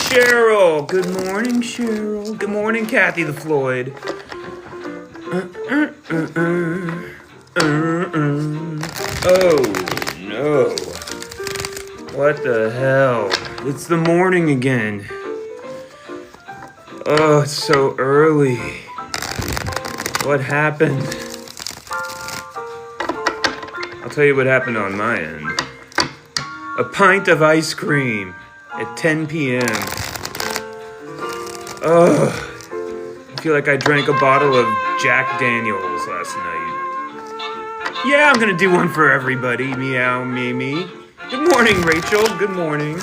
Cheryl, good morning, Cheryl. Good morning, Kathy the Floyd. Oh no. What the hell? It's the morning again. Oh, it's so early. What happened? I'll tell you what happened on my end. A pint of ice cream at 10 p.m. Oh, I feel like I drank a bottle of Jack Daniels last night. Yeah, I'm gonna do one for everybody. Meow, Mimi. Good morning, Rachel. Good morning.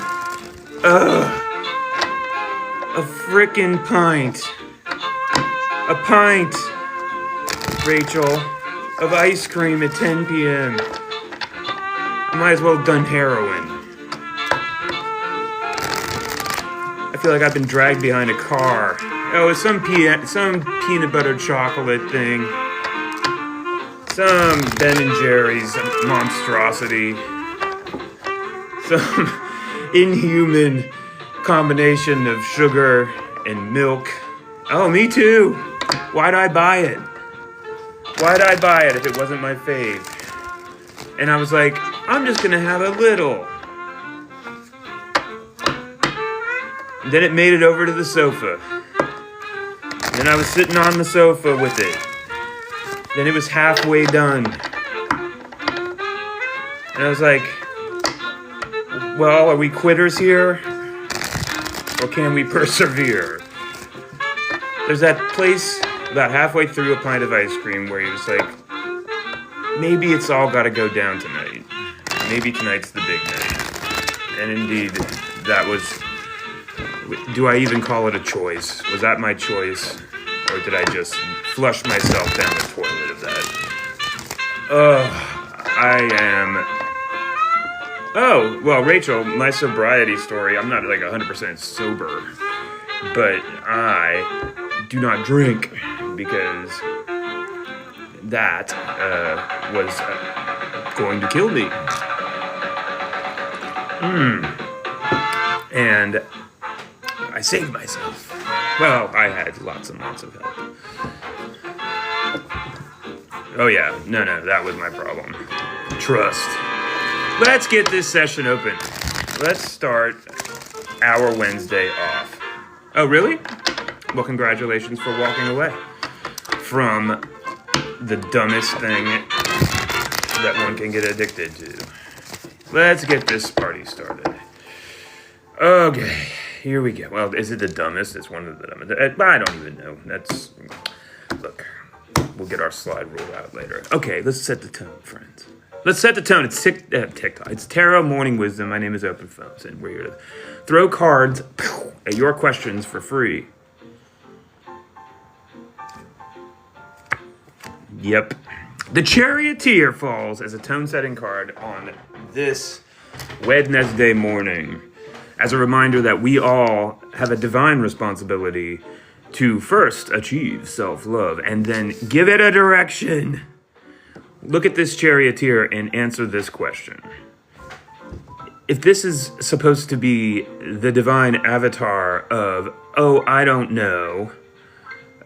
A frickin' pint. A pint, Rachel, of ice cream at 10 p.m. I might as well have done heroin. I feel like I've been dragged behind a car. Oh, it's some peanut butter chocolate thing. Some Ben & Jerry's monstrosity. Some inhuman combination of sugar and milk. Oh, me too. Why'd I buy it? Why'd I buy it if it wasn't my fave? And I was like, I'm just gonna have a little. And then it made it over to the sofa. And I was sitting on the sofa with it. Then it was halfway done. And I was like, well, are we quitters here? Or can we persevere? There's that place about halfway through a pint of ice cream where you're just like, maybe it's all got to go down tonight. Maybe tonight's the big night. And indeed, that was... Do I even call it a choice? Was that my choice? Or did I just flush myself down the toilet of that? I am... Oh, well, Rachel, my sobriety story, I'm not like 100% sober, but I do not drink because that was going to kill me. And I saved myself. Well, I had lots and lots of help. Oh yeah, no, that was my problem. Trust. Let's get this session open. Let's start our Wednesday off. Oh, really? Well, congratulations for walking away from the dumbest thing that one can get addicted to. Let's get this party started. Okay, here we go. Well, is it the dumbest? It's one of the dumbest. I don't even know. Look, we'll get our slide rule out later. Okay, let's set the tone, friends. Let's set the tone. It's TikTok. It's Tarot Morning Wisdom. My name is Open Phones, and we're here to throw cards at your questions for free. Yep. The Charioteer falls as a tone-setting card on this Wednesday morning. As a reminder that we all have a divine responsibility to first achieve self-love and then give it a direction. Look at this Charioteer and answer this question. If this is supposed to be the divine avatar of, I don't know,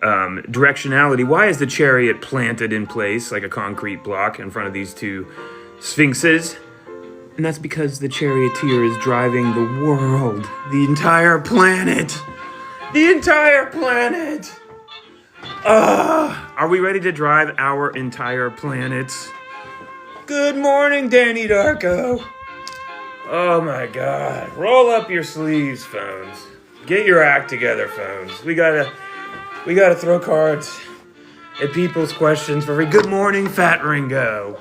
directionality, why is the chariot planted in place like a concrete block in front of these two sphinxes? And that's because the Charioteer is driving the world, the entire planet. The entire planet! Are we ready to drive our entire planet? Good morning, Danny Darko. Oh my God. Roll up your sleeves, phones. Get your act together, phones. We gotta throw cards at people's questions for free. Good morning, Fat Ringo.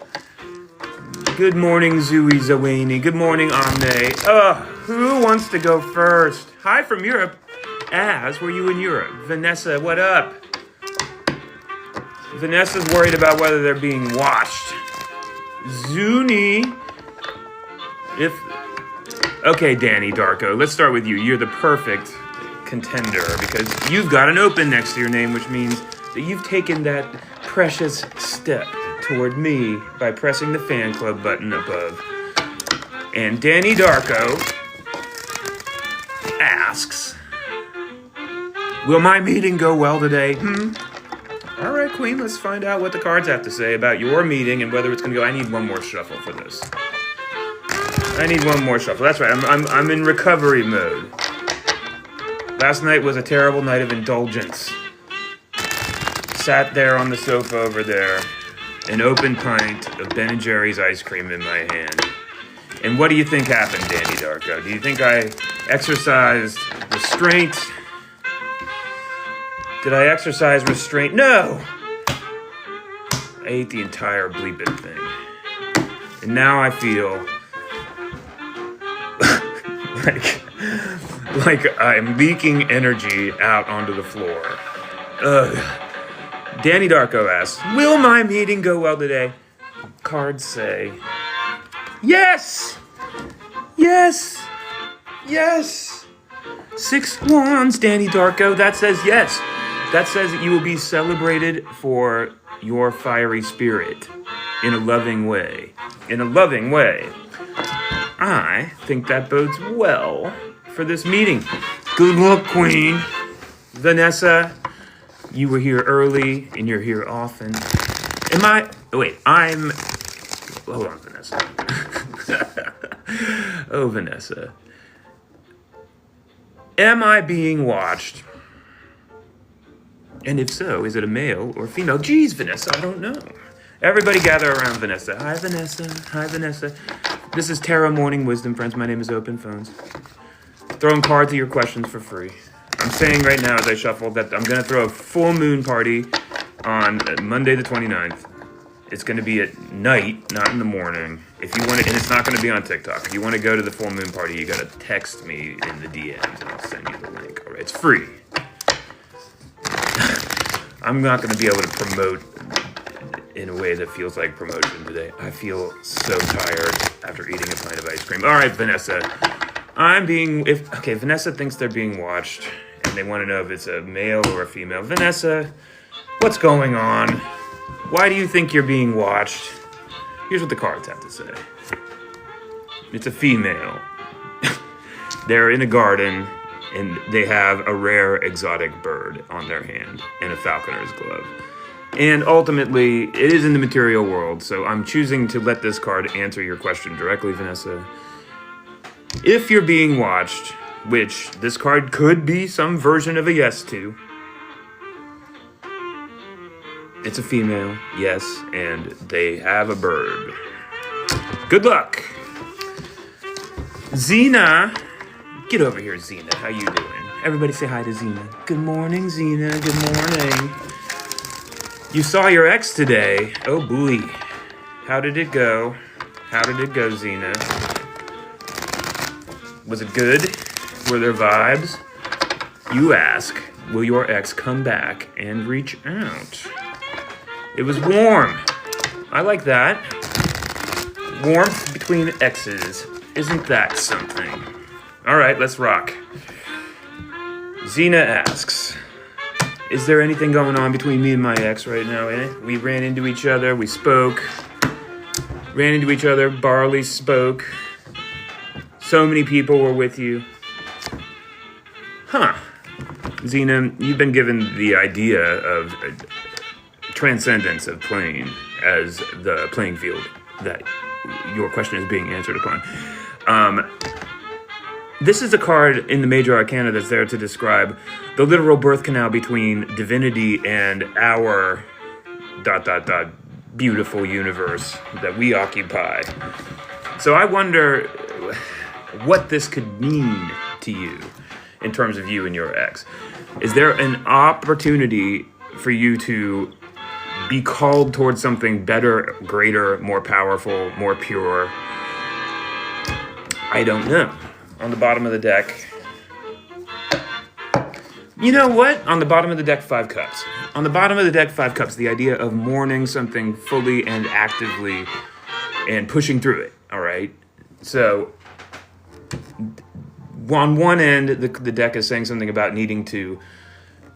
Good morning, Zooey Zawane. Good morning, Omne. Who wants to go first? Hi from Europe. Az, were you in Europe? Vanessa, what up? Vanessa's worried about whether they're being watched. Zuni. Okay, Danny Darko, let's start with you. You're the perfect contender because you've got an open next to your name, which means that you've taken that precious step toward me by pressing the fan club button above And Danny Darko asks, will my meeting go well today? All right, Queen, let's find out what the cards have to say about your meeting and whether it's going to go. I need one more shuffle for this. I need one more shuffle. That's right, I'm in recovery mode. Last night was a terrible night of indulgence. Sat there on the sofa over there, an open pint of Ben & Jerry's ice cream in my hand. And what do you think happened, Danny Darko? Do you think I exercised restraint? Did I exercise restraint? No! I ate the entire bleeping thing. And now I feel like I'm leaking energy out onto the floor. Ugh. Danny Darko asks, will my meeting go well today? Cards say, yes! Yes! Yes! 6 wands, Danny Darko. That says yes. That says that you will be celebrated for your fiery spirit in a loving way. In a loving way. I think that bodes well for this meeting. Good luck, Queen. Vanessa, you were here early and you're here often. Hold on, Vanessa. Oh, Vanessa. Am I being watched? And if so, is it a male or female? Geez, Vanessa, I don't know. Everybody gather around Vanessa. Hi, Vanessa. Hi, Vanessa. This is Tarot Morning Wisdom, friends. My name is Open Phones. Throwing cards to your questions for free. I'm saying right now as I shuffle that I'm going to throw a full moon party on Monday the 29th. It's going to be at night, not in the morning. If you want to, and it's not going to be on TikTok. If you want to go to the full moon party, you got to text me in the DMs and I'll send you the link. All right, it's free. I'm not going to be able to promote in a way that feels like promotion today. I feel so tired after eating a pint of ice cream. All right, Vanessa. Vanessa thinks they're being watched and they want to know if it's a male or a female. Vanessa, what's going on? Why do you think you're being watched? Here's what the cards have to say. It's a female. They're in a garden and they have a rare exotic bird on their hand and a falconer's glove. And ultimately, it is in the material world, so I'm choosing to let this card answer your question directly, Vanessa. If you're being watched, which this card could be some version of a yes to, it's a female, yes, and they have a bird. Good luck. Zena, get over here, Zena. How you doing? Everybody say hi to Zena. Good morning, Zena. Good morning. You saw your ex today. Oh, boy. How did it go? How did it go, Zena? Was it good? Were there vibes? You ask, will your ex come back and reach out? It was warm. I like that. Warmth between exes. Isn't that something? All right, let's rock. Zena asks, is there anything going on between me and my ex right now, eh? We ran into each other, we spoke. Ran into each other, Barley spoke. So many people were with you. Huh. Zena, you've been given the idea of transcendence of plane as the playing field that your question is being answered upon. This is a card in the Major Arcana that's there to describe the literal birth canal between divinity and our ... beautiful universe that we occupy. So I wonder what this could mean to you in terms of you and your ex. Is there an opportunity for you to be called towards something better, greater, more powerful, more pure? I don't know. On the bottom of the deck, you know what? On the bottom of the deck, 5 cups. On the bottom of the deck, 5 cups. The idea of mourning something fully and actively and pushing through it, all right? So on one end, the deck is saying something about needing to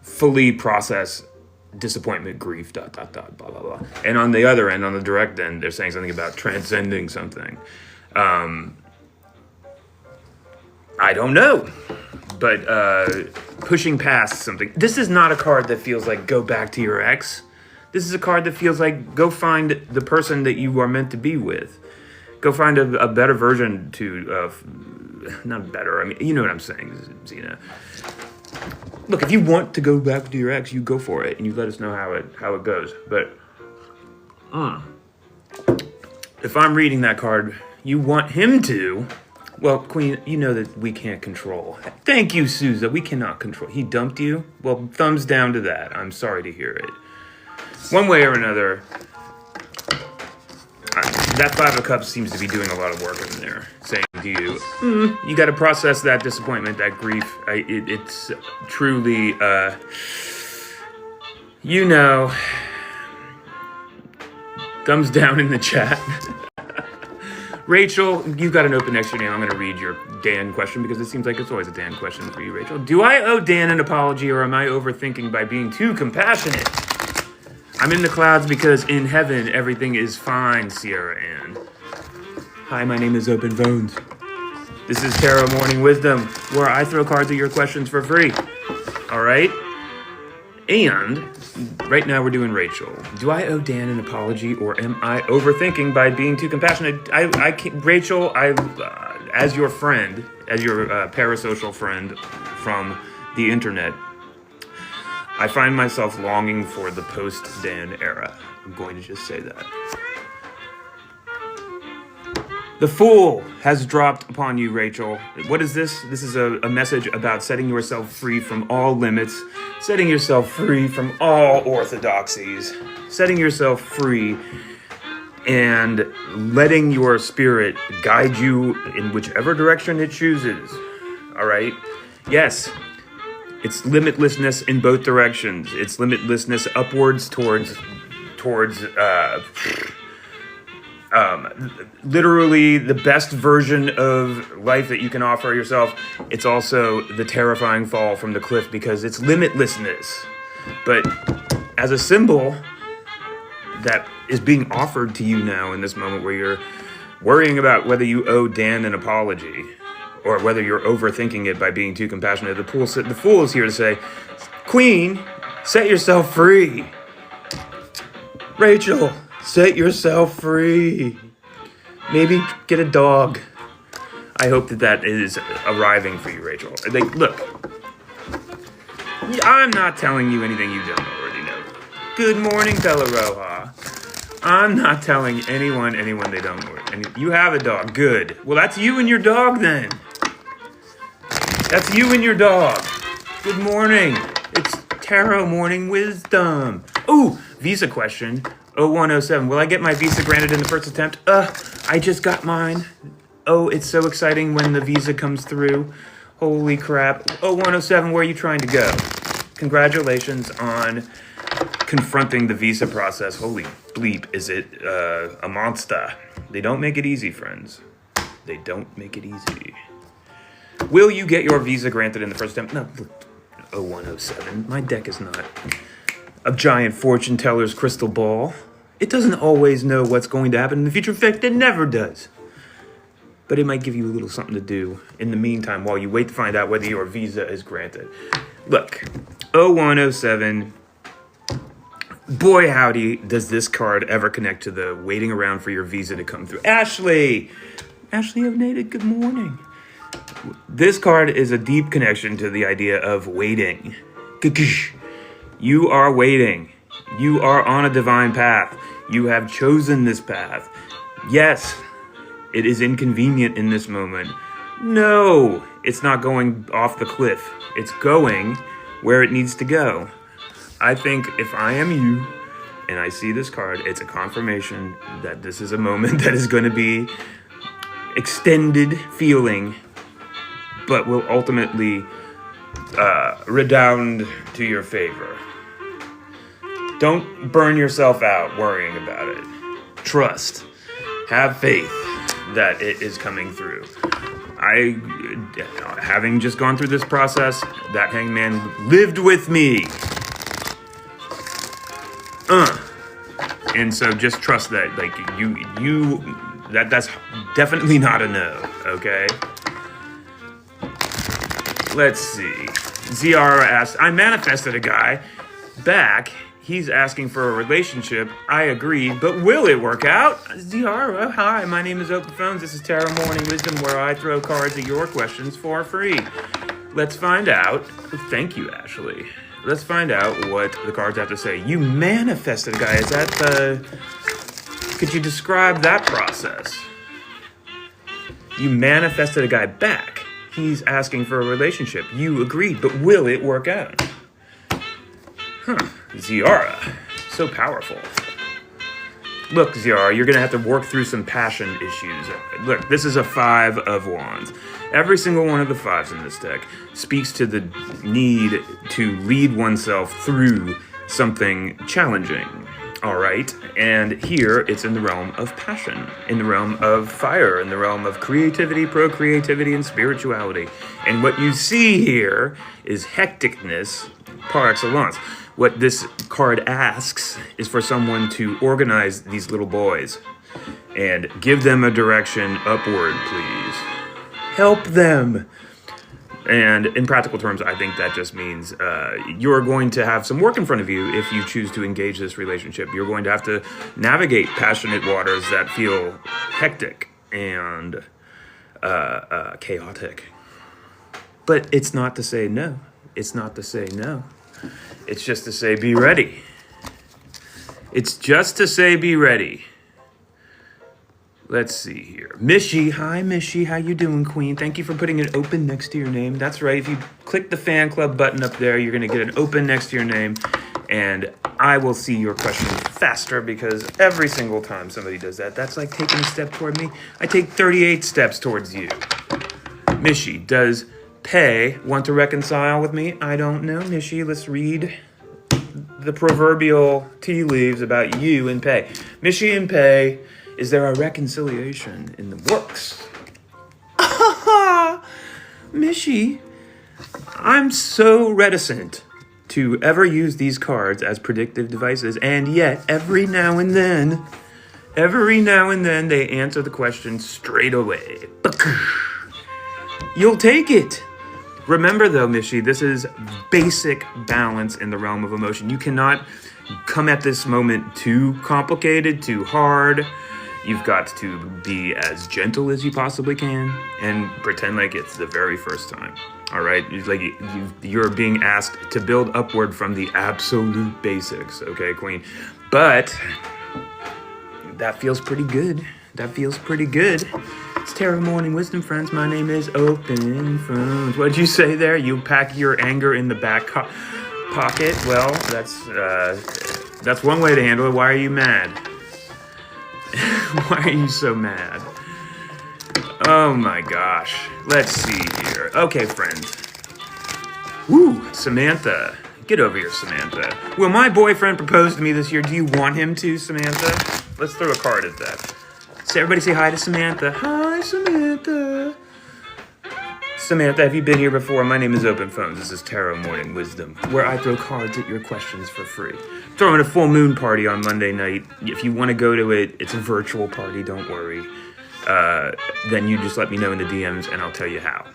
fully process disappointment, grief, ... blah, blah, blah. And on the other end, on the direct end, they're saying something about transcending something. I don't know. But pushing past something. This is not a card that feels like go back to your ex. This is a card that feels like go find the person that you are meant to be with. Go find a better version to, not better, I mean, you know what I'm saying, Xena. Look, if you want to go back to your ex, you go for it, and you let us know how it goes. But, if I'm reading that card, you want him to, well, Queen, you know that we can't control. Thank you, Sousa, we cannot control. He dumped you? Well, thumbs down to that. I'm sorry to hear it. One way or another, that Five of Cups seems to be doing a lot of work in there, saying to you, you got to process that disappointment, that grief. It's truly, you know, thumbs down in the chat. Rachel, you've got an open next to your name. I'm going to read your Dan question because it seems like it's always a Dan question for you, Rachel. Do I owe Dan an apology or am I overthinking by being too compassionate? I'm in the clouds because in heaven everything is fine, Sierra Ann. Hi, my name is Open Phones. This is Tarot Morning Wisdom, where I throw cards at your questions for free. All right? And right now we're doing Rachel. Do I owe Dan an apology or am I overthinking by being too compassionate? I can't, Rachel, as your friend, as your parasocial friend from the internet, I find myself longing for the post-Dan era. I'm going to just say that. The Fool has dropped upon you, Rachel. What is this? This is a message about setting yourself free from all limits, setting yourself free from all orthodoxies, setting yourself free and letting your spirit guide you in whichever direction it chooses. All right? Yes. It's limitlessness in both directions. It's limitlessness upwards towards literally the best version of life that you can offer yourself. It's also the terrifying fall from the cliff because it's limitlessness. But as a symbol that is being offered to you now in this moment where you're worrying about whether you owe Dan an apology, or whether you're overthinking it by being too compassionate, the Fool is here to say, Queen, set yourself free. Rachel, set yourself free. Maybe get a dog. I hope that is arriving for you, Rachel. Like, look, I'm not telling you anything you don't already know. Good morning, Bella Roja. I'm not telling anyone they don't know. And you have a dog. Good. Well, that's you and your dog then. That's you and your dog. Good morning. It's Tarot Morning Wisdom. Ooh, visa question. 0107. Will I get my visa granted in the first attempt? I just got mine. Oh, it's so exciting when the visa comes through. Holy crap. 0107, where are you trying to go? Congratulations on confronting the visa process. Holy bleep, is it a monster? They don't make it easy, friends. They don't make it easy. Will you get your visa granted in the first attempt? No, 0107. My deck is not a giant fortune teller's crystal ball. It doesn't always know what's going to happen in the future. In fact, it never does. But it might give you a little something to do in the meantime while you wait to find out whether your visa is granted. Look, 0107. Boy, howdy, does this card ever connect to the waiting around for your visa to come through. Ashley Ovnated, good morning. This card is a deep connection to the idea of waiting. You are waiting. You are on a divine path. You have chosen this path. Yes, it is inconvenient in this moment. No, it's not going off the cliff. It's going where it needs to go. I think if I am you and I see this card, it's a confirmation that this is a moment that is going to be extended feeling, but will ultimately redound to your favor. Don't burn yourself out worrying about it. Trust. Have faith that it is coming through. Having just gone through this process, that hangman lived with me. And so just trust that, like, that's definitely not a no, okay? Let's see. Ziara asked, I manifested a guy back. He's asking for a relationship. I agree, but will it work out? Ziara, hi, my name is Open Phones. This is Tarot Morning Wisdom, where I throw cards at your questions for free. Let's find out. Thank you, Ashley. Let's find out what the cards have to say. You manifested a guy. Is that the... Could you describe that process? You manifested a guy back. He's asking for a relationship. You agreed, but will it work out? Ziara, so powerful. Look, Ziara, you're going to have to work through some passion issues. Look, this is a 5 of Wands. Every single one of the 5s in this deck speaks to the need to lead oneself through something challenging. All right, and here it's in the realm of passion, in the realm of fire, in the realm of creativity, procreativity, and spirituality. And what you see here is hecticness par excellence. What this card asks is for someone to organize these little boys and give them a direction upward, please. Help them. And in practical terms, I think that just means you're going to have some work in front of you if you choose to engage this relationship. You're going to have to navigate passionate waters that feel hectic and chaotic. But it's not to say no. It's not to say no. It's just to say be ready. It's just to say be ready. Let's see here. Mishy, hi Mishy, how you doing, Queen? Thank you for putting an open next to your name. That's right, if you click the fan club button up there, you're gonna get an open next to your name, and I will see your questions faster because every single time somebody does that, that's like taking a step toward me. I take 38 steps towards you. Mishy, does Pei want to reconcile with me? I don't know, Mishy. Let's read the proverbial tea leaves about you and Pei. Mishy and Pei, is there a reconciliation in the works? Mishy, I'm so reticent to ever use these cards as predictive devices, and yet every now and then they answer the question straight away. You'll take it. Remember though, Mishy, this is basic balance in the realm of emotion. You cannot come at this moment too complicated, too hard. You've got to be as gentle as you possibly can and pretend like it's the very first time. All right? You're being asked to build upward from the absolute basics, okay, Queen? But that feels pretty good. That feels pretty good. It's Tarot Morning Wisdom, friends. My name is Open Phones. What'd you say there? You pack your anger in the back pocket? Well, that's one way to handle it. Why are you mad? Why are you so mad? Oh my gosh. Let's see here. Okay, friends. Woo, Samantha. Get over here, Samantha. Will my boyfriend propose to me this year? Do you want him to, Samantha? Let's throw a card at that. So everybody say hi to Samantha. Hi, Samantha. Samantha, have you been here before? My name is Open Phones. This is Tarot Morning Wisdom, where I throw cards at your questions for free. Throwing a full moon party on Monday night. If you want to go to it, it's a virtual party, don't worry. Then you just let me know in the DMs and I'll tell you how.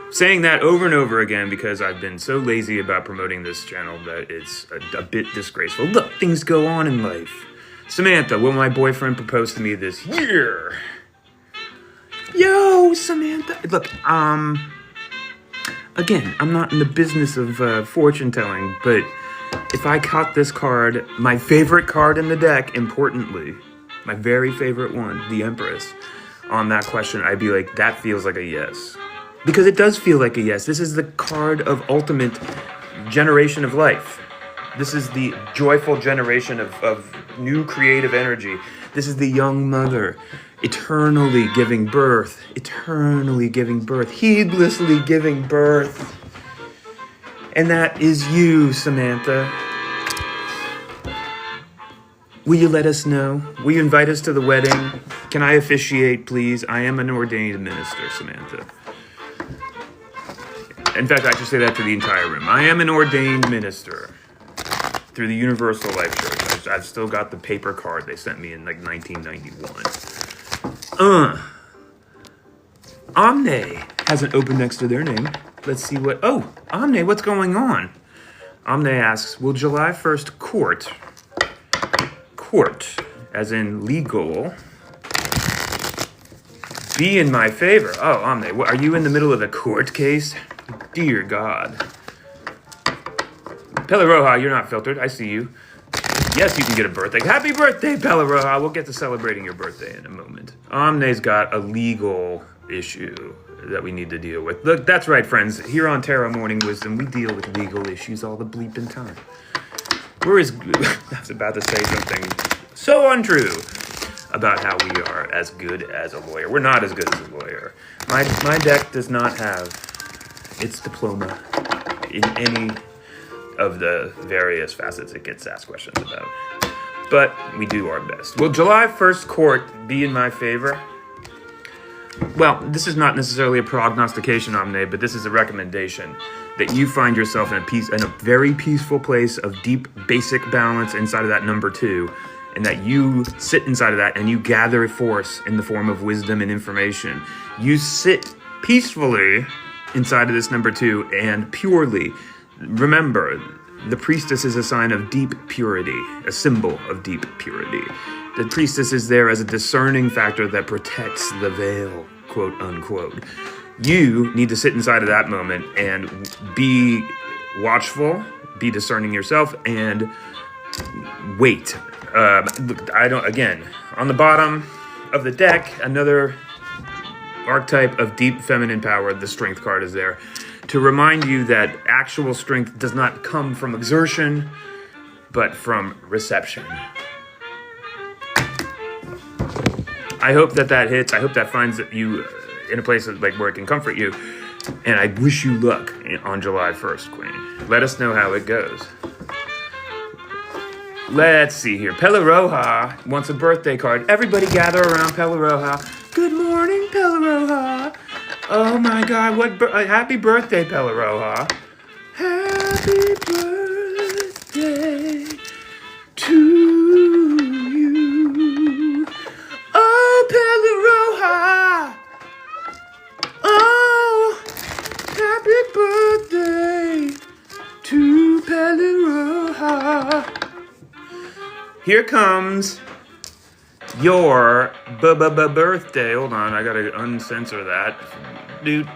Saying that over and over again because I've been so lazy about promoting this channel that it's a bit disgraceful. Look, things go on in life. Samantha, will my boyfriend propose to me this year? Yo, Samantha. Look, again, I'm not in the business of fortune telling, but if I caught this card, my favorite card in the deck, importantly, my very favorite one, the Empress, on that question, I'd be like, that feels like a yes. Because it does feel like a yes. This is the card of ultimate generation of life. This is the joyful generation of new creative energy. This is the young mother, eternally giving birth, heedlessly giving birth. And that is you, Samantha. Will you let us know? Will you invite us to the wedding? Can I officiate, please? I am an ordained minister, Samantha. In fact, I should say that to the entire room. I am an ordained minister through the Universal Life Church. I've still got the paper card they sent me in like 1991. Omne hasn't opened next to their name. Let's see what... Oh, Omne, what's going on? Omne asks, will July 1st court, as in legal, be in my favor? Oh, Omne, are you in the middle of a court case? Dear God. Pele Roja, you're not filtered. I see you. Yes, you can get a birthday. Happy birthday, Pele Roja. We'll get to celebrating your birthday in a moment. Omne's got a legal issue that we need to deal with. Look, that's right, friends. Here on Tarot Morning Wisdom, we deal with legal issues all the bleeping time. I was about to say something so untrue about how we are as good as a lawyer. We're not as good as a lawyer. My deck does not have its diploma in any of the various facets it gets asked questions about. But we do our best. Will July 1st court be in my favor? Well, this is not necessarily a prognostication, Omne, but this is a recommendation that you find yourself in a very peaceful place of deep, basic balance inside of that number 2, and that you sit inside of that and you gather force in the form of wisdom and information. You sit peacefully inside of this number 2 and purely. Remember, the priestess is a sign of deep purity, a symbol of deep purity. The priestess is there as a discerning factor that protects the veil, quote unquote. You need to sit inside of that moment and be watchful, be discerning yourself, and wait. Again, on the bottom of the deck, another archetype of deep feminine power, the Strength card is there, to remind you that actual strength does not come from exertion, but from reception. I hope that hits. I hope that finds you in a place where it can comfort you. And I wish you luck on July 1st, Queen. Let us know how it goes. Let's see here. Pele Roja wants a birthday card. Everybody gather around Pele Roja. Good morning, Pele Roja. Oh my God, happy birthday, Pele Roja. Happy birthday to you. Oh, Pele Roja. Oh, happy birthday to Pele Roja. Here comes your birthday. Hold on, I gotta uncensor that. Doot.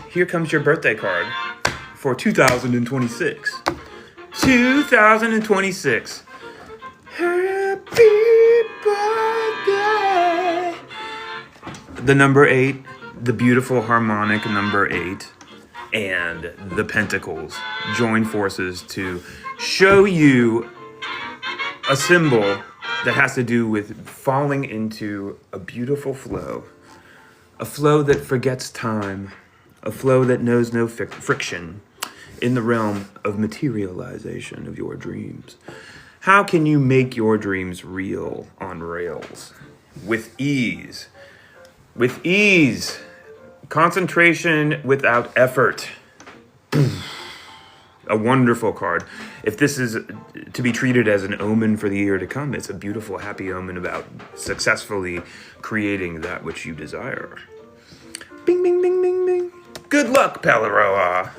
Here comes your birthday card for 2026. 2026. Happy birthday. The number 8, the beautiful harmonic number 8, and the Pentacles join forces to show you a symbol that has to do with falling into a beautiful flow. A flow that forgets time. A flow that knows no friction in the realm of materialization of your dreams. How can you make your dreams real on rails? With ease. With ease. Concentration without effort. A wonderful card. If this is to be treated as an omen for the year to come, it's a beautiful, happy omen about successfully creating that which you desire. Bing, bing, bing, bing, bing. Good luck, Pele Roja.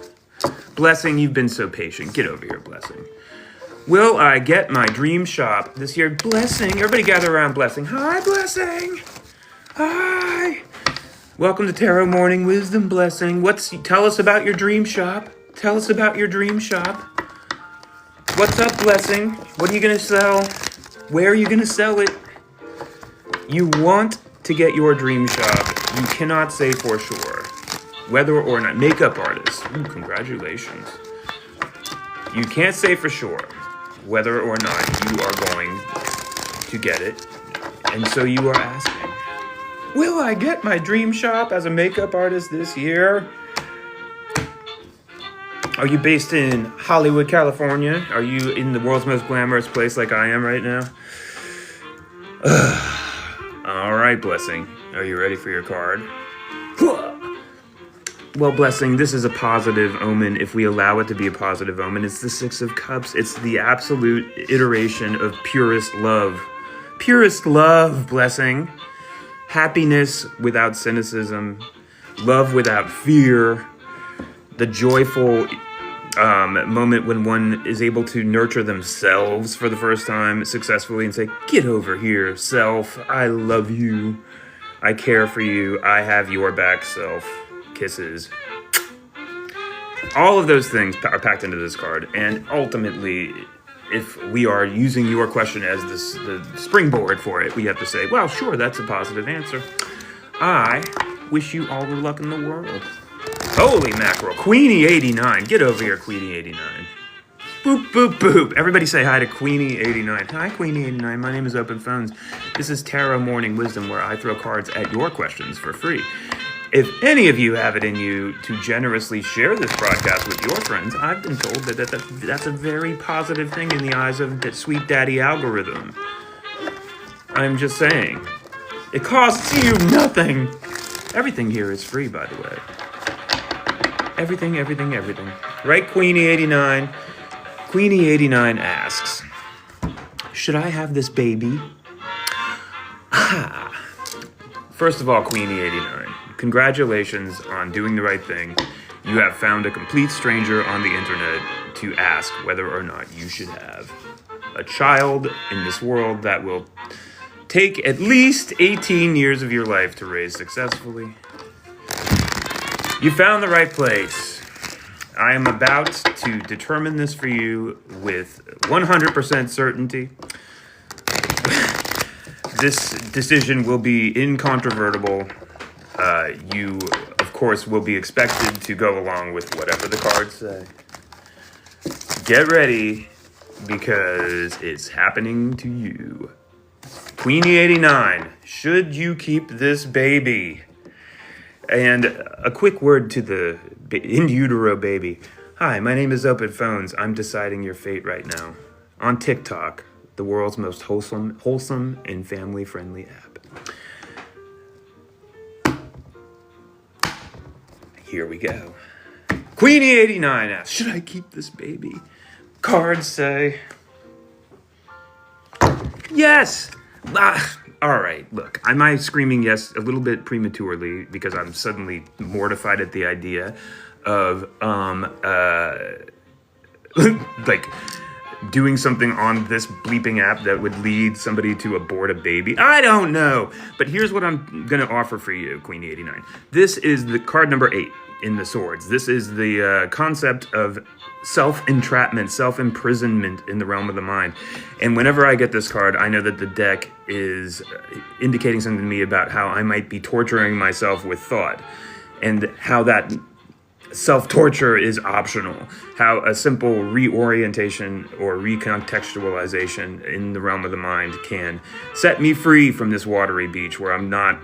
Blessing, you've been so patient. Get over here, Blessing. Will I get my dream shop this year? Blessing, everybody gather around Blessing. Hi, Blessing. Hi. Welcome to Tarot Morning Wisdom, Blessing. Tell us about your dream shop. Tell us about your dream shop. What's up, Blessing? What are you going to sell? Where are you going to sell it? You want to get your dream shop. You cannot say for sure whether or not. Makeup artist. Ooh, congratulations. You can't say for sure whether or not you are going to get it. And so you are asking, will I get my dream shop as a makeup artist this year? Are you based in Hollywood, California? Are you in the world's most glamorous place like I am right now? All right, Blessing. Are you ready for your card? Well, Blessing, this is a positive omen if we allow it to be a positive omen. It's the 6 of Cups. It's the absolute iteration of purest love. Purest love, Blessing. happiness without cynicism, love without fear, the joyful moment when one is able to nurture themselves for the first time successfully and say, get over here, self, I love you, I care for you, I have your back, self, kisses. All of those things are packed into this card, and ultimately, if we are using your question as the springboard for it, we have to say, well, sure, that's a positive answer. I wish you all the luck in the world. Holy mackerel. Queenie89. Get over here, Queenie89. Boop, boop, boop. Everybody say hi to Queenie89. Hi, Queenie89. My name is Open Phones. This is Tarot Morning Wisdom, where I throw cards at your questions for free. If any of you have it in you to generously share this broadcast with your friends, I've been told that's a very positive thing in the eyes of the sweet daddy algorithm. I'm just saying. It costs you nothing. Everything here is free, by the way. Everything. Right, Queenie89? Queenie89 asks, should I have this baby? First of all, Queenie89, congratulations on doing the right thing. You have found a complete stranger on the internet to ask whether or not you should have a child in this world that will take at least 18 years of your life to raise successfully. You found the right place. I am about to determine this for you with 100% certainty. This decision will be incontrovertible. You, of course, will be expected to go along with whatever the cards say. Get ready, because it's happening to you. Queenie89, should you keep this baby? And a quick word to the in utero baby. Hi, my name is Open Phones. I'm deciding your fate right now. On TikTok, the world's most wholesome and family-friendly app. Here we go. Queenie89 asks, should I keep this baby? Cards say, yes. All right, look, am I screaming yes a little bit prematurely because I'm suddenly mortified at the idea of, like, doing something on this bleeping app that would lead somebody to abort a baby? I don't know. But here's what I'm going to offer for you, Queenie89. This is the card number 8 in the swords. This is the concept of self-entrapment, self-imprisonment in the realm of the mind. And whenever I get this card, I know that the deck is indicating something to me about how I might be torturing myself with thought, and how that self-torture is optional, how a simple reorientation or recontextualization in the realm of the mind can set me free from this watery beach where I'm not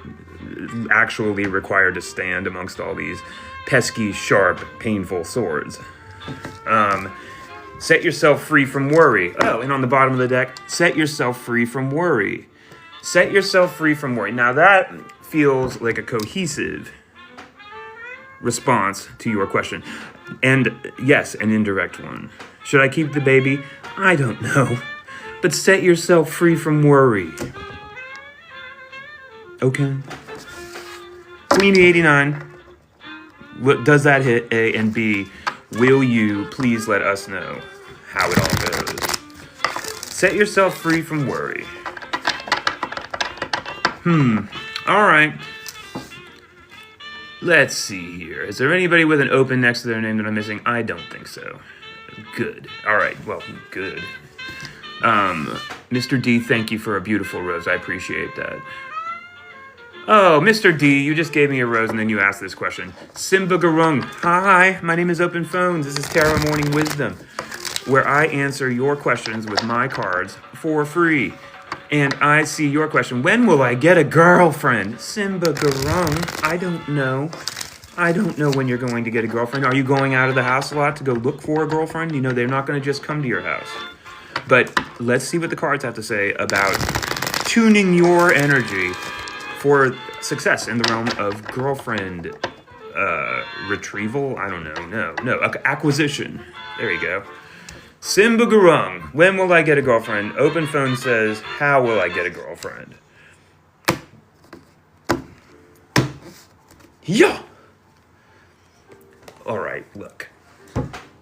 actually required to stand amongst all these pesky, sharp, painful swords. Set yourself free from worry. Oh, and on the bottom of the deck, set yourself free from worry. Set yourself free from worry. Now that feels like a cohesive response to your question. And yes, an indirect one. Should I keep the baby? I don't know. But set yourself free from worry. Okay. Queenie89, does that hit? A, and B, will you please let us know how it all goes? Set yourself free from worry. All right. Let's see here. Is there anybody with an open next to their name that I'm missing? I don't think so. Good. All right. Well, good. Mr. D, thank you for a beautiful rose. I appreciate that. Oh, Mr. D, you just gave me a rose and then you asked this question. Simba Garung. Hi, my name is Open Phones. This is Tarot Morning Wisdom, where I answer your questions with my cards for free. And I see your question. When will I get a girlfriend? Simba Garung. I don't know. I don't know when you're going to get a girlfriend. Are you going out of the house a lot to go look for a girlfriend? You know, they're not going to just come to your house. But let's see what the cards have to say about tuning your energy for success in the realm of girlfriend retrieval. I don't know. No. Acquisition. There you go. Simba Garung. When will I get a girlfriend? Open Phone says, how will I get a girlfriend? Yeah. All right, look.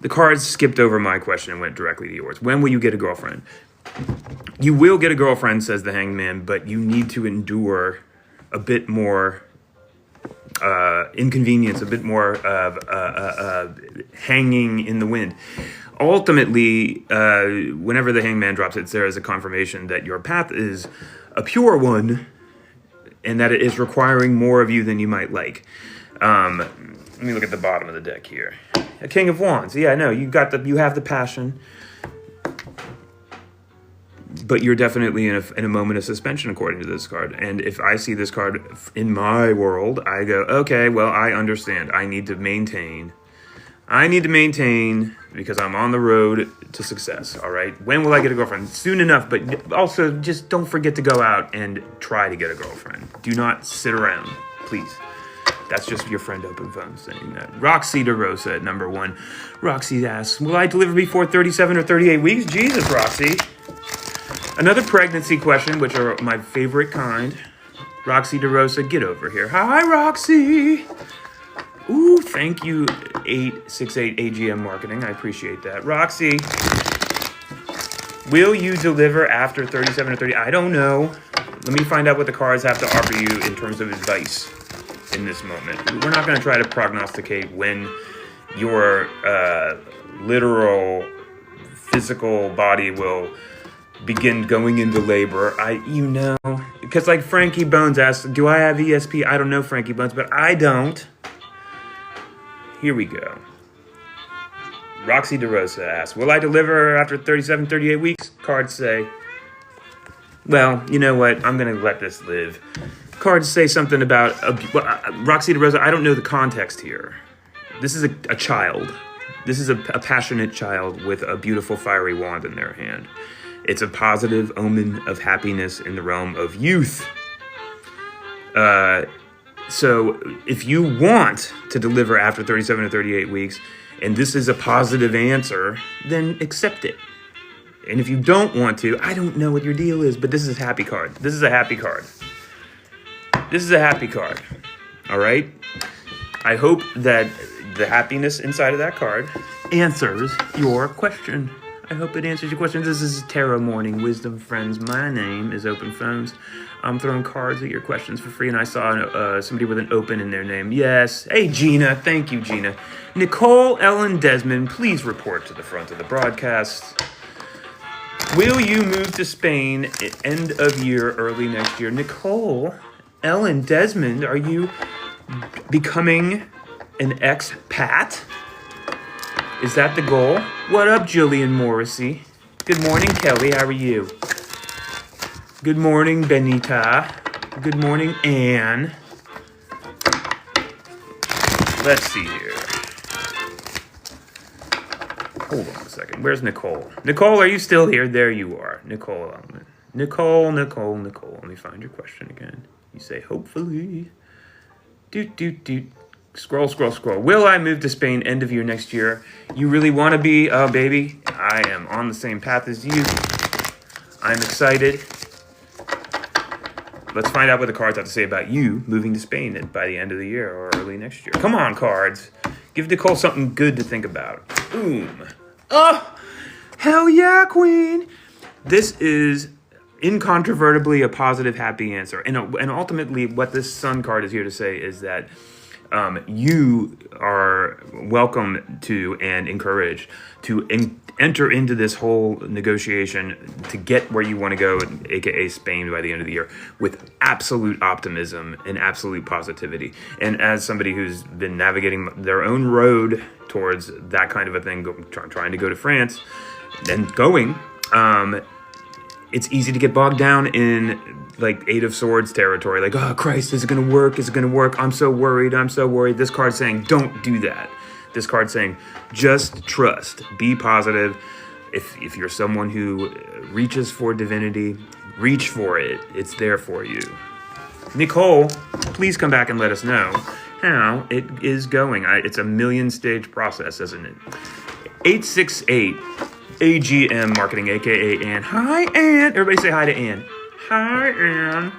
The cards skipped over my question and went directly to yours. When will you get a girlfriend? You will get a girlfriend, says the Hanged Man, but you need to endure a bit more inconvenience, a bit more hanging in the wind. Ultimately, whenever the Hanged Man drops it, there is a confirmation that your path is a pure one and that it is requiring more of you than you might like. Let me look at the bottom of the deck here. A King of Wands. Yeah, I know. You have the passion. But you're definitely in a moment of suspension, according to this card. And if I see this card in my world, I go, okay, well, I understand. I need to maintain because I'm on the road to success, all right? When will I get a girlfriend? Soon enough, but also just don't forget to go out and try to get a girlfriend. Do not sit around, please. That's just your friend Open Phone saying that. Roxy DeRosa at number 1. Roxy asks, will I deliver before 37 or 38 weeks? Jesus, Roxy. Another pregnancy question, which are my favorite kind. Roxy DeRosa, get over here. Hi, Roxy. Ooh, thank you, 868 AGM Marketing. I appreciate that. Roxy, will you deliver after 37 or 30? I don't know. Let me find out what the cards have to offer you in terms of advice in this moment. We're not going to try to prognosticate when your literal physical body will begin going into labor. Because like Frankie Bones asked, do I have ESP? I don't know, Frankie Bones, but I don't. Here we go. Roxy DeRosa asks, will I deliver after 37, 38 weeks? Cards say, well, you know what? I'm going to let this live. Cards say something about Roxy DeRosa. I don't know the context here. This is a child. This is a passionate child with a beautiful fiery wand in their hand. It's a positive omen of happiness in the realm of youth. So if you want to deliver after 37 or 38 weeks, and this is a positive answer, then accept it. And if you don't want to, I don't know what your deal is, but this is a happy card. This is a happy card. This is a happy card. All right? I hope that the happiness inside of that card answers your question. I hope it answers your question. This is Tarot Morning Wisdom, friends. My name is Open Phones. I'm throwing cards at your questions for free, and I saw somebody with an open in their name. Yes. Hey, Gina. Thank you, Gina. Nicole Ellen Desmond, please report to the front of the broadcast. Will you move to Spain at end of year, early next year? Nicole Ellen Desmond, are you becoming an expat? Is that the goal? What up, Julian Morrissey? Good morning, Kelly. How are you? Good morning, Benita. Good morning, Anne. Let's see here. Hold on a second. Where's Nicole? Nicole, are you still here? There you are. Nicole. Nicole. Let me find your question again. You say, hopefully. Scroll. Will I move to Spain end of year next year? You really want to be? Oh, baby. I am on the same path as you. I'm excited. Let's find out what the cards have to say about you moving to Spain by the end of the year or early next year. Come on, cards. Give Nicole something good to think about. Boom. Oh, hell yeah, queen. This is incontrovertibly a positive, happy answer. And ultimately, what this Sun card is here to say is that you are welcome to and encouraged to enter into this whole negotiation to get where you want to go, aka Spain, by the end of the year, with absolute optimism and absolute positivity. And as somebody who's been navigating their own road towards that kind of a thing, trying to go to France and going, it's easy to get bogged down in like Eight of Swords territory. Like, oh, Christ, is it going to work? Is it going to work? I'm so worried. This card's saying, don't do that. This card's saying, just trust. Be positive. If you're someone who reaches for divinity, reach for it. It's there for you. Nicole, please come back and let us know how it is going. It's a million-stage process, isn't it? 868 AGM Marketing, a.k.a. Ann. Hi, Ann. Everybody say hi to Ann. Hi, Ann.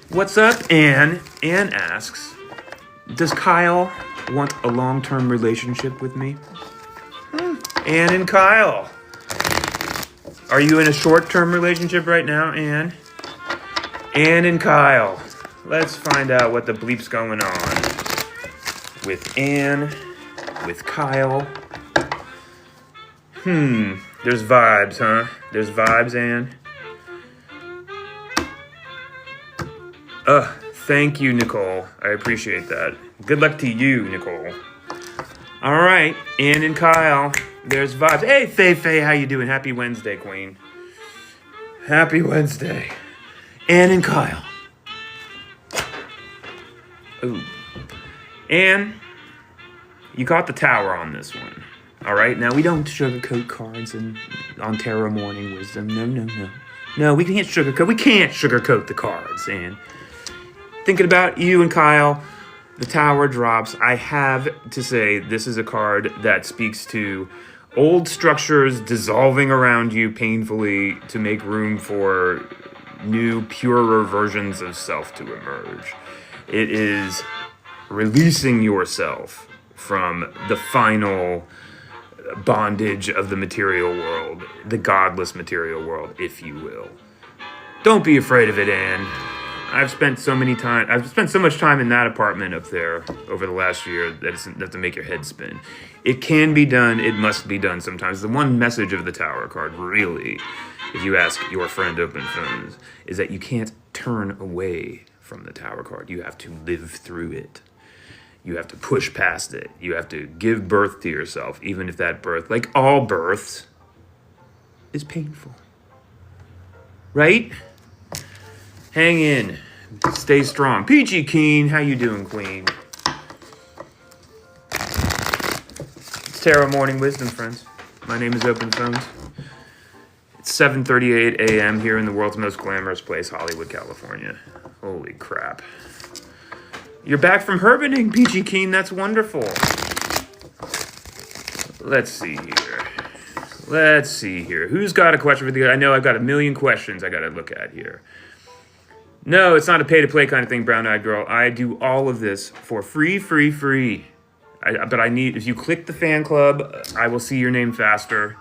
What's up, Ann? Ann asks, Does Kyle want a long-term relationship with me? Anne and Kyle. Are you in a short-term relationship right now, Anne? Anne and Kyle. Let's find out what the bleep's going on with Anne, with Kyle. There's vibes, huh? There's vibes, Anne. Thank you, Nicole. I appreciate that. Good luck to you, Nicole. All right, Ann and Kyle. There's vibes. Hey, Faye, how you doing? Happy Wednesday, Queen. Happy Wednesday. Ann and Kyle. Ooh. Ann, you caught the tower on this one. All right, now we don't sugarcoat cards on Tarot Morning Wisdom. No. No, we can't sugarcoat the cards, Ann. Thinking about you and Kyle, the tower drops. I have to say this is a card that speaks to old structures dissolving around you painfully to make room for new, purer versions of self to emerge. It is releasing yourself from the final bondage of the material world, the godless material world, if you will. Don't be afraid of it, Anne. I've spent so much time in that apartment up there over the last year that it's enough to make your head spin. It can be done. It must be done sometimes. The one message of the Tower card, really, if you ask your friend Open Phones, is that you can't turn away from the Tower card. You have to live through it. You have to push past it. You have to give birth to yourself, even if that birth, like all births, is painful. Right? Hang in. Stay strong. Peachy Keen, how you doing, Queen? It's Tarot Morning Wisdom, friends. My name is Open Phones. It's 7:38 a.m. here in the world's most glamorous place, Hollywood, California. Holy crap. You're back from herbiting, Peachy Keen. That's wonderful. Let's see here. Who's got a question for the... I know I've got a million questions I got to look at here. No, it's not a pay-to-play kind of thing, brown-eyed girl. I do all of this for free. But I need... If you click the fan club, I will see your name faster.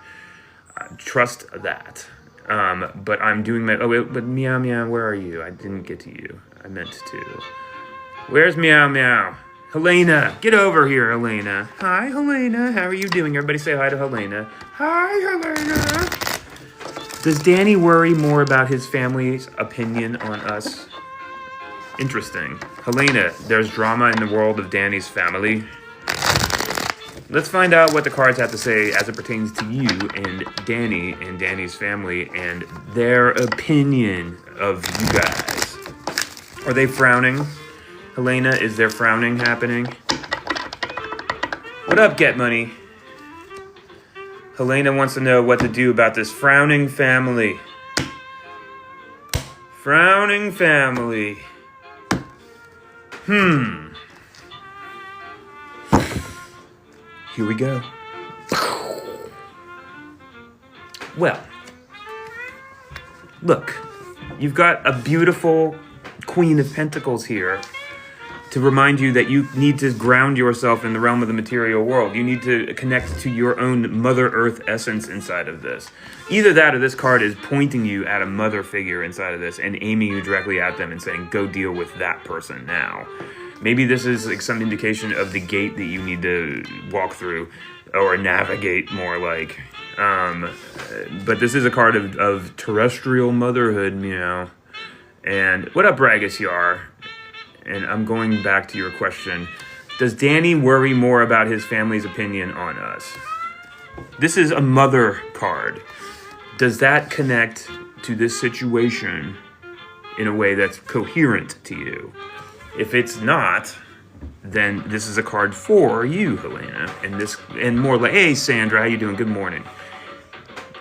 Trust that. But I'm doing my... Oh, wait, but Meow Meow, where are you? I didn't get to you. I meant to. Where's Meow Meow? Helena, get over here, Helena. Hi, Helena. How are you doing? Everybody say hi to Helena. Hi, Helena. Does Danny worry more about his family's opinion on us? Interesting. Helena, there's drama in the world of Danny's family. Let's find out what the cards have to say as it pertains to you and Danny and Danny's family and their opinion of you guys. Are they frowning? Helena, is there frowning happening? What up, Get Money? Helena wants to know what to do about this frowning family. Frowning family. Here we go. Well, look, you've got a beautiful Queen of Pentacles here to remind you that you need to ground yourself in the realm of the material world. You need to connect to your own Mother Earth essence inside of this. Either that or this card is pointing you at a mother figure inside of this and aiming you directly at them and saying, go deal with that person now. Maybe this is like some indication of the gate that you need to walk through or navigate more like. But this is a card of terrestrial motherhood, meow. And what up, Bragus Yar? And I'm going back to your question. Does Danny worry more about his family's opinion on us? This is a mother card. Does that connect to this situation in a way that's coherent to you? If it's not, then this is a card for you, Helena. And more like, hey, Sandra, how you doing? Good morning.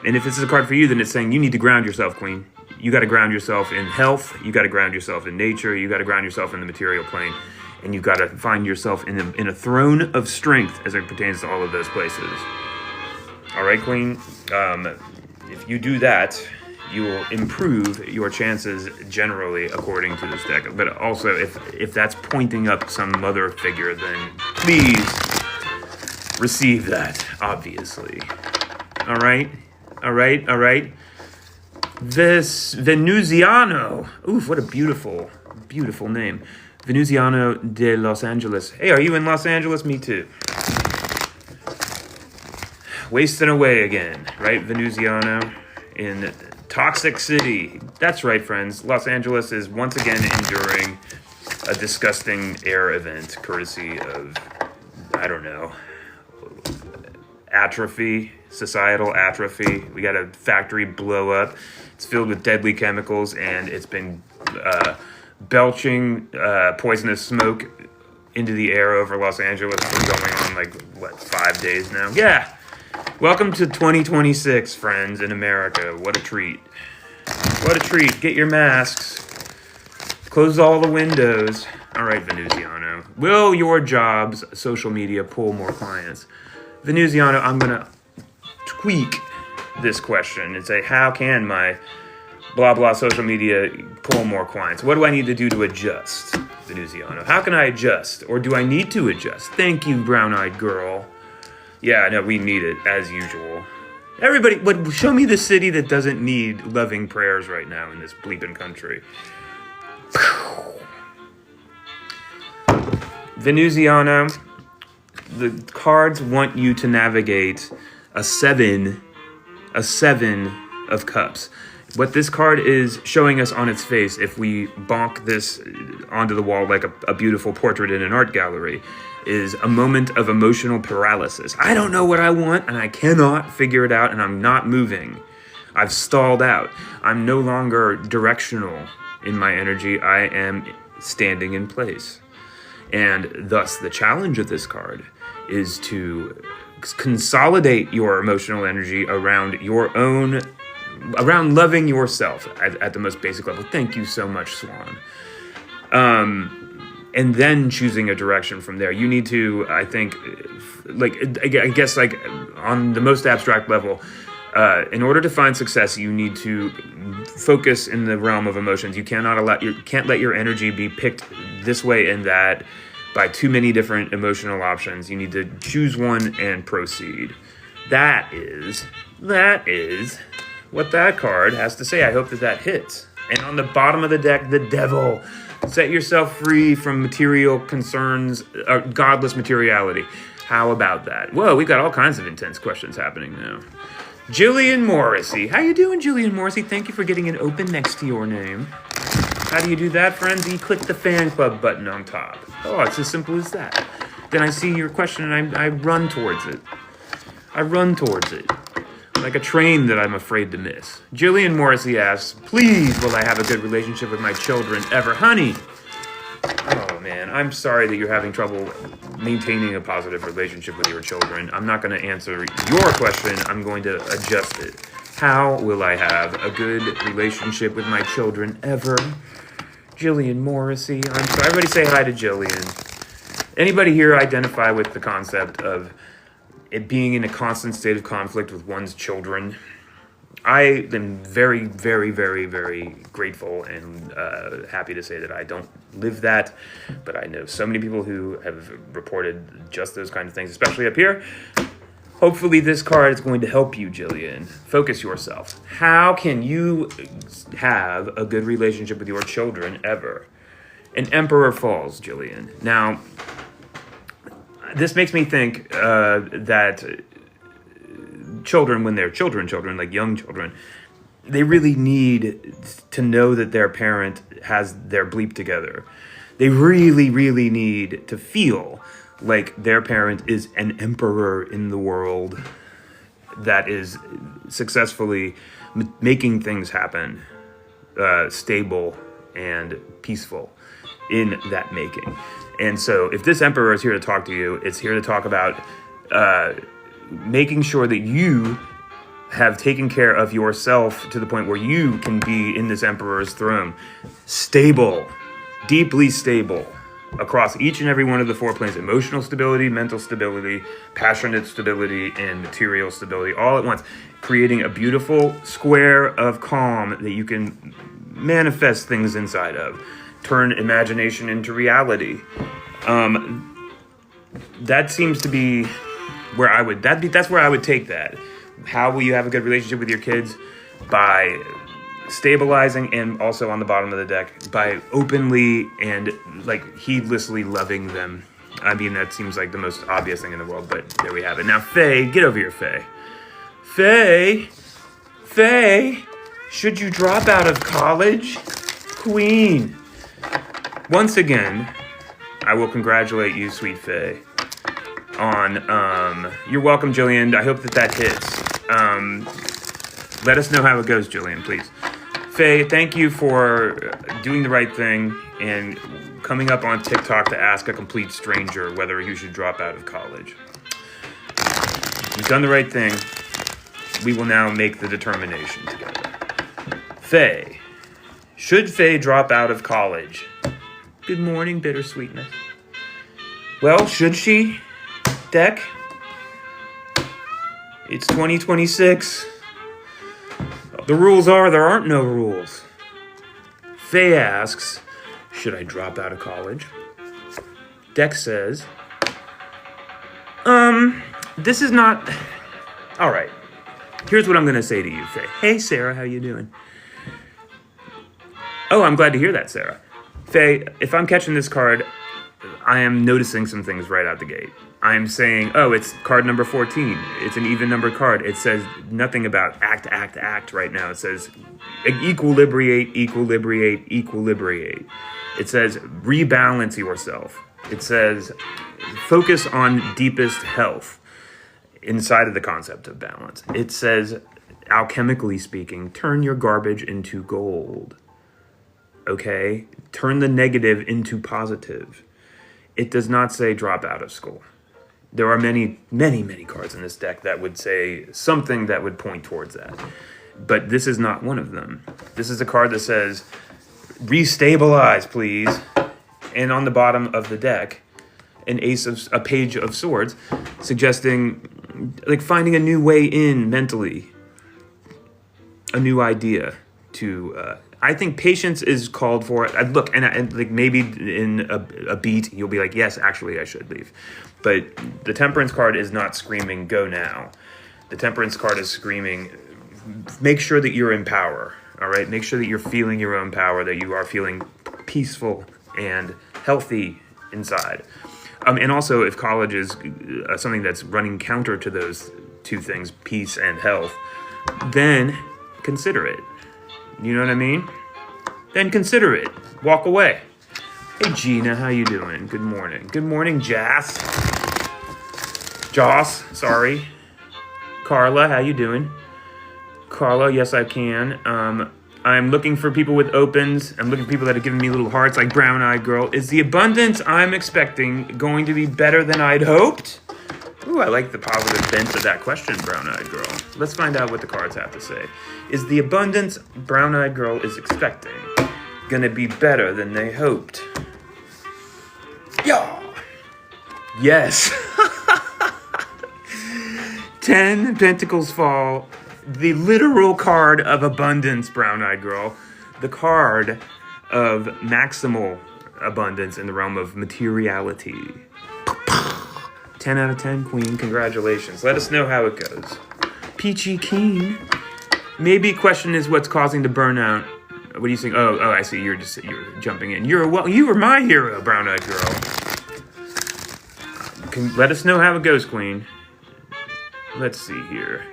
And if this is a card for you, then it's saying you need to ground yourself, Queen. You got to ground yourself in health. You got to ground yourself in nature. You got to ground yourself in the material plane. And you've got to find yourself in a throne of strength as it pertains to all of those places. All right, Queen? If you do that, you will improve your chances generally according to this deck. But also, if that's pointing up some mother figure, then please receive that, obviously. All right? This Venusiano. Oof, what a beautiful, beautiful name. Venusiano de Los Angeles. Hey, are you in Los Angeles? Me too. Wasting away again, right, Venusiano? In Toxic City. That's right, friends. Los Angeles is once again enduring a disgusting air event courtesy of, I don't know, atrophy, societal atrophy. We got a factory blow up. It's filled with deadly chemicals, and it's been belching poisonous smoke into the air over Los Angeles for going on 5 days now. Yeah. Welcome to 2026, friends, in America. What a treat. What a treat. Get your masks. Close all the windows. All right, Venusiano. Will your jobs, social media, pull more clients? Venusiano, I'm going to tweak this question and say, how can my blah, blah social media pull more clients? What do I need to do to adjust, Venusiano? How can I adjust? Or do I need to adjust? Thank you, brown-eyed girl. Yeah, no, we need it, as usual. Everybody, but show me the city that doesn't need loving prayers right now in this bleeping country. Venusiano, the cards want you to navigate a seven of cups. What this card is showing us on its face, if we bonk this onto the wall like a beautiful portrait in an art gallery, is a moment of emotional paralysis. I don't know what I want, and I cannot figure it out, and I'm not moving. I've stalled out. I'm no longer directional in my energy. I am standing in place. And thus, the challenge of this card is to consolidate your emotional energy around loving yourself at the most basic level. Thank you so much, Swan. And then choosing a direction from there. You need to, I think, on the most abstract level, in order to find success, you need to focus in the realm of emotions. You can't let your energy be picked this way and that by too many different emotional options. You need to choose one and proceed. That is what that card has to say. I hope that hits. And on the bottom of the deck, the devil. Set yourself free from material concerns, godless materiality. How about that? Whoa, we've got all kinds of intense questions happening now. Jillian Morrissey. How you doing, Jillian Morrissey? Thank you for getting an open next to your name. How do you do that, friends? You click the fan club button on top. Oh, it's as simple as that. Then I see your question and I run towards it. Like a train that I'm afraid to miss. Jillian Morrissey asks, please, will I have a good relationship with my children ever? Honey, oh man, I'm sorry that you're having trouble maintaining a positive relationship with your children. I'm not going to answer your question. I'm going to adjust it. How will I have a good relationship with my children ever? Jillian Morrissey. I'm sorry. Everybody say hi to Jillian. Anybody here identify with the concept of it being in a constant state of conflict with one's children? I am very, very, very, very grateful and happy to say that I don't live that, but I know so many people who have reported just those kind of things, especially up here. Hopefully this card is going to help you, Jillian. Focus yourself. How can you have a good relationship with your children ever? An Emperor falls, Jillian. Now, this makes me think that children, when they're children, like young children, they really need to know that their parent has their bleep together. They really, really need to feel like their parent is an emperor in the world that is successfully making things happen, stable and peaceful in that making. And so if this emperor is here to talk to you, it's here to talk about making sure that you have taken care of yourself to the point where you can be in this emperor's throne. Stable, deeply stable. across each and every one of the 4 planes: emotional stability, mental stability, passionate stability, and material stability, all at once, creating a beautiful square of calm that you can manifest things inside of, turn imagination into reality. That seems to be where that's where I would take that. How will you have a good relationship with your kids? By stabilizing, and also on the bottom of the deck, by openly and like heedlessly loving them. I mean, that seems like the most obvious thing in the world, but there we have it. Now, Faye, get over here, Faye. Faye, should you drop out of college? Queen. Once again, I will congratulate you, sweet Faye, on, you're welcome, Jillian. I hope that hits. Let us know how it goes, Jillian, please. Faye, thank you for doing the right thing and coming up on TikTok to ask a complete stranger whether you should drop out of college. You've done the right thing. We will now make the determination together. Faye, should Faye drop out of college? Good morning, bittersweetness. Well, should she, Deck? It's 2026. The rules are there aren't no rules. Faye asks, should I drop out of college? Deck says, this is not... All right. Here's what I'm going to say to you, Faye. Hey, Sarah, how you doing? Oh, I'm glad to hear that, Sarah. Faye, if I'm catching this card, I am noticing some things right out the gate. I'm saying, oh, it's card number 14. It's an even numbered card. It says nothing about act right now. It says equilibrate. It says rebalance yourself. It says focus on deepest health inside of the concept of balance. It says, alchemically speaking, turn your garbage into gold. Okay? Turn the negative into positive. It does not say drop out of school. There are many cards in this deck that would say something that would point towards that. But this is not one of them. This is a card that says, restabilize, please. And on the bottom of the deck, a page of swords, suggesting like finding a new way in mentally. A new idea to... I think patience is called for. Look, and like maybe in a beat, you'll be like, yes, actually, I should leave. But the Temperance card is not screaming, go now. The Temperance card is screaming, make sure that you're in power, all right? Make sure that you're feeling your own power, that you are feeling peaceful and healthy inside. And also, if college is something that's running counter to those two things, peace and health, then consider it. You know what I mean? Then consider it. Walk away. Hey, Gina, how you doing? Good morning. Good morning, Joss, sorry. Carla, how you doing? Carla, yes, I can. I'm looking for people with opens. I'm looking for people that are giving me little hearts like Brown Eyed Girl. Is the abundance I'm expecting going to be better than I'd hoped? Ooh, I like the positive bent of that question, Brown Eyed Girl. Let's find out what the cards have to say. Is the abundance Brown Eyed Girl is expecting gonna be better than they hoped? Yeah. Yes. 10 Pentacles fall. The literal card of abundance, Brown Eyed Girl. The card of maximal abundance in the realm of materiality. 10 out of 10, Queen. Congratulations. Let us know how it goes. Peachy Keen. Maybe question is what's causing the burnout. What do you think? Oh, I see. You're jumping in. You were my hero, Brown Eyed Girl. Let us know how it goes, Queen. Let's see here.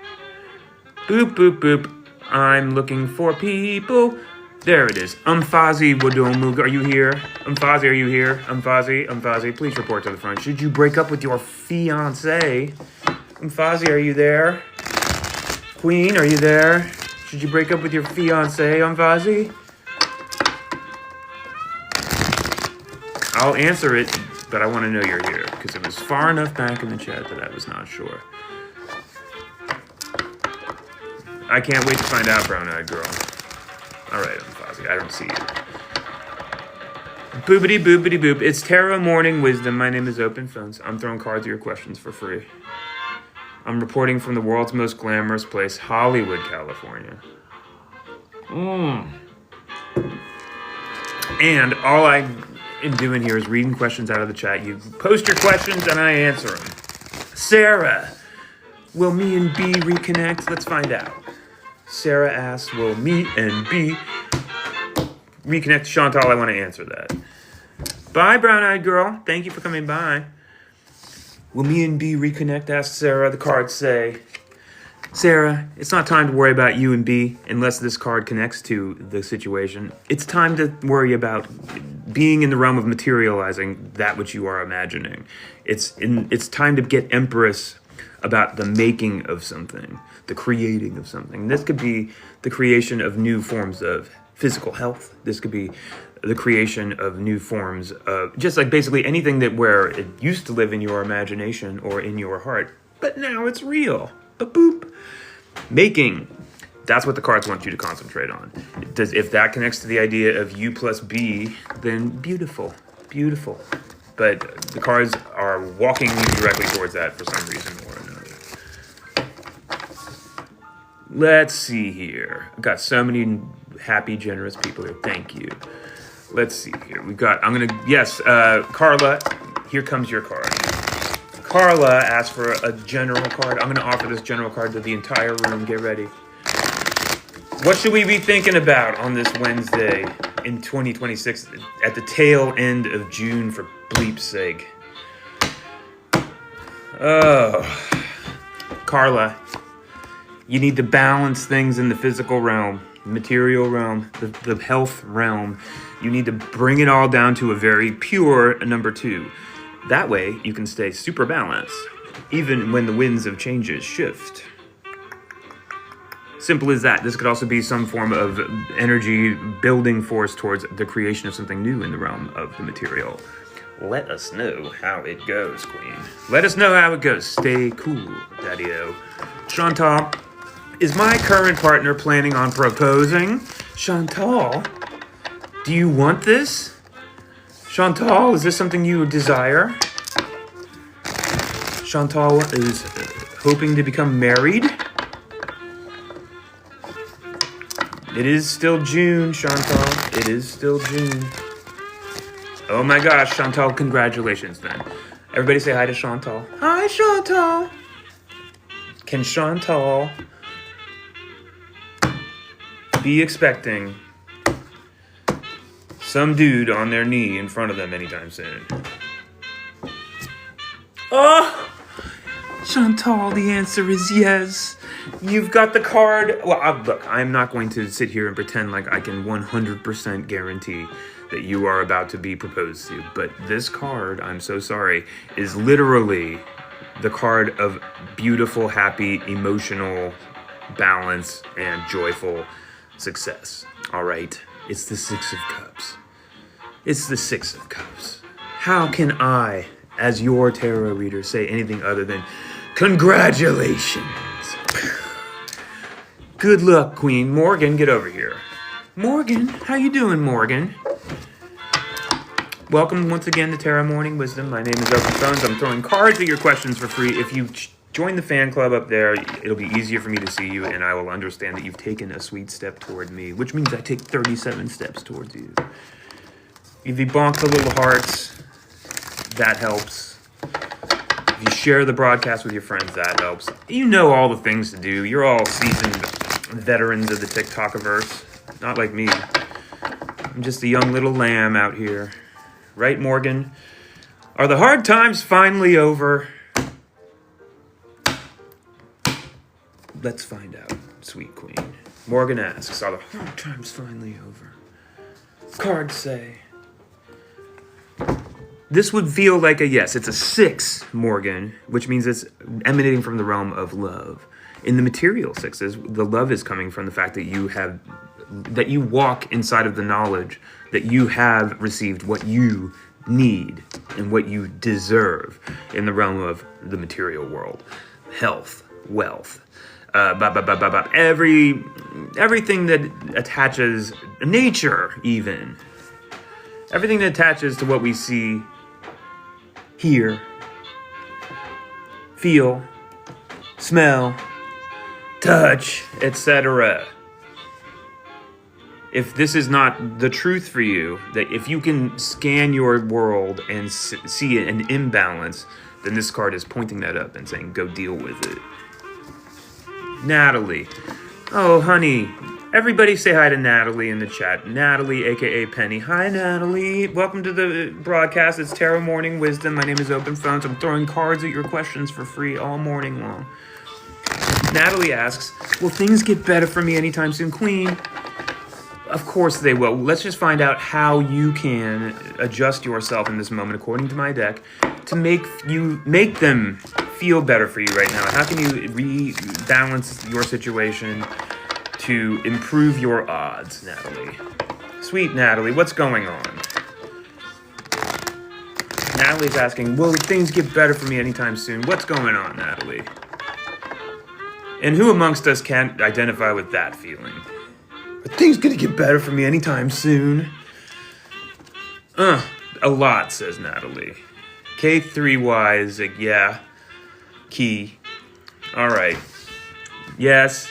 Boop, boop, boop. I'm looking for people. There it is. Umfazi Wadomu. Are you here? Umfazi, are you here? Umfazi, please report to the front. Should you break up with your fiancé? Umfazi, are you there? Queen, are you there? Should you break up with your fiancé, Umfazi? I'll answer it, but I want to know you're here, because it was far enough back in the chat that I was not sure. I can't wait to find out, Brown Eyed Girl. All right, Umfazi, I don't see you. Boopity boopity boop. It's Terra Morning Wisdom. My name is Open Phones. I'm throwing cards at your questions for free. I'm reporting from the world's most glamorous place, Hollywood, California. And all I am doing here is reading questions out of the chat. You post your questions and I answer them. Sarah, will me and B reconnect? Let's find out. Sarah asks, will me and B reconnect? Chantal, I want to answer that. Bye, brown-eyed girl. Thank you for coming by. Will me and B reconnect? Asks Sarah. The cards say, Sarah, it's not time to worry about you and B unless this card connects to the situation. It's time to worry about being in the realm of materializing that which you are imagining. It's time to get Empress about the making of something, the creating of something. This could be the creation of new forms of physical health. This could be the creation of new forms of just like basically anything that where it used to live in your imagination or in your heart, but now it's real. Boop. Making. That's what the cards want you to concentrate on. If that connects to the idea of you plus B, then beautiful. But the cards are walking you directly towards that for some reason or another. Let's see here. I've got so many happy, generous people here. Thank you. Let's see here. Carla, here comes your card. Carla asked for a general card. I'm going to offer this general card to the entire room. Get ready. What should we be thinking about on this Wednesday in 2026 at the tail end of June for bleep's sake? Oh, Carla, you need to balance things in the physical realm, material realm, the health realm. You need to bring it all down to a very pure number 2. That way, you can stay super balanced, even when the winds of changes shift. Simple as that. This could also be some form of energy building force towards the creation of something new in the realm of the material. Let us know how it goes, Queen. Let us know how it goes. Stay cool, Daddy-O. Chantal, is my current partner planning on proposing? Chantal, do you want this? Chantal, is this something you desire? Chantal is hoping to become married. It is still June, Chantal. It is still June. Oh my gosh, Chantal, congratulations then. Everybody say hi to Chantal. Hi, Chantal. Can Chantal be expecting some dude on their knee in front of them anytime soon? Oh, Chantal, the answer is yes. You've got the card. Well, look, I'm not going to sit here and pretend like I can 100% guarantee that you are about to be proposed to. But this card, I'm so sorry, is literally the card of beautiful, happy, emotional balance and joyful success. All right? It's the Six of Cups. It's the Six of Cups. How can I, as your tarot reader, say anything other than congratulations? Good luck, Queen. Morgan, get over here. Morgan, how you doing, Morgan? Welcome once again to Terra Morning Wisdom. My name is Open Phones. I'm throwing cards at your questions for free. If you join the fan club up there, it'll be easier for me to see you, and I will understand that you've taken a sweet step toward me, which means I take 37 steps towards you. If you bonk the little hearts, that helps. If you share the broadcast with your friends, that helps. You know all the things to do. You're all seasoned veterans of the TikTokiverse. Not like me. I'm just a young little lamb out here. Right, Morgan? Are the hard times finally over? Let's find out, sweet queen. Morgan asks, are the hard times finally over? Cards say. This would feel like a yes. It's a 6, Morgan, which means it's emanating from the realm of love. In the material sixes, the love is coming from the fact that you walk inside of the knowledge that you have received what you need and what you deserve in the realm of the material world. Health, wealth, everything that attaches nature even. Everything that attaches to what we see, hear, feel, smell, touch, etc. If this is not the truth for you, that if you can scan your world and see an imbalance, then this card is pointing that up and saying, go deal with it. Natalie. Oh, honey. Everybody say hi to Natalie in the chat. Natalie, a.k.a. Penny. Hi, Natalie. Welcome to the broadcast. It's Tarot Morning Wisdom. My name is Open Phones. I'm throwing cards at your questions for free all morning long. Natalie asks, will things get better for me anytime soon? Queen, of course they will. Let's just find out how you can adjust yourself in this moment, according to my deck, to make them feel better for you right now. How can you rebalance your situation to improve your odds, Natalie? Sweet Natalie, what's going on? Natalie's asking, will things get better for me anytime soon? What's going on, Natalie? And who amongst us can't identify with that feeling? Are things gonna get better for me anytime soon? A lot, says Natalie. K3Y is like, yeah. Key. Alright. Yes.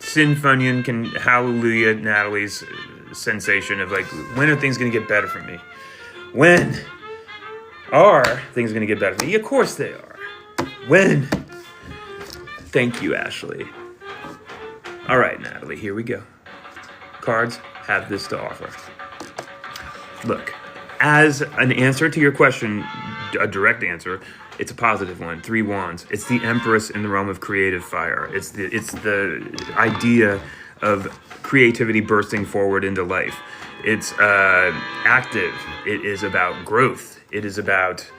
Sinfunyon can hallelujah Natalie's sensation of like, when are things gonna get better for me? When are things gonna get better for me? Of course they are. When? Thank you, Ashley. Alright, Natalie, here we go. Cards have this to offer. Look, as an answer to your question, a direct answer, it's a positive one. 3 wands. It's the Empress in the realm of creative fire. It's the idea of creativity bursting forward into life. It's active. It is about growth. It is about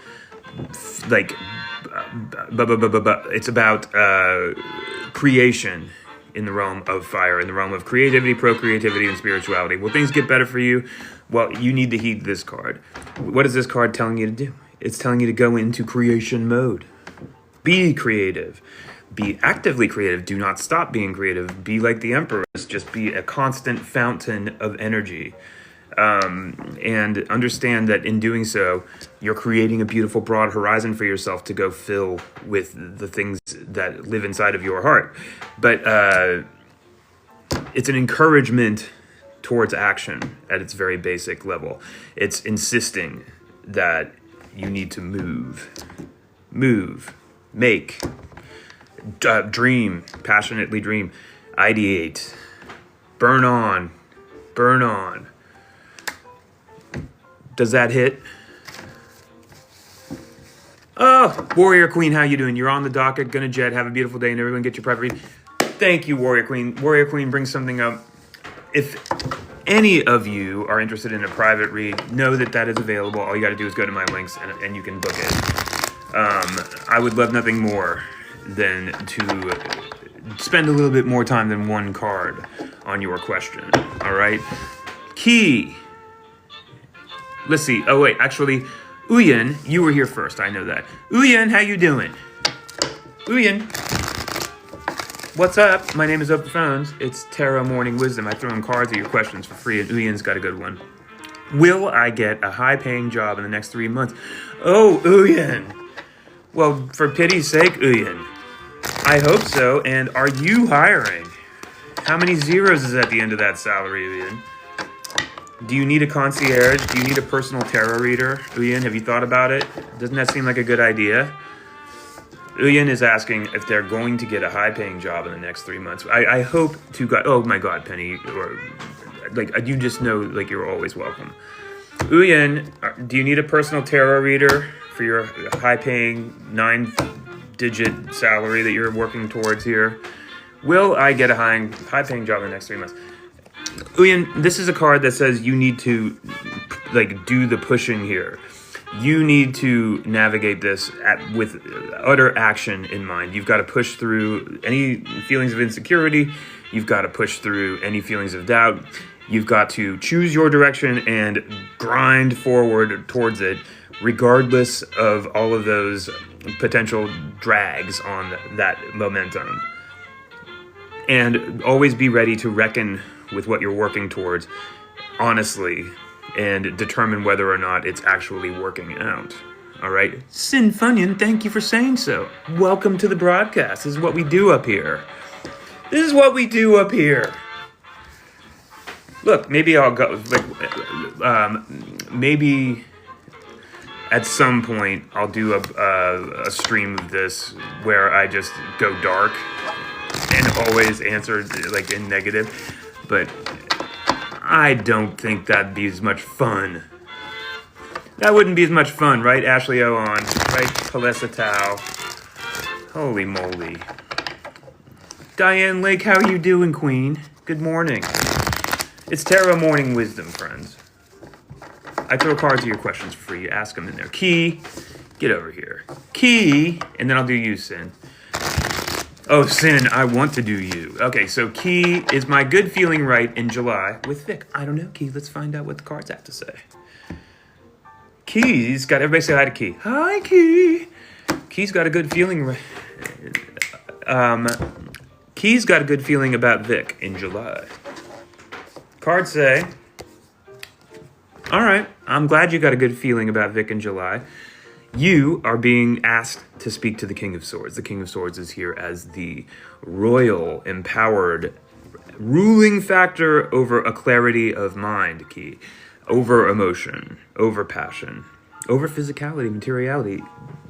like it's about creation in the realm of fire, in the realm of creativity, procreativity, and spirituality. Will things get better for you? Well, you need to heed this card. What is this card telling you to do? It's telling you to go into creation mode. Be creative. Be actively creative. Do not stop being creative. Be like the Empress. Just be a constant fountain of energy. And understand that in doing so, you're creating a beautiful broad horizon for yourself to go fill with the things that live inside of your heart. But it's an encouragement towards action at its very basic level. It's insisting that you need to move, make, dream, passionately dream, ideate, burn on. Does that hit? Oh, Warrior Queen, how you doing? You're on the docket. Gonna jet. Have a beautiful day, and everyone get your private read. Thank you, Warrior Queen. Warrior Queen brings something up. If any of you are interested in a private read, know that is available. All you got to do is go to my links, and you can book it. I would love nothing more than to spend a little bit more time than one card on your question. All right? Key. Let's see. Oh, wait. Actually, Uyen, you were here first. I know that. Uyen, how you doing? Uyen. What's up? My name is Open Phones. It's Tarot Morning Wisdom. I throw in cards at your questions for free, and Uyen's got a good one. Will I get a high-paying job in the next 3 months? Oh, Uyen. Well, for pity's sake, Uyen. I hope so. And are you hiring? How many zeros is at the end of that salary, Uyen? Do you need a concierge? Do you need a personal tarot reader? Uyen, have you thought about it? Doesn't that seem like a good idea? Uyen is asking if they're going to get a high-paying job in the next 3 months. I hope to God. Oh my God, Penny, or like you just know, like you're always welcome. Uyen, do you need a personal tarot reader for your high-paying 9-digit salary that you're working towards here? Will I get a high-paying job in the next 3 months? Uyen, this is a card that says you need to like do the pushing here. You need to navigate this with utter action in mind. You've got to push through any feelings of insecurity. You've got to push through any feelings of doubt. You've got to choose your direction and grind forward towards it, regardless of all of those potential drags on that momentum. And always be ready to reckon with what you're working towards, honestly, and determine whether or not it's actually working out. All right? Sin Funyun, thank you for saying so. Welcome to the broadcast. This is what we do up here. This is what we do up here. Look, maybe I'll go, maybe at some point I'll do a stream of this where I just go dark and always answer like in negative, but I don't think that'd be as much fun. That wouldn't be as much fun, right, Ashley Owen? Right, Kalesa Tao? Holy moly. Diane Lake, how are you doing, Queen? Good morning. It's Tarot Morning Wisdom, friends. I throw cards to your questions for free. Ask them in there. Key, get over here. Key, and then I'll do you, Sin. Oh, Sin, I want to do you. Okay, so Key, is my good feeling right in July with Vic? I don't know, Key. Let's find out what the cards have to say. Key's got, everybody say hi to Key. Hi, Key. Key's got a good feeling. Key's got a good feeling about Vic in July. Cards say, all right, I'm glad you got a good feeling about Vic in July. You are being asked to speak to the King of Swords. The King of Swords is here as the royal, empowered, ruling factor over a clarity of mind, Key. Over emotion, over passion, over physicality, materiality.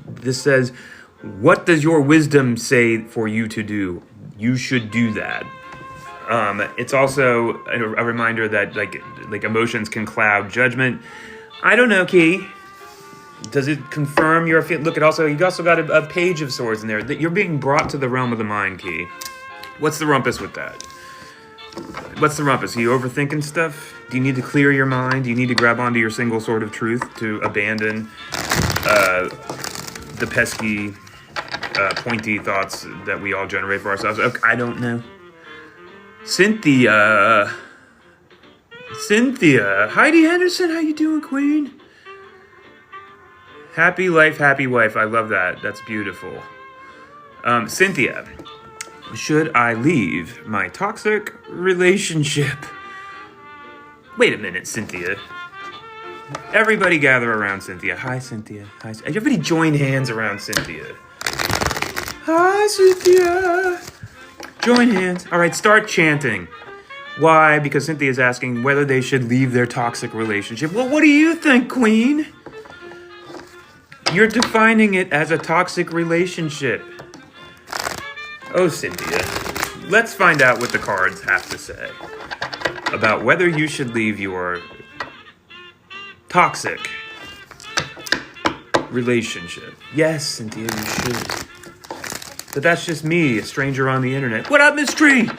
This says, what does your wisdom say for you to do? You should do that. It's also a reminder that like emotions can cloud judgment. I don't know, Key. Does it confirm your feel? Look, you also got a page of swords in there. That you're being brought to the realm of the mind, Key. What's the rumpus with that? What's the rumpus? Are you overthinking stuff? Do you need to clear your mind? Do you need to grab onto your single sword of truth to abandon the pesky, pointy thoughts that we all generate for ourselves? Okay, I don't know. Cynthia. Heidi Henderson, how you doing, Queen? Happy life, happy wife. I love that. That's beautiful. Cynthia, should I leave my toxic relationship? Wait a minute, Cynthia. Everybody gather around Cynthia. Hi, Cynthia. Hi. Everybody join hands around Cynthia. Hi, Cynthia. Join hands. All right, start chanting. Why? Because Cynthia's asking whether they should leave their toxic relationship. Well, what do you think, Queen? You're defining it as a toxic relationship. Oh, Cynthia. Let's find out what the cards have to say about whether you should leave your toxic relationship. Yes, Cynthia, you should. But that's just me, a stranger on the internet. What up, Miss Tree?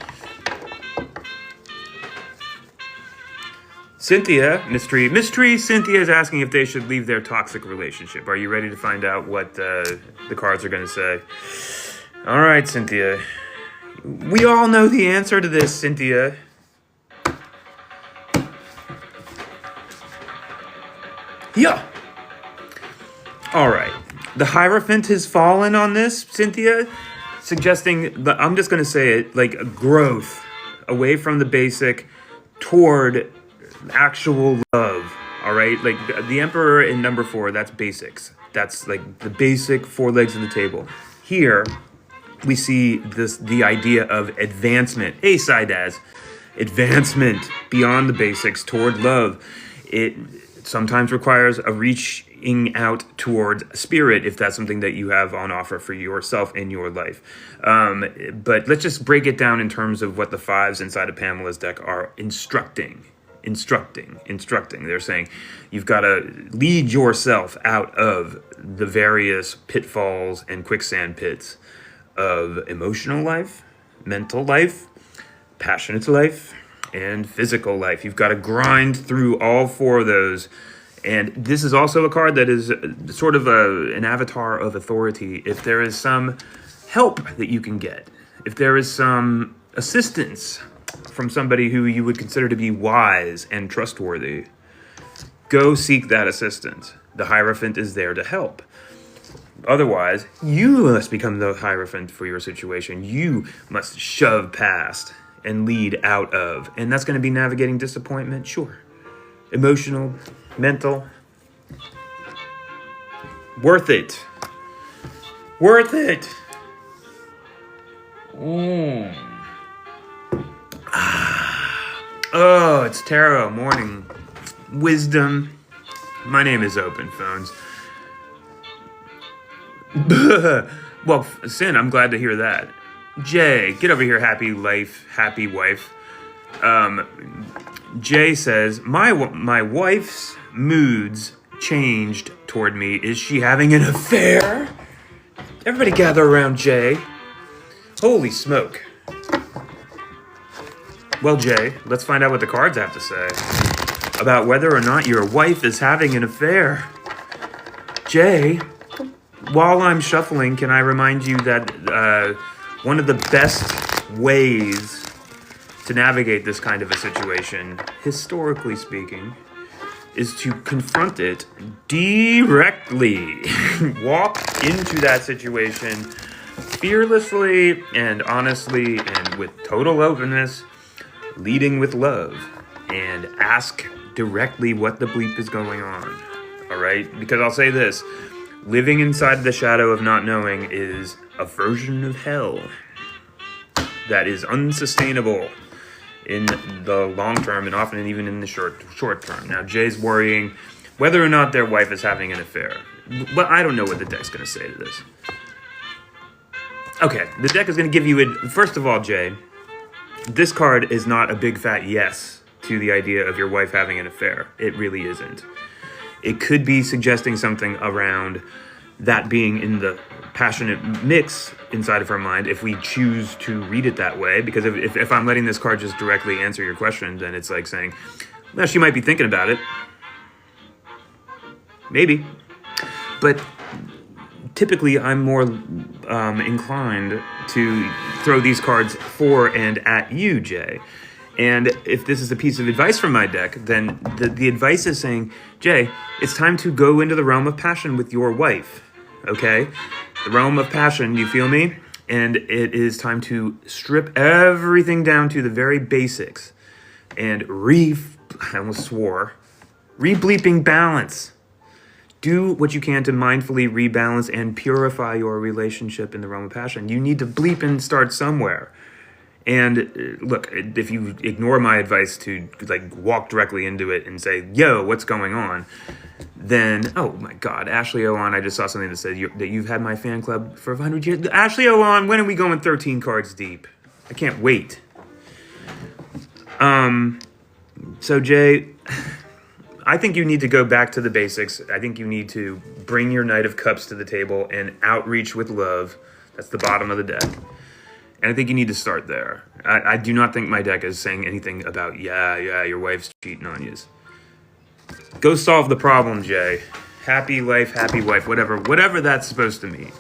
Cynthia, Miss Tree, Cynthia is asking if they should leave their toxic relationship. Are you ready to find out what the cards are going to say? All right, Cynthia. We all know the answer to this, Cynthia. Yeah. All right. The Hierophant has fallen on this, Cynthia, suggesting, I'm just going to say it, like a growth away from the basic toward actual love. All right. Like the Emperor in number 4, that's basics. That's like the basic 4 legs of the table. Here, we see the idea of advancement. Hey, Sidaz. Advancement beyond the basics toward love. It sometimes requires a reaching out towards spirit if that's something that you have on offer for yourself in your life. But let's just break it down in terms of what the 5s inside of Pamela's deck are instructing. They're saying you've got to lead yourself out of the various pitfalls and quicksand pits of emotional life, mental life, passionate life, and physical life. You've got to grind through all 4 of those. And this is also a card that is sort of an avatar of authority. If there is some help that you can get, if there is some assistance from somebody who you would consider to be wise and trustworthy, go seek that assistance. The Hierophant is there to help. Otherwise, you must become the Hierophant for your situation. You must shove past and lead out of. And that's going to be navigating disappointment? Sure. emotional, mental. Worth it. Worth it. Oh, it's tarot morning wisdom. My name is Open Phones. Well, Sin, I'm glad to hear that. Jay, get over here, happy life, happy wife. Jay says, my wife's moods changed toward me. Is she having an affair? Everybody gather around Jay. Holy smoke. Well, Jay, let's find out what the cards have to say about whether or not your wife is having an affair. Jay, while I'm shuffling, can I remind you that one of the best ways to navigate this kind of a situation, historically speaking, is to confront it directly. Walk into that situation fearlessly and honestly and with total openness, leading with love, and ask directly what the bleep is going on. All right? Because I'll say this, living inside the shadow of not knowing is a version of hell that is unsustainable in the long term and often even in the short term. Now, Jay's worrying whether or not their wife is having an affair. But I don't know what the deck's going to say to this. Okay, the deck is going to give you it. First of all, Jay, this card is not a big fat yes to the idea of your wife having an affair. It really isn't. It could be suggesting something around that being in the passionate mix inside of her mind if we choose to read it that way. Because if I'm letting this card just directly answer your question, then it's like saying, well, she might be thinking about it. Maybe. But typically I'm more inclined to throw these cards for and at you, Jay. And if this is a piece of advice from my deck, then the advice is saying, Jay, it's time to go into the realm of passion with your wife, okay? The realm of passion, you feel me? And it is time to strip everything down to the very basics and I almost swore, re-bleeping balance. Do what you can to mindfully rebalance and purify your relationship in the realm of passion. You need to bleep and start somewhere. And look, if you ignore my advice to like walk directly into it and say, yo, what's going on? Then, oh my God, Ashley Owan, I just saw something that said that you've had my fan club for 100 years. Ashley Owan, when are we going 13 cards deep? I can't wait. So Jay, I think you need to go back to the basics. I think you need to bring your Knight of Cups to the table and outreach with love. That's the bottom of the deck. And I think you need to start there. I do not think my deck is saying anything about, yeah, your wife's cheating on you. Go solve the problem, Jay. Happy life, happy wife, whatever that's supposed to mean.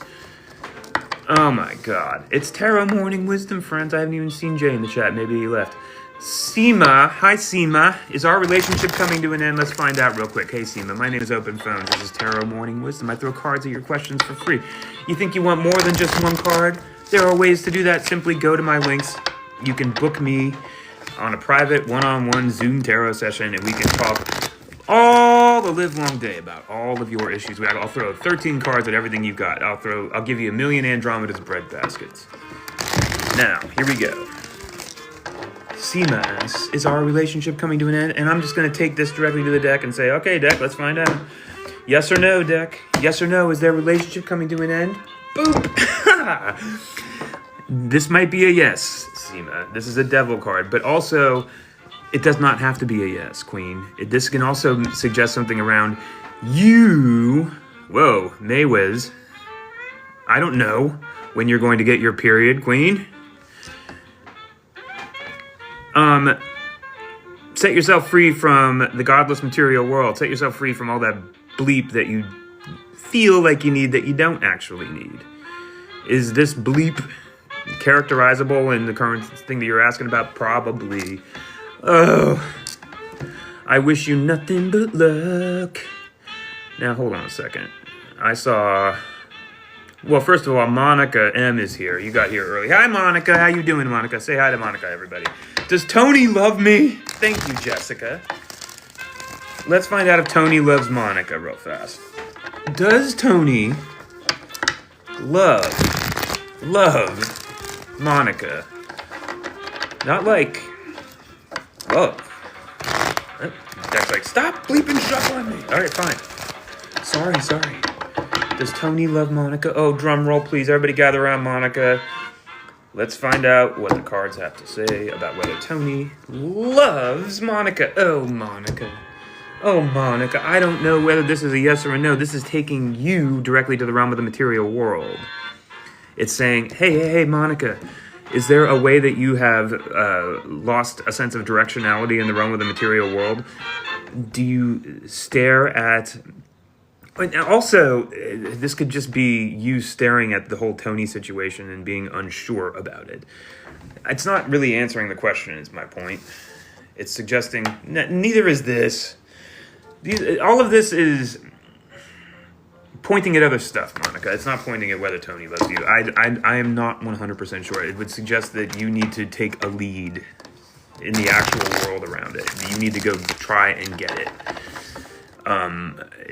Oh my God. It's Tarot Morning Wisdom, friends. I haven't even seen Jay in the chat. Maybe he left. Seema, hi Seema. Is our relationship coming to an end? Let's find out real quick. Hey Seema, my name is Open Phones. This is Tarot Morning Wisdom. I throw cards at your questions for free. You think you want more than just one card? There are ways to do that. Simply go to my links. You can book me on a private one-on-one Zoom tarot session and we can talk all the live long day about all of your issues. I'll throw 13 cards at everything you've got. I'll give you 1,000,000 Andromeda's bread baskets. Now, here we go. Seema asks, is our relationship coming to an end? And I'm just going to take this directly to the deck and say, okay, deck, let's find out. Yes or no, deck? Yes or no, is their relationship coming to an end? Boop! This might be a yes, Seema. This is a devil card, but also it does not have to be a yes, Queen. This can also suggest something around you. Whoa, Maywiz. I don't know when you're going to get your period, Queen. Set yourself free from the godless material world. Set yourself free from all that bleep that you feel like you need that you don't actually need. Is this bleep characterizable in the current thing that you're asking about? Probably. Oh, I wish you nothing but luck. Now, hold on a second. I saw... Well, first of all, Monica M is here. You got here early. Hi, Monica. How you doing, Monica? Say hi to Monica, everybody. Does Tony love me? Thank you, Jessica. Let's find out if Tony loves Monica real fast. Does Tony love Monica? Not like love. That's like, stop bleeping shuffling me. All right, fine. Sorry. Does Tony love Monica? Oh, drum roll, please. Everybody gather around Monica. Let's find out what the cards have to say about whether Tony loves Monica. Oh, Monica. I don't know whether this is a yes or a no. This is taking you directly to the realm of the material world. It's saying, hey, Monica, is there a way that you have lost a sense of directionality in the realm of the material world? Do you stare at... And also, this could just be you staring at the whole Tony situation and being unsure about it. It's not really answering the question, is my point. It's suggesting, neither is this. All of this is pointing at other stuff, Monica. It's not pointing at whether Tony loves you. I am not 100% sure. It would suggest that you need to take a lead in the actual world around it. You need to go try and get it.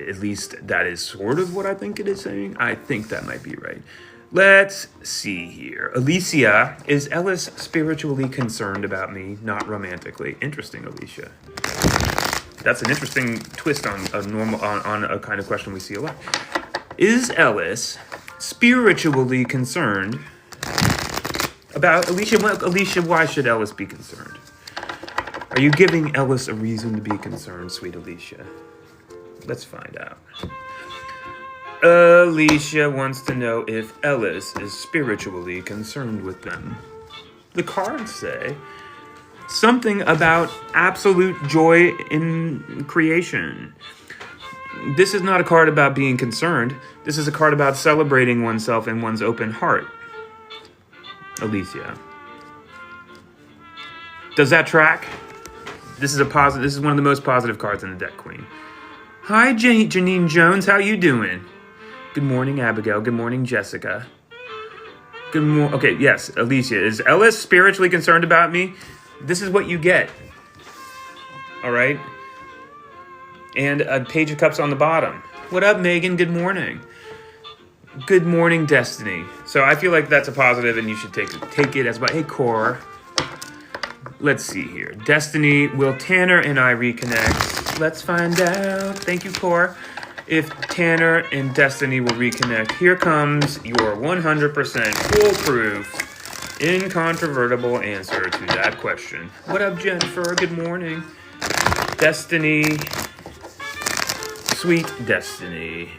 At least that is sort of what I think it is saying. I think that might be right. Let's see here. Alicia, is Ellis spiritually concerned about me, not romantically? Interesting, Alicia. That's an interesting twist on a kind of question we see a lot. Is Ellis spiritually concerned about Alicia? Well, Alicia, why should Ellis be concerned? Are you giving Ellis a reason to be concerned, sweet Alicia? Let's find out. Alicia wants to know if Ellis is spiritually concerned with them. The cards say something about absolute joy in creation. This is not a card about being concerned. This is a card about celebrating oneself and one's open heart. Alicia. Does that track? This is one of the most positive cards in the deck, Queen. Hi, Janine Jones. How you doing? Good morning, Abigail. Good morning, Jessica. Okay, yes, Alicia. Is Ellis spiritually concerned about me? This is what you get. All right? And a Page of Cups on the bottom. What up, Megan? Good morning. Good morning, Destiny. So I feel like that's a positive, and you should take it as well. Hey, Core. Let's see here. Destiny, will Tanner and I reconnect? Let's find out. Thank you, Core. If Tanner and Destiny will reconnect, here comes your 100% foolproof, incontrovertible answer to that question. What up, Jennifer? Good morning. Destiny. Sweet Destiny.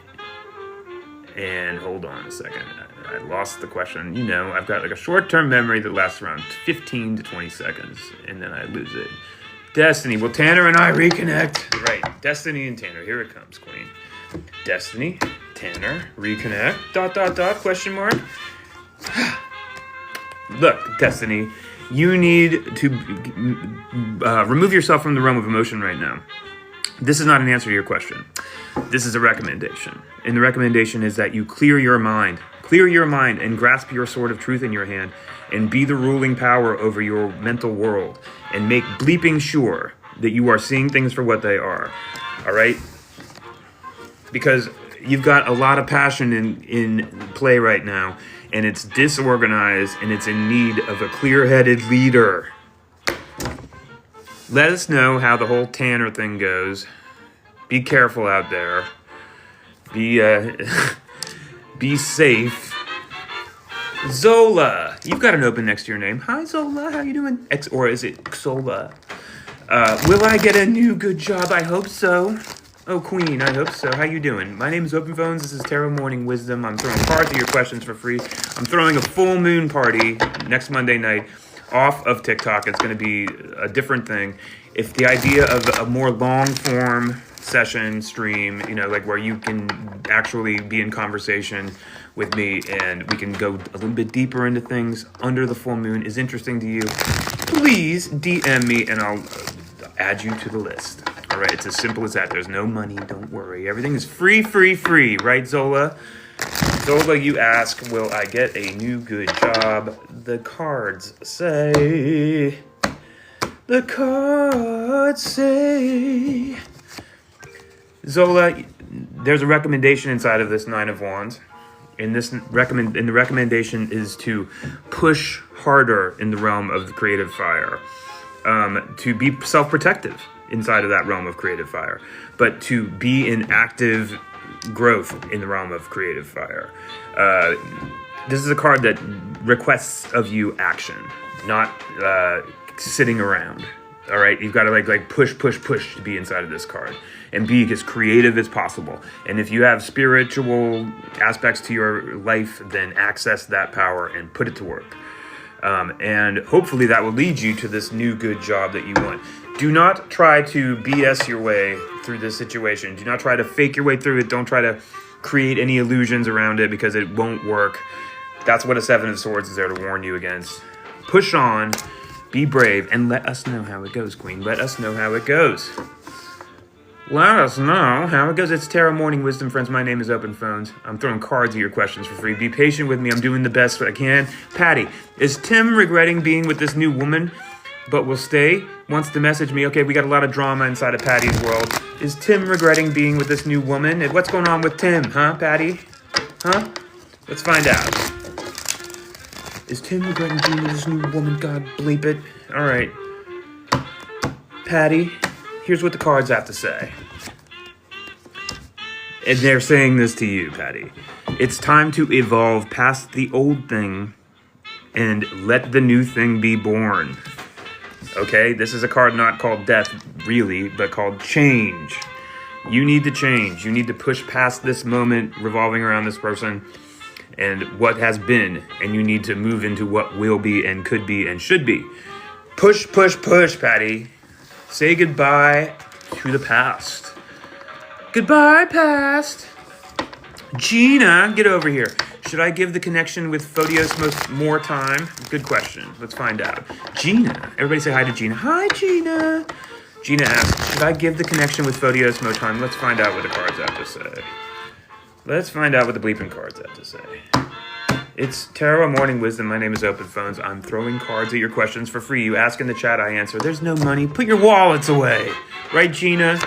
And hold on a second. I lost the question. You know, I've got like a short-term memory that lasts around 15 to 20 seconds, and then I lose it. Destiny, will Tanner and I reconnect? Right, Destiny and Tanner. Here it comes, Queen. Destiny, Tanner, reconnect, ... question mark. Look, Destiny, you need to remove yourself from the realm of emotion right now. This is not an answer to your question. This is a recommendation. And the recommendation is that you clear your mind and grasp your sword of truth in your hand and be the ruling power over your mental world and make bleeping sure that you are seeing things for what they are. All right? Because you've got a lot of passion in play right now, and it's disorganized, and it's in need of a clear-headed leader. Let us know how the whole Tanner thing goes. Be careful out there. Be safe. Zola, you've got an open next to your name. Hi, Zola. How you doing? Or is it Xola? Will I get a new good job? I hope so. Oh, Queen, I hope so. How you doing? My name is Open Phones. This is Tarot Morning Wisdom. I'm throwing cards of your questions for free. I'm throwing a full moon party next Monday night off of TikTok. It's going to be a different thing. If the idea of a more long-form session, stream, you know, like where you can actually be in conversation with me and we can go a little bit deeper into things under the full moon is interesting to you, please DM me and I'll add you to the list. All right, it's as simple as that. There's no money, don't worry. Everything is free, right, Zola? Zola, you ask, will I get a new good job? The cards say... Zola, there's a recommendation inside of this Nine of Wands. And the recommendation is to push harder in the realm of the creative fire, to be self-protective inside of that realm of creative fire, but to be in active growth in the realm of creative fire. This is a card that requests of you action, not sitting around. All right, you've got to like push to be inside of this card and be as creative as possible. And if you have spiritual aspects to your life, then access that power and put it to work. And hopefully that will lead you to this new good job that you want. Do not try to BS your way through this situation. Do not try to fake your way through it. Don't try to create any illusions around it, because it won't work. That's what a Seven of Swords is there to warn you against. Push on. Be brave, and let us know how it goes, Queen. Let us know how it goes. Let us know how it goes. It's Tarot Morning Wisdom, friends. My name is Open Phones. I'm throwing cards at your questions for free. Be patient with me. I'm doing the best I can. Patty, is Tim regretting being with this new woman, but will stay? Wants to message me. Okay, we got a lot of drama inside of Patty's world. Is Tim regretting being with this new woman? And what's going on with Tim, huh, Patty? Huh? Let's find out. Is Tim regretting being with this new woman? God bleep it. All right. Patty, here's what the cards have to say. And they're saying this to you, Patty. It's time to evolve past the old thing and let the new thing be born. Okay? This is a card not called death, really, but called change. You need to change. You need to push past this moment revolving around this person and what has been, and you need to move into what will be and could be and should be. Push, Patty. Say goodbye to the past. Goodbye, past. Gina, get over here. Should I give the connection with Photios more time? Good question. Let's find out. Gina. Everybody say hi to Gina. Hi, Gina. Gina asks, should I give the connection with Photios more time? Let's find out what the cards have to say. Let's find out what the bleeping cards have to say. It's Tarot Morning Wisdom. My name is Open Phones. I'm throwing cards at your questions for free. You ask in the chat, I answer. There's no money. Put your wallets away. Right, Gina?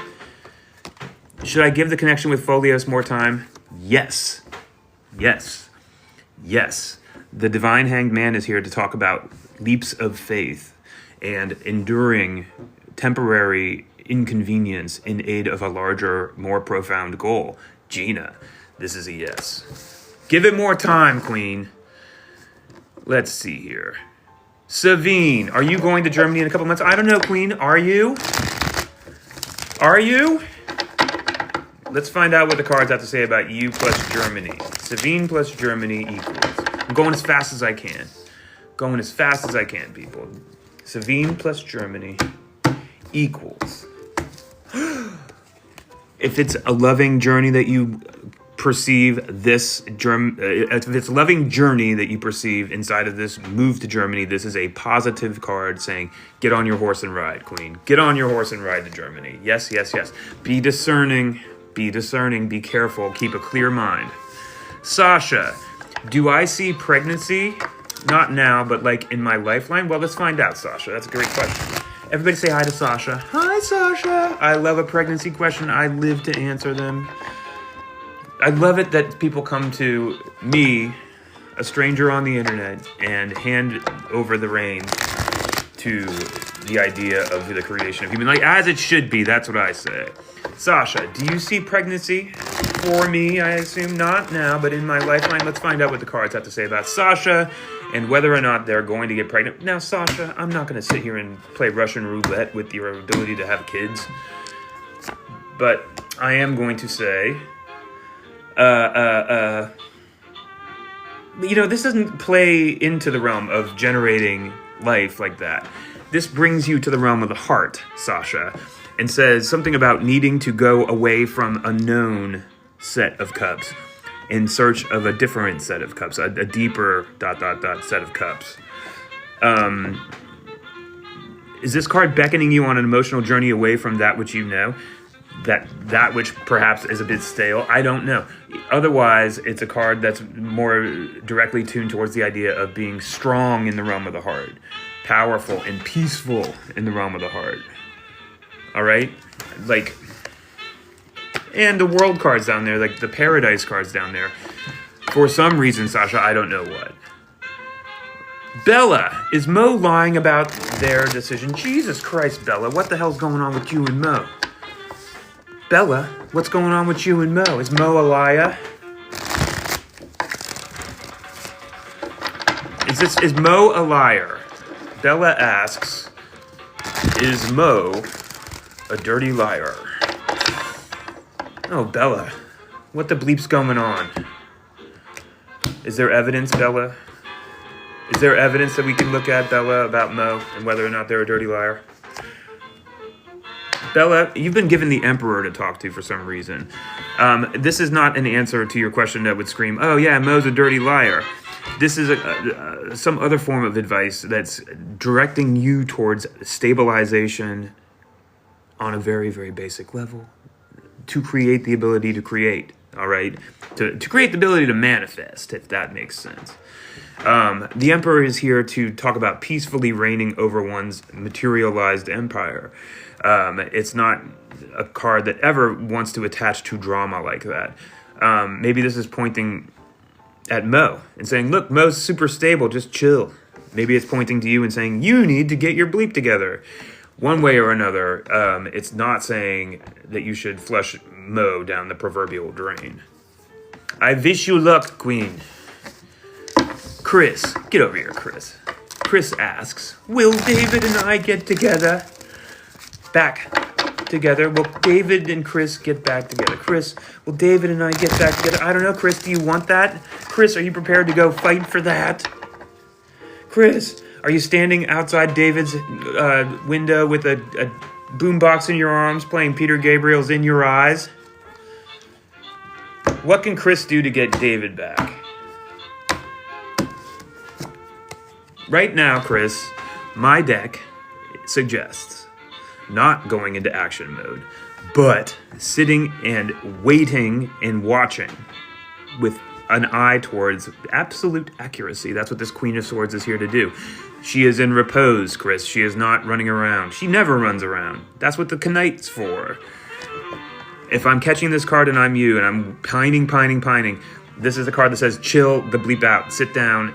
Should I give the connection with Folios more time? Yes. Yes. Yes. The Divine Hanged Man is here to talk about leaps of faith and enduring temporary inconvenience in aid of a larger, more profound goal. Gina, this is a yes. Give it more time, Queen. Let's see here. Savine, are you going to Germany in a couple months? I don't know, Queen. Are you? Are you? Let's find out what the cards have to say about you plus Germany. Savine plus Germany equals. I'm going as fast as I can. Going as fast as I can, people. Savine plus Germany equals. If it's a loving journey that you perceive if it's a loving journey that you perceive inside of this move to Germany, this is a positive card saying, get on your horse and ride, Queen. Get on your horse and ride to Germany. Yes, yes, yes. Be discerning. Be discerning. Be careful. Keep a clear mind. Sasha, do I see pregnancy? Not now, but like in my lifeline? Well, let's find out, Sasha. That's a great question. Everybody say hi to Sasha. Hi, Sasha. I love a pregnancy question. I live to answer them. I love it that people come to me, a stranger on the internet, and hand over the reins to the idea of the creation of human life, as it should be. That's what I say. Sasha, do you see pregnancy for me? I assume not now, but in my lifeline. Let's find out what the cards have to say about Sasha and whether or not they're going to get pregnant. Now, Sasha, I'm not going to sit here and play Russian roulette with your ability to have kids, but I am going to say, this doesn't play into the realm of generating life like that. This brings you to the realm of the heart, Sasha, and says something about needing to go away from a known set of cups in search of a different set of cups, a deeper ... set of cups. Is this card beckoning you on an emotional journey away from that which you know? That which perhaps is a bit stale? I don't know. Otherwise, it's a card that's more directly tuned towards the idea of being strong in the realm of the heart, powerful and peaceful in the realm of the heart. All right? Like, And the world cards down there, like the paradise cards down there. For some reason, Sasha, I don't know what. Bella, is Mo lying about their decision? Jesus Christ, Bella, what the hell's going on with you and Mo? Bella, what's going on with you and Mo? Is Mo a liar? Is Mo a liar? Bella asks, is Mo a dirty liar? Oh, Bella, what the bleep's going on? Is there evidence, Bella? Is there evidence that we can look at, Bella, about Mo and whether or not they're a dirty liar? Bella, you've been given the Emperor to talk to for some reason. This is not an answer to your question that would scream, oh yeah, Mo's a dirty liar. This is some other form of advice that's directing you towards stabilization on a very, very basic level to create the ability to create, all right? To create the ability to manifest, if that makes sense. The Emperor is here to talk about peacefully reigning over one's materialized empire. It's not a card that ever wants to attach to drama like that. Maybe this is pointing at Mo and saying, look, Mo's super stable, just chill. Maybe it's pointing to you and saying, you need to get your bleep together. One way or another, it's not saying that you should flush Mo down the proverbial drain. I wish you luck, Queen. Chris, get over here, Chris. Chris asks, will David and I get together? Back together. Will David and Chris get back together? Chris, will David and I get back together? I don't know, Chris, do you want that? Chris, are you prepared to go fight for that? Chris, are you standing outside David's window with a boombox in your arms playing Peter Gabriel's In Your Eyes? What can Chris do to get David back? Right now, Chris, my deck suggests not going into action mode, but sitting and waiting and watching with an eye towards absolute accuracy. That's what this Queen of Swords is here to do. She is in repose, Chris. She is not running around. She never runs around. That's what the Knight's for. If I'm catching this card and I'm you and I'm pining, this is a card that says chill the bleep out. Sit down,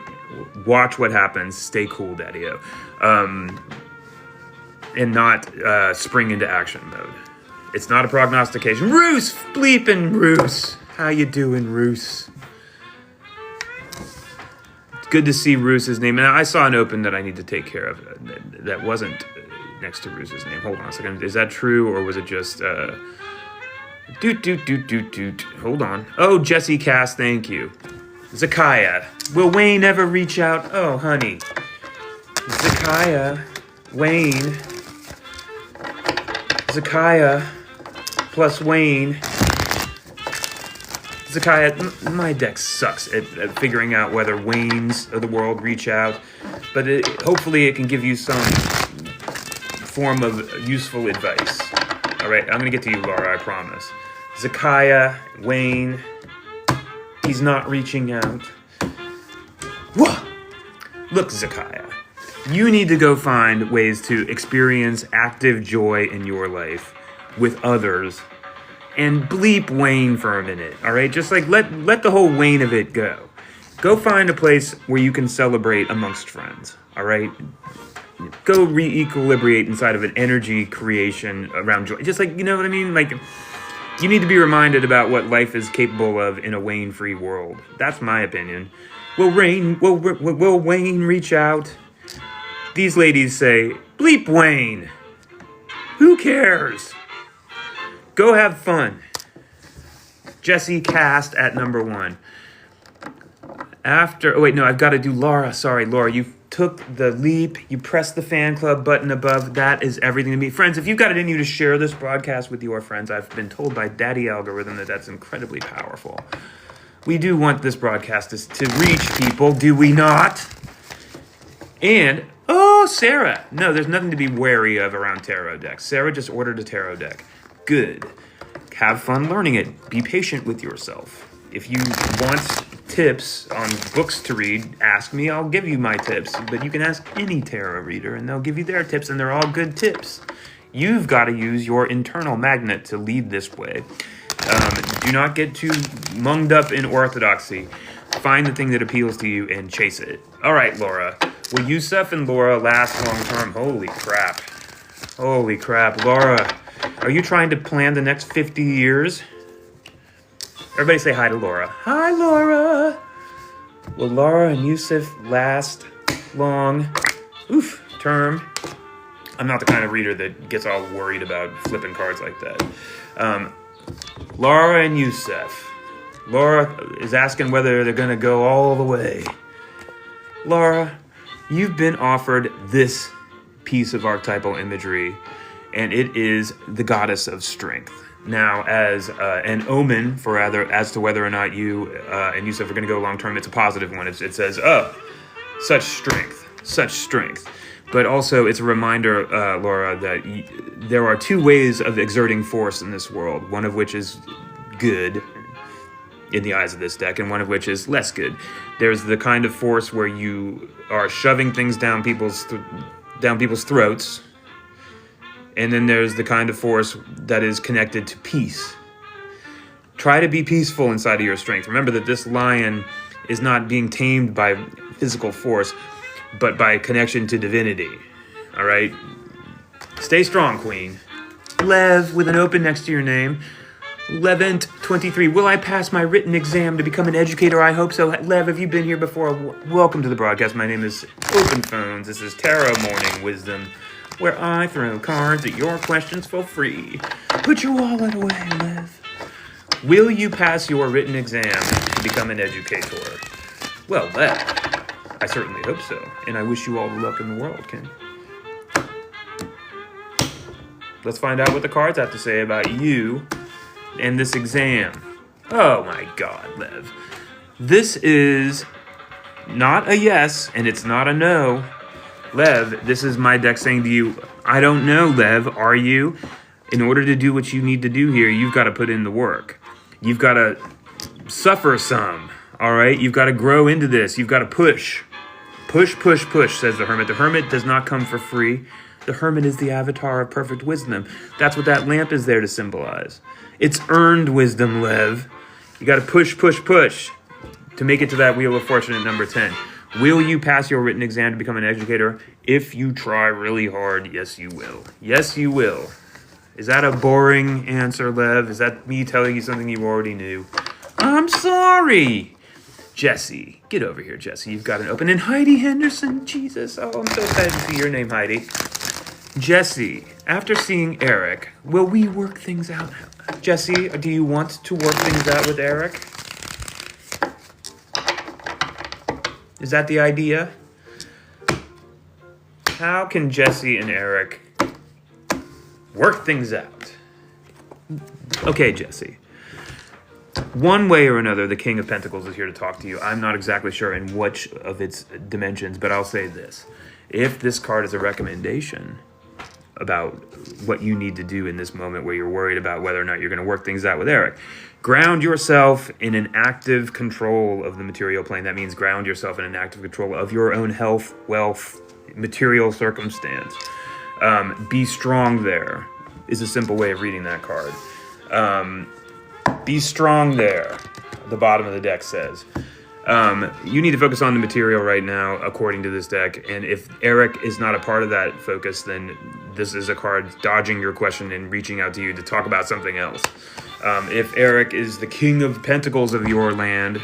watch what happens, stay cool, Daddy-O. And not spring into action mode. It's not a prognostication. Roos! Bleepin' Roos! How you doing, Roos? It's good to see Roos's name. And I saw an open that I need to take care of that wasn't next to Roos's name. Hold on a second. Is that true, or was it just... Doot. Hold on. Oh, Jesse Cass, thank you. Zakaya. Will Wayne ever reach out? Oh, honey. Zakaya. Wayne. Zakaya plus Wayne. Zakaya, my deck sucks at figuring out whether Waynes of the world reach out, but hopefully it can give you some form of useful advice. All right, I'm going to get to you, Laura, I promise. Zakaya, Wayne, he's not reaching out. Whoa! Look, Zakaya, you need to go find ways to experience active joy in your life with others and bleep Wayne for a minute, all right? Just like let the whole Wayne of it go. Go find a place where you can celebrate amongst friends, all right? Go re-equilibrate inside of an energy creation around joy. Just like, you know what I mean? Like, you need to be reminded about what life is capable of in a Wayne-free world. That's my opinion. Will Wayne reach out? These ladies say, bleep Wayne. Who cares? Go have fun. Jesse Cast at number 1. I've got to do Laura. Sorry, Laura, you took the leap. You pressed the fan club button above. That is everything to me. Friends, if you've got it in you to share this broadcast with your friends, I've been told by Daddy Algorithm that that's incredibly powerful. We do want this broadcast to reach people, do we not? And, Sarah. No, there's nothing to be wary of around tarot decks. Sarah just ordered a tarot deck. Good. Have fun learning it. Be patient with yourself. If you want tips on books to read, ask me. I'll give you my tips. But you can ask any tarot reader, and they'll give you their tips, and they're all good tips. You've got to use your internal magnet to lead this way. Do not get too munged up in orthodoxy. Find the thing that appeals to you and chase it. All right, Laura. Will Yusuf and Laura last long term? Holy crap. Holy crap. Laura, are you trying to plan the next 50 years? Everybody say hi to Laura. Hi, Laura. Will Laura and Yusuf last long term? I'm not the kind of reader that gets all worried about flipping cards like that. Laura and Yusuf. Laura is asking whether they're going to go all the way. Laura, you've been offered this piece of archetypal imagery, and it is the goddess of strength. Now, as an omen for as to whether or not you and Yusuf are going to go long term, it's a positive one. It says, oh, such strength. But also, it's a reminder, Laura, that there are two ways of exerting force in this world, one of which is good in the eyes of this deck, and one of which is less good. There's the kind of force where you are shoving things down people's throats, and then there's the kind of force that is connected to peace. Try to be peaceful inside of your strength. Remember that this lion is not being tamed by physical force, but by connection to divinity. All right? Stay strong, Queen. Lev, with an open next to your name. Levent23, will I pass my written exam to become an educator? I hope so. Lev, have you been here before? Welcome to the broadcast. My name is Open Phones. This is Tarot Morning Wisdom, where I throw cards at your questions for free. Put your wallet away, Lev. Will you pass your written exam to become an educator? Well, Lev, I certainly hope so, and I wish you all the luck in the world, Ken. Let's find out what the cards have to say about you and this exam. Oh my God, Lev. This is not a yes, and it's not a no. Lev, this is my deck saying to you, I don't know, Lev, are you? In order to do what you need to do here, you've got to put in the work. You've got to suffer some, all right? You've got to grow into this. You've got to push. Push, says the Hermit. The Hermit does not come for free. The Hermit is the avatar of perfect wisdom. That's what that lamp is there to symbolize. It's earned wisdom, Lev. You got to push to make it to that Wheel of Fortune at number 10. Will you pass your written exam to become an educator? If you try really hard, yes, you will. Yes, you will. Is that a boring answer, Lev? Is that me telling you something you already knew? I'm sorry. Jesse, get over here, Jesse. You've got an open. And Heidi Henderson, Jesus. Oh, I'm so excited to see your name, Heidi. Jesse, after seeing Eric, will we work things out? Jesse, do you want to work things out with Eric? Is that the idea? How can Jesse and Eric work things out? Okay, Jesse. One way or another, the King of Pentacles is here to talk to you. I'm not exactly sure in which of its dimensions, but I'll say this. If this card is a recommendation about what you need to do in this moment where you're worried about whether or not you're going to work things out with Eric, ground yourself in an active control of the material plane. That means ground yourself in an active control of your own health, wealth, material circumstance. Be strong there is a simple way of reading that card. Be strong there, the bottom of the deck says. You need to focus on the material right now, according to this deck. And if Eric is not a part of that focus, then this is a card dodging your question and reaching out to you to talk about something else. If Eric is the King of Pentacles of your land,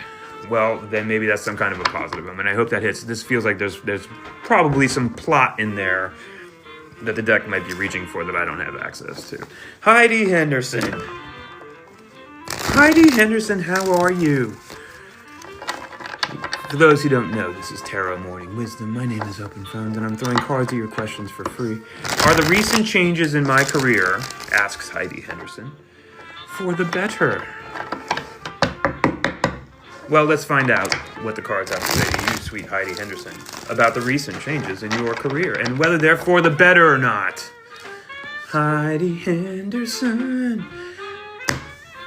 well, then maybe that's some kind of a positive. I mean, I hope that hits. This feels like there's probably some plot in there that the deck might be reaching for that I don't have access to. Heidi Henderson. Heidi Henderson, how are you? For those who don't know, this is Tarot Morning Wisdom. My name is Open Phones, and I'm throwing cards at your questions for free. Are the recent changes in my career, asks Heidi Henderson, for the better? Well, let's find out what the cards have to say to you, sweet Heidi Henderson, about the recent changes in your career, and whether they're for the better or not. Heidi Henderson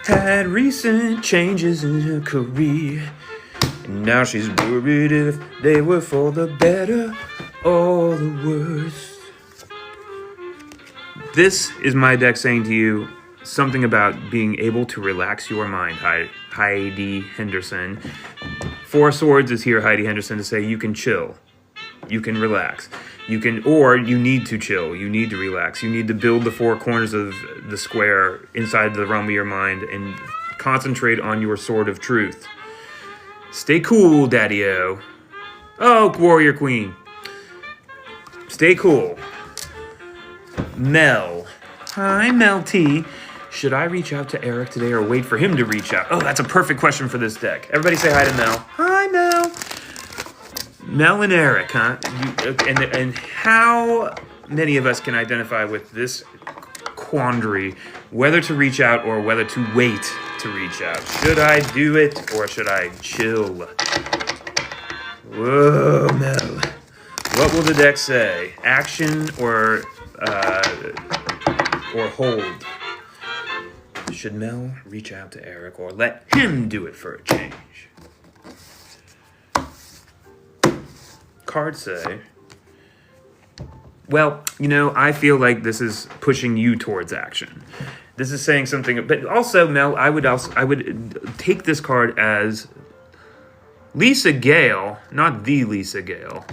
had recent changes in her career. And now she's worried if they were for the better or the worse. This is my deck saying to you, something about being able to relax your mind, Heidi Henderson. Four Swords is here, Heidi Henderson, to say you can chill. You can relax. You can, or you need to chill. You need to relax. You need to build the four corners of the square inside the realm of your mind and concentrate on your sword of truth. Stay cool, Daddy-O. Oh, Warrior Queen. Stay cool. Mel. Hi, Mel T. Should I reach out to Eric today or wait for him to reach out? Oh, that's a perfect question for this deck. Everybody say hi to Mel. Hi, Mel. Mel and Eric, huh? And how many of us can identify with this quandary, whether to reach out or whether to wait to reach out? Should I do it or should I chill? Whoa, Mel. What will the deck say? Action or hold? Should Mel reach out to Eric or let him do it for a change? Cards say, well, I feel like this is pushing you towards action. This is saying something, but also, Mel, I would take this card as Lisa Gale, not the Lisa Gale.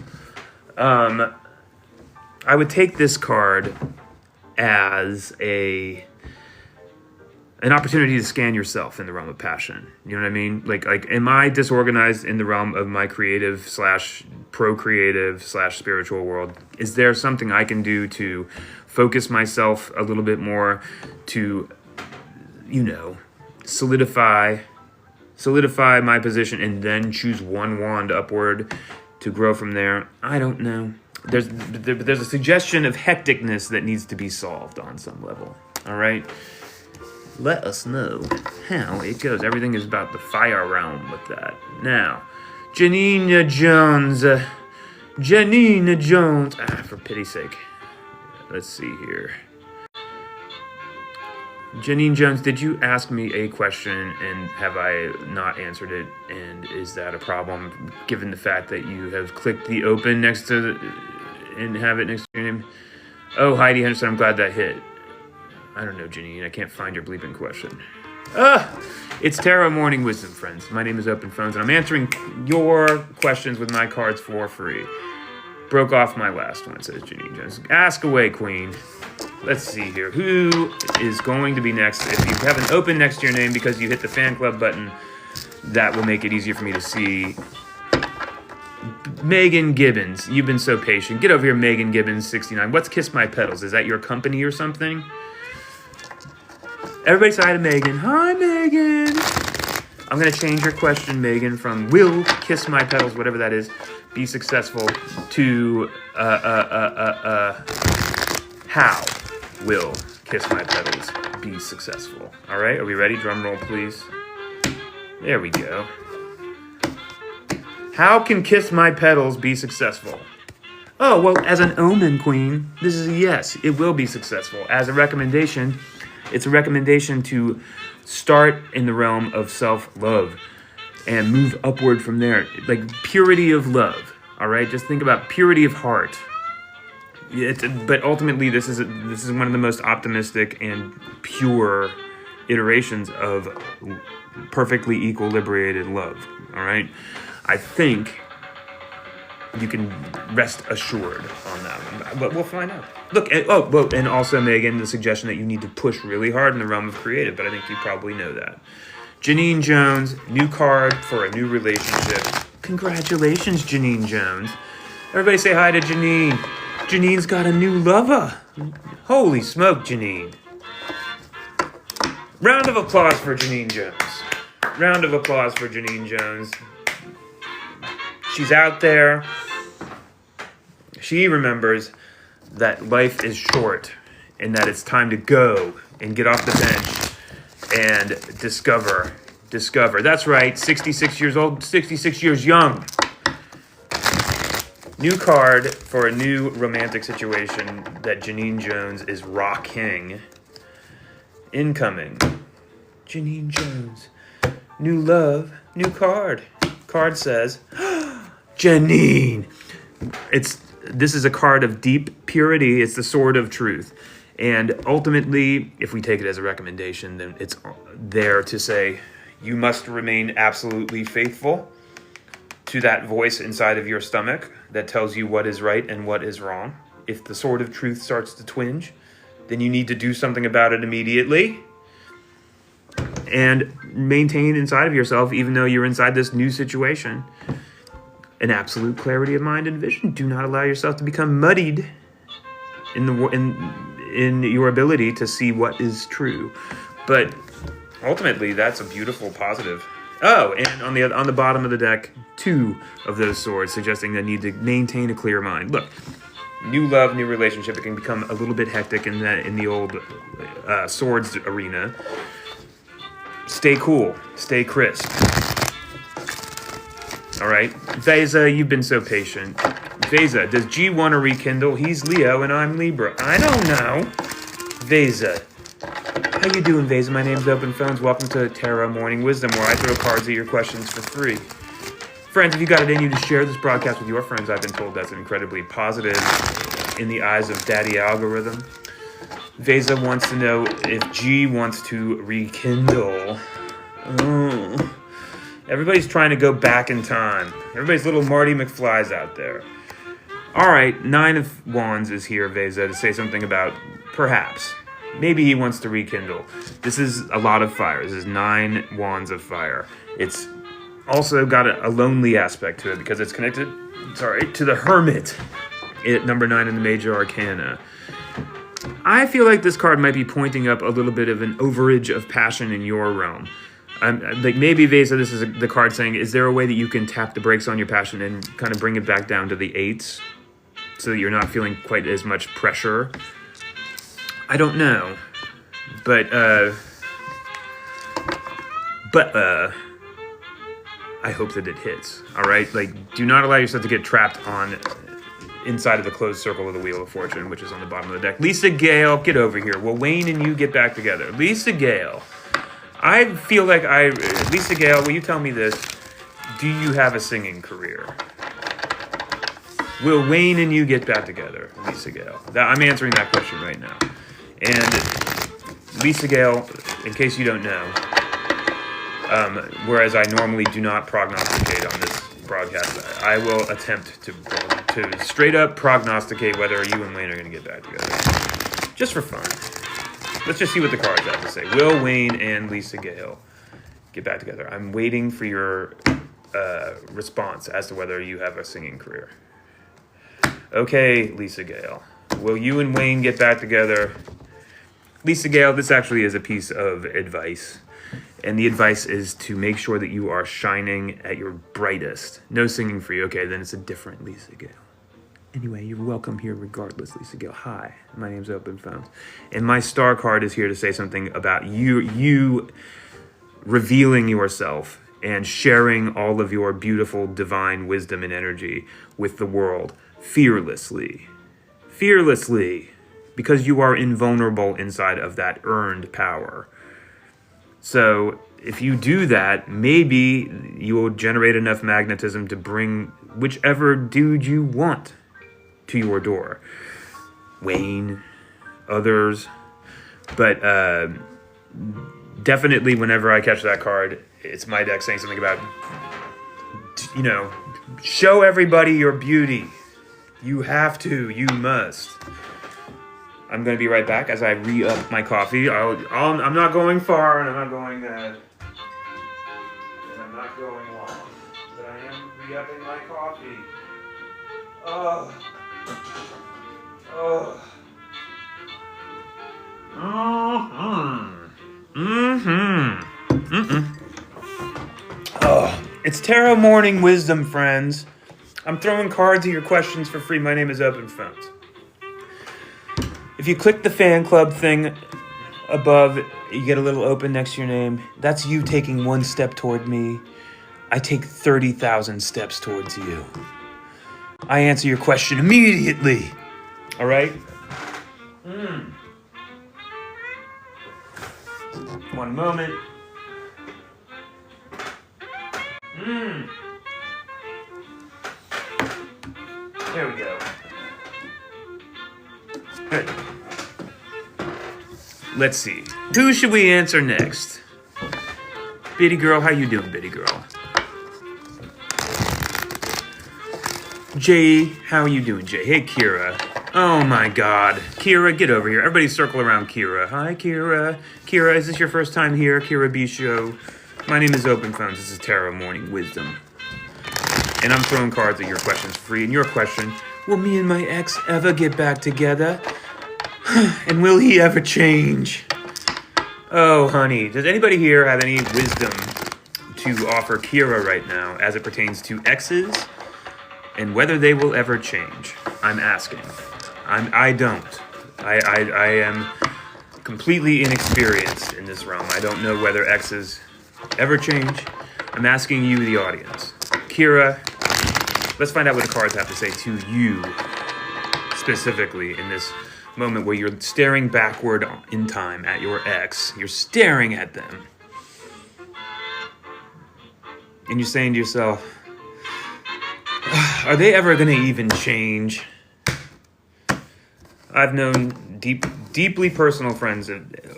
I would take this card as an opportunity to scan yourself in the realm of passion. You know what I mean? Like, am I disorganized in the realm of my creative / procreative / spiritual world? Is there something I can do to focus myself a little bit more to, solidify my position and then choose one wand upward to grow from there? I don't know. There's a suggestion of hecticness that needs to be solved on some level. All right? Let us know how it goes. Everything is about the fire realm with that. Now, Janina Jones. Janina Jones. For pity's sake. Let's see here. Janine Jones, did you ask me a question and have I not answered it? And is that a problem given the fact that you have clicked the open next to and have it next to your name? Oh, Heidi Henderson, I'm glad that hit. I don't know, Janine. I can't find your bleeping question. It's Tarot Morning Wisdom, friends. My name is Open Phones, and I'm answering your questions with my cards for free. Broke off my last one, says Janine Jones. Ask away, Queen. Let's see here. Who is going to be next? If you have an open next to your name because you hit the fan club button, that will make it easier for me to see. Megan Gibbons. You've been so patient. Get over here, Megan Gibbons, 69. What's Kiss My Petals? Is that your company or something? Everybody say hi to Megan. Hi, Megan. I'm going to change your question, Megan, from will Kiss My Petals, whatever that is, be successful, to how will Kiss My Petals be successful? All right, are we ready? Drum roll, please. There we go. How can Kiss My Petals be successful? Oh, well, as an omen, Queen, this is a yes. It will be successful. As a recommendation, it's a recommendation to start in the realm of self-love and move upward from there. Like purity of love, all right? Just think about purity of heart. But ultimately, this is one of the most optimistic and pure iterations of perfectly equilibrated love, all right? I think you can rest assured on that one, but we'll find out. Look, and also, Megan, the suggestion that you need to push really hard in the realm of creative, but I think you probably know that. Janine Jones, new card for a new relationship. Congratulations, Janine Jones. Everybody say hi to Janine. Janine's got a new lover. Holy smoke, Janine. Round of applause for Janine Jones. Round of applause for Janine Jones. She's out there. She remembers that life is short and that it's time to go and get off the bench and discover. That's right, 66 years old, 66 years young. New card for a new romantic situation that Janine Jones is rocking. Incoming. Janine Jones. New love, new card. Card says, Janine. This is a card of deep purity. It's the sword of truth. And ultimately, if we take it as a recommendation, then it's there to say you must remain absolutely faithful to that voice inside of your stomach that tells you what is right and what is wrong. If the sword of truth starts to twinge, then you need to do something about it immediately. And maintain inside of yourself, even though you're inside this new situation, an absolute clarity of mind and vision. Do not allow yourself to become muddied in your ability to see what is true. But ultimately, that's a beautiful positive. Oh, and on the bottom of the deck, 2 of those swords, suggesting the need to maintain a clear mind. Look, new love, new relationship. It can become a little bit hectic in the old swords arena. Stay cool. Stay crisp. All right, Veza, you've been so patient. Veza, does G want to rekindle? He's Leo and I'm Libra. I don't know. Veza. How you doing, Veza? My name's Open Phones. Welcome to Tarot Morning Wisdom, where I throw cards at your questions for free. Friends, if you got it in you to share this broadcast with your friends, I've been told that's incredibly positive in the eyes of Daddy Algorithm. Veza wants to know if G wants to rekindle. Oh. Everybody's trying to go back in time. Everybody's little Marty McFly's out there. All right, 9 of Wands is here, Veza, to say something about perhaps. Maybe he wants to rekindle. This is a lot of fire. This is 9 Wands of fire. It's also got a lonely aspect to it because it's connected, to the Hermit at number 9 in the Major Arcana. I feel like this card might be pointing up a little bit of an overage of passion in your realm. Like maybe, Veza, this is the card saying, is there a way that you can tap the brakes on your passion and kind of bring it back down to the 8s so that you're not feeling quite as much pressure? I don't know. But I hope that it hits, all right? Like, do not allow yourself to get trapped on inside of the closed circle of the Wheel of Fortune, which is on the bottom of the deck. Lisa Gale, get over here. Will Wayne and you get back together? Lisa Gale. I feel like Lisa Gale, will you tell me this? Do you have a singing career? Will Wayne and you get back together, Lisa Gale? I'm answering that question right now. And Lisa Gale, in case you don't know, whereas I normally do not prognosticate on this broadcast, I will attempt to straight up prognosticate whether you and Wayne are going to get back together. Just for fun. Let's just see what the cards have to say. Will Wayne and Lisa Gale get back together? I'm waiting for your response as to whether you have a singing career. Okay, Lisa Gale. Will you and Wayne get back together? Lisa Gale, this actually is a piece of advice. And the advice is to make sure that you are shining at your brightest. No singing for you. Okay, then it's a different Lisa Gale. Anyway, you're welcome here regardless, Lisa Gale. Hi, my name's Open Phones. And my star card is here to say something about you revealing yourself and sharing all of your beautiful divine wisdom and energy with the world fearlessly. Fearlessly. Because you are invulnerable inside of that earned power. So if you do that, maybe you will generate enough magnetism to bring whichever dude you want to your door. Wayne, others. But definitely whenever I catch that card, it's my deck saying something about, show everybody your beauty. You have to, you must. I'm going to be right back as I re-up my coffee. I'm not going far, and I'm not going long. But I am re-upping my coffee. Oh. Oh, it's Tarot Morning Wisdom, friends. I'm throwing cards at your questions for free. My name is Open Phones. If you click the fan club thing above, you get a little open next to your name. That's you taking one step toward me. I take 30,000 steps towards you. I answer your question immediately. All right? One moment. There we go. Good. Let's see. Who should we answer next? Bitty girl, how you doing, bitty girl? Jay, how you doing, Jay? Hey, Kira. Oh my God. Kira, get over here. Everybody circle around Kira. Hi, Kira. Kira, is this your first time here? Kira B Show. My name is Open Phones. This is Tarot Morning Wisdom. And I'm throwing cards at your questions for free. And your question, will me and my ex ever get back together? And will he ever change? Oh, honey. Does anybody here have any wisdom to offer Kira right now as it pertains to exes and whether they will ever change? I'm asking. I don't. I am completely inexperienced in this realm. I don't know whether exes ever change. I'm asking you, the audience. Kira, let's find out what the cards have to say to you specifically in this moment where you're staring backward in time at your ex. You're staring at them. And you're saying to yourself, are they ever going to even change? I've known deeply personal friends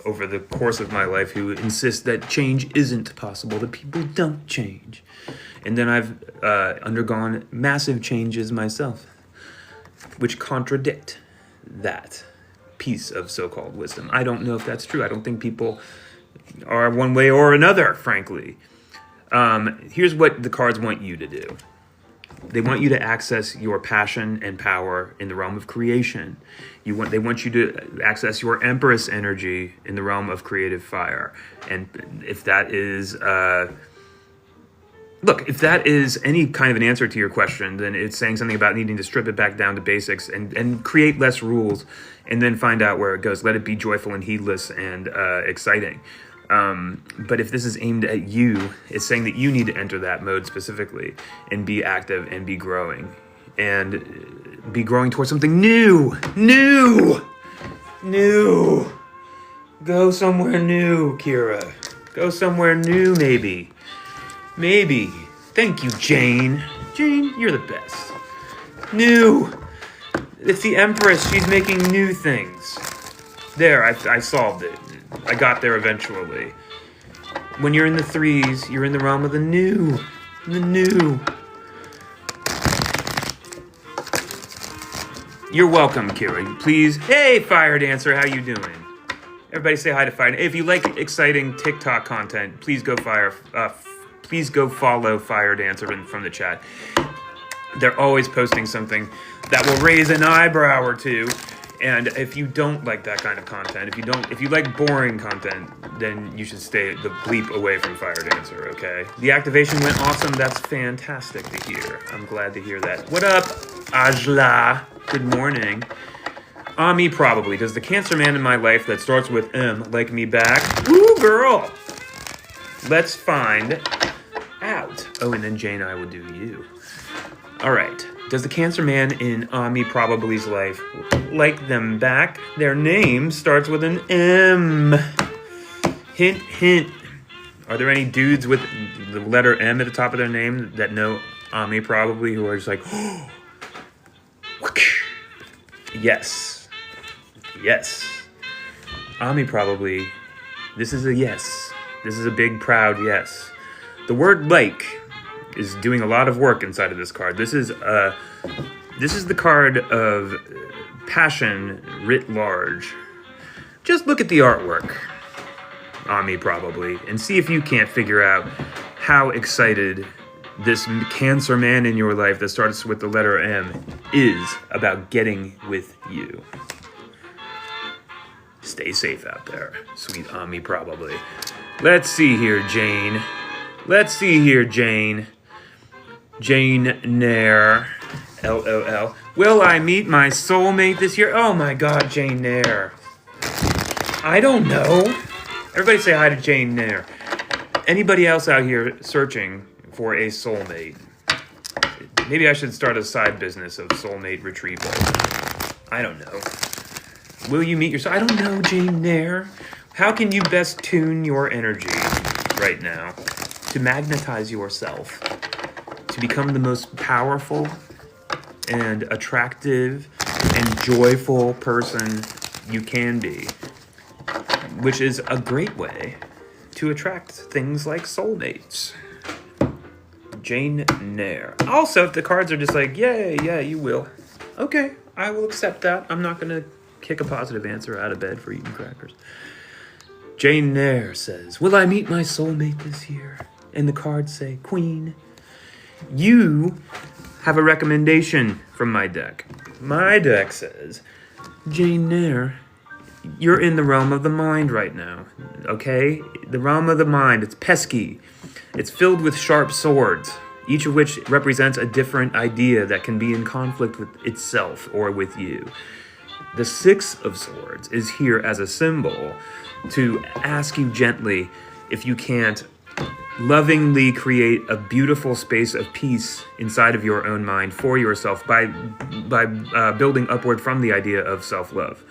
over the course of my life who insist that change isn't possible, that people don't change. And then I've undergone massive changes myself, which contradict that piece of so-called wisdom. I don't know if that's true. I don't think people are one way or another, frankly. Here's what the cards want you to do. They want you to access your passion and power in the realm of creation. They want you to access your Empress energy in the realm of creative fire. And if that is... Look, if that is any kind of an answer to your question, then it's saying something about needing to strip it back down to basics and create less rules and then find out where it goes. Let it be joyful and heedless and exciting. But if this is aimed at you, it's saying that you need to enter that mode specifically and be active and be growing. And be growing towards something new. Go somewhere new, Kira. Go somewhere new, maybe. Maybe. Thank you, Jane. Jane, you're the best. New. It's the Empress. She's making new things. There, I solved it. I got there eventually. When you're in the threes, you're in the realm of the new. The new. You're welcome, Kira. Please. Hey, Fire Dancer, how you doing? Everybody say hi to Fire. If you like exciting TikTok content, please go follow Fire Dancer from the chat. They're always posting something that will raise an eyebrow or two. And if you don't like that kind of content, if you like boring content, then you should stay the bleep away from Fire Dancer, okay? The activation went awesome. That's fantastic to hear. I'm glad to hear that. What up, Ajla? Good morning. Ami, probably. Does the Cancer man in my life that starts with M like me back? Ooh, girl! Let's find out. Oh, and then Jane and I will do you. All right. Does the Cancer man in Ami Probably's life like them back? Their name starts with an M. Hint, hint. Are there any dudes with the letter M at the top of their name that know Ami Probably who are just like, oh, yes. Yes. Ami Probably, this is a yes. This is a big, proud yes. The word like is doing a lot of work inside of this card. This is the card of passion writ large. Just look at the artwork, Ami Probably, and see if you can't figure out how excited this Cancer man in your life that starts with the letter M is about getting with you. Stay safe out there, sweet Ami Probably. Let's see here, Jane. Jane Nair. LOL. Will I meet my soulmate this year? Oh my God, Jane Nair. I don't know. Everybody say hi to Jane Nair. Anybody else out here searching for a soulmate? Maybe I should start a side business of soulmate retrieval. I don't know. Will you meet your soul? I don't know, Jane Nair. How can you best tune your energy right now to magnetize yourself, to become the most powerful and attractive and joyful person you can be? which is a great way to attract things like soulmates. Jane Nair. Also, if the cards are just like, yeah, you will. Okay, I will accept that. I'm not going to kick a positive answer out of bed for eating crackers. Jane Nair says, will I meet my soulmate this year? And the cards say, Queen. You have a recommendation from my deck. My deck says, Jane Nair, you're in the realm of the mind right now, okay? The realm of the mind, it's pesky. It's filled with sharp swords, each of which represents a different idea that can be in conflict with itself or with you. The Six of Swords is here as a symbol to ask you gently if you can't lovingly create a beautiful space of peace inside of your own mind for yourself by building upward from the idea of self-love.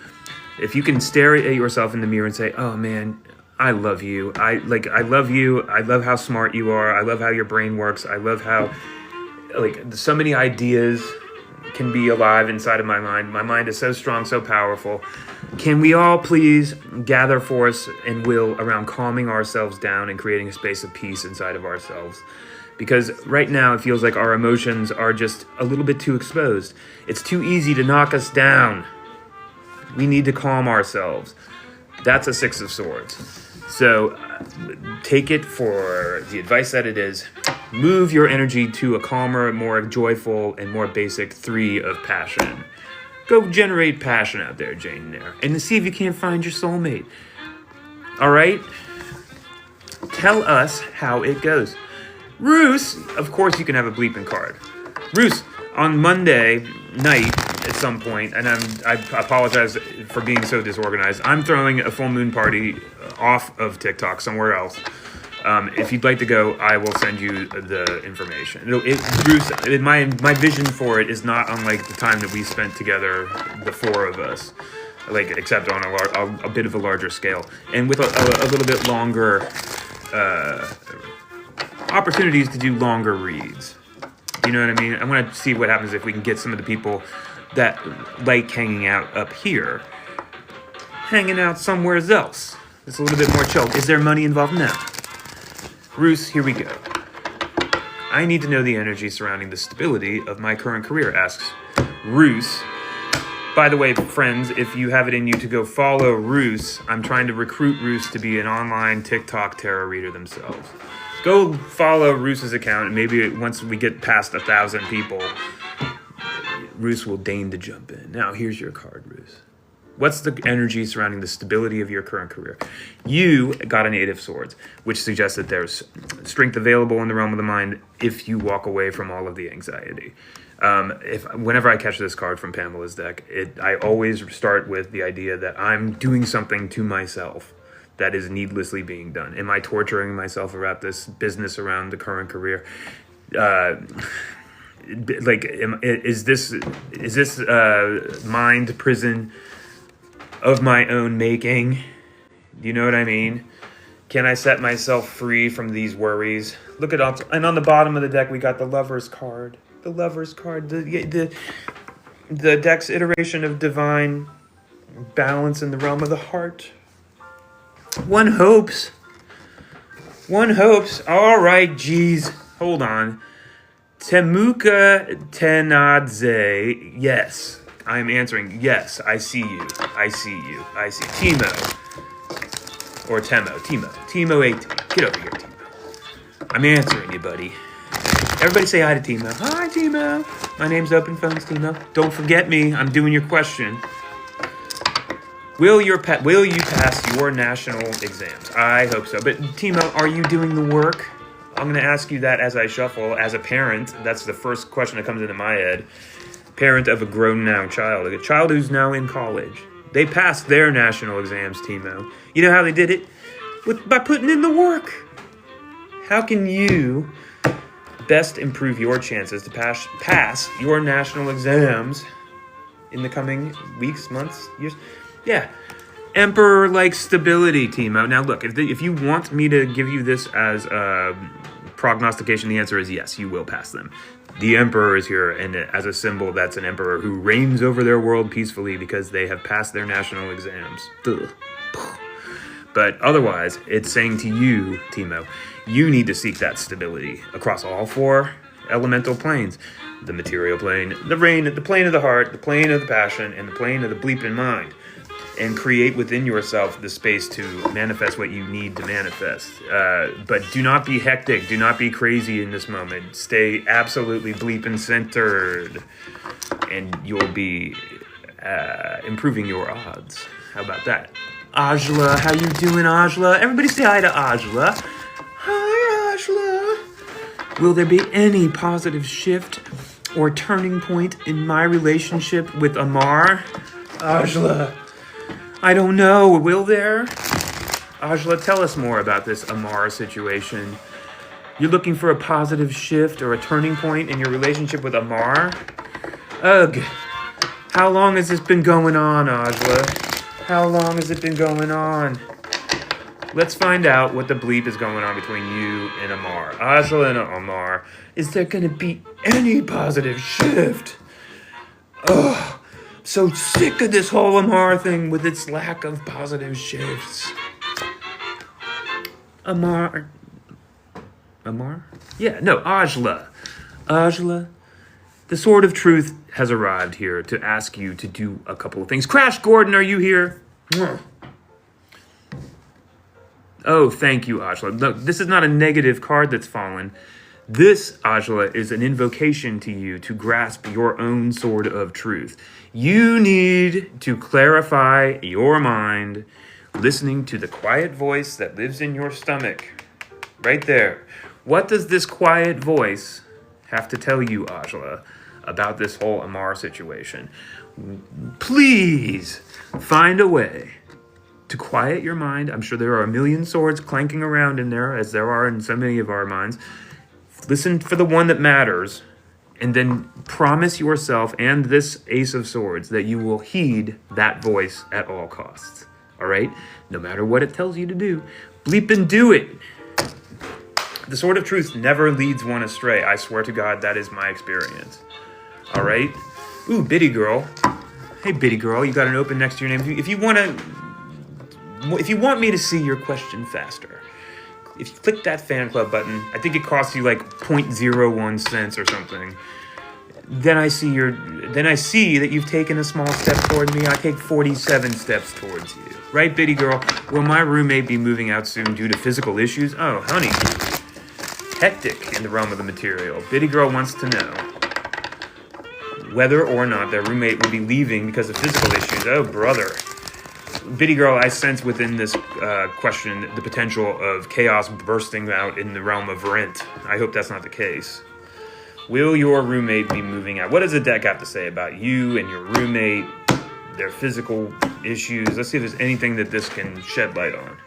If you can stare at yourself in the mirror and say, oh man, I love you. I love you. I love how smart you are. I love how your brain works. I love how so many ideas can be alive inside of my mind. My mind is so strong, so powerful. Can we all please gather force and will around calming ourselves down and creating a space of peace inside of ourselves? Because right now it feels like our emotions are just a little bit too exposed. It's too easy to knock us down. We need to calm ourselves. That's a Six of Swords. So take it for the advice that it is. Move your energy to a calmer, more joyful, and more basic 3 of passion. Go generate passion out there, Jane Nair, and see if you can't find your soulmate. All right? Tell us how it goes. Roos, of course you can have a bleeping card. Roos, on Monday night at some point, and I apologize for being so disorganized, I'm throwing a full moon party off of TikTok somewhere else. If you'd like to go, I will send you the information. Bruce, my vision for it is not unlike the time that we spent together, the 4 of us, except on a bit of a larger scale, and with a little bit longer opportunities to do longer reads. You know what I mean? I want to see what happens if we can get some of the people that like hanging out up here, hanging out somewhere else. It's a little bit more chill. Is there money involved? No. Roos, here we go. I need to know the energy surrounding the stability of my current career, asks Roos. By the way, friends, if you have it in you to go follow Roos, I'm trying to recruit Roos to be an online TikTok tarot reader themselves. Go follow Roos's account, and maybe once we get past 1,000 people, Roos will deign to jump in. Now, here's your card, Roos. What's the energy surrounding the stability of your current career? You got an 8 of Swords, which suggests that there's strength available in the realm of the mind if you walk away from all of the anxiety. Whenever I catch this card from Pamela's deck, I always start with the idea that I'm doing something to myself that is needlessly being done. Am I torturing myself about this business around the current career? Is this mind prison of my own making? Do you know what I mean? Can I set myself free from these worries? Look at all, and on the bottom of the deck we got the Lover's card. The Lover's card, the deck's iteration of divine balance in the realm of the heart. One hopes. All right, geez, hold on. Temuka Tenadze. Yes, I'm answering. Yes, I see you. I see Timo. Or Timo 18. Get over here, Timo. I'm answering you, buddy. Everybody say hi to Timo. Hi, Timo. My name's Open Phones, Timo. Don't forget me. I'm doing your question. Will you pass your national exams? I hope so. But Timo, are you doing the work? I'm going to ask you that as I shuffle. As a parent, that's the first question that comes into my head. Parent of a grown now child. A child who's now in college. They passed their national exams, Timo. You know how they did it? By putting in the work. How can you best improve your chances to pass your national exams in the coming weeks, months, years? Yeah. Emperor-like stability, Timo. Now, look, if you want me to give you this as a prognostication, the answer is yes, you will pass them. The Emperor is here, and as a symbol, that's an emperor who reigns over their world peacefully because they have passed their national exams. Ugh. But otherwise, it's saying to you, Timo, you need to seek that stability across all 4 elemental planes. The material plane, the rain, the plane of the heart, the plane of the passion, and the plane of the bleeping mind. And create within yourself the space to manifest what you need to manifest. But do not be hectic. Do not be crazy in this moment. Stay absolutely bleeping centered. And you'll be improving your odds. How about that? Ajla, how you doing, Ajla? Everybody say hi to Ajla. Hi, Ajla. Will there be any positive shift or turning point in my relationship with Amar? Ajla. I don't know, will there? Ajla, tell us more about this Amar situation. You're looking for a positive shift or a turning point in your relationship with Amar? Ugh. How long has this been going on, Ajla? How long has it been going on? Let's find out what the bleep is going on between you and Amar. Ajla and Amar. Is there going to be any positive shift? Ugh. So sick of this whole Amar thing with its lack of positive shifts. Amar? Yeah, no, Ajla. Ajla, the Sword of Truth has arrived here to ask you to do a couple of things. Crash Gordon, are you here? Oh, thank you, Ajla. Look, this is not a negative card that's fallen. This, Ajla, is an invocation to you to grasp your own Sword of Truth. You need to clarify your mind, listening to the quiet voice that lives in your stomach. Right there. What does this quiet voice have to tell you, Ajla, about this whole Amar situation? Please find a way to quiet your mind. I'm sure there are a million swords clanking around in there, as there are in so many of our minds. Listen for the one that matters, and then promise yourself and this Ace of Swords that you will heed that voice at all costs. All right? No matter what it tells you to do, bleep and do it. The Sword of Truth never leads one astray. I swear to God, that is my experience. All right? Ooh, Biddy Girl. Hey, Biddy Girl, you got an open next to your name. If you want me to see your question faster, if you click that fan club button, I think it costs you like 0.01 cents or something. Then I see that you've taken a small step toward me. I take 47 steps towards you. Right, Biddy Girl? Will my roommate be moving out soon due to physical issues? Oh, honey. Hectic in the realm of the material. Biddy Girl wants to know whether or not their roommate will be leaving because of physical issues. Oh, brother. Biddy Girl, I sense within this question the potential of chaos bursting out in the realm of rent. I hope that's not the case. Will your roommate be moving out? What does the deck have to say about you and your roommate, their physical issues? Let's see if there's anything that this can shed light on.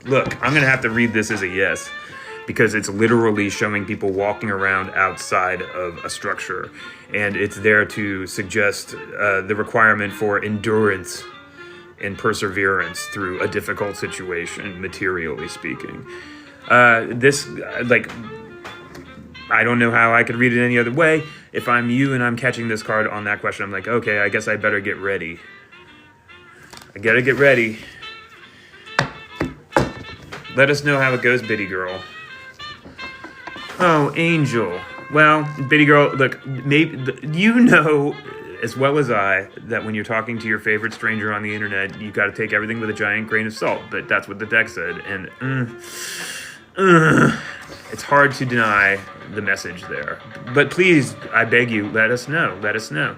Look, I'm going to have to read this as a yes, because it's literally showing people walking around outside of a structure, and it's there to suggest the requirement for endurance and perseverance through a difficult situation, materially speaking. I don't know how I could read it any other way. If I'm you and I'm catching this card on that question, I'm like, okay, I guess I better get ready. I gotta get ready. Let us know how it goes, Biddy Girl. Oh, Angel. Well, Biddy Girl, look, maybe you know as well as I that when you're talking to your favorite stranger on the internet, you got to take everything with a giant grain of salt. But that's what the deck said, and it's hard to deny the message there. But please, I beg you, let us know. Let us know.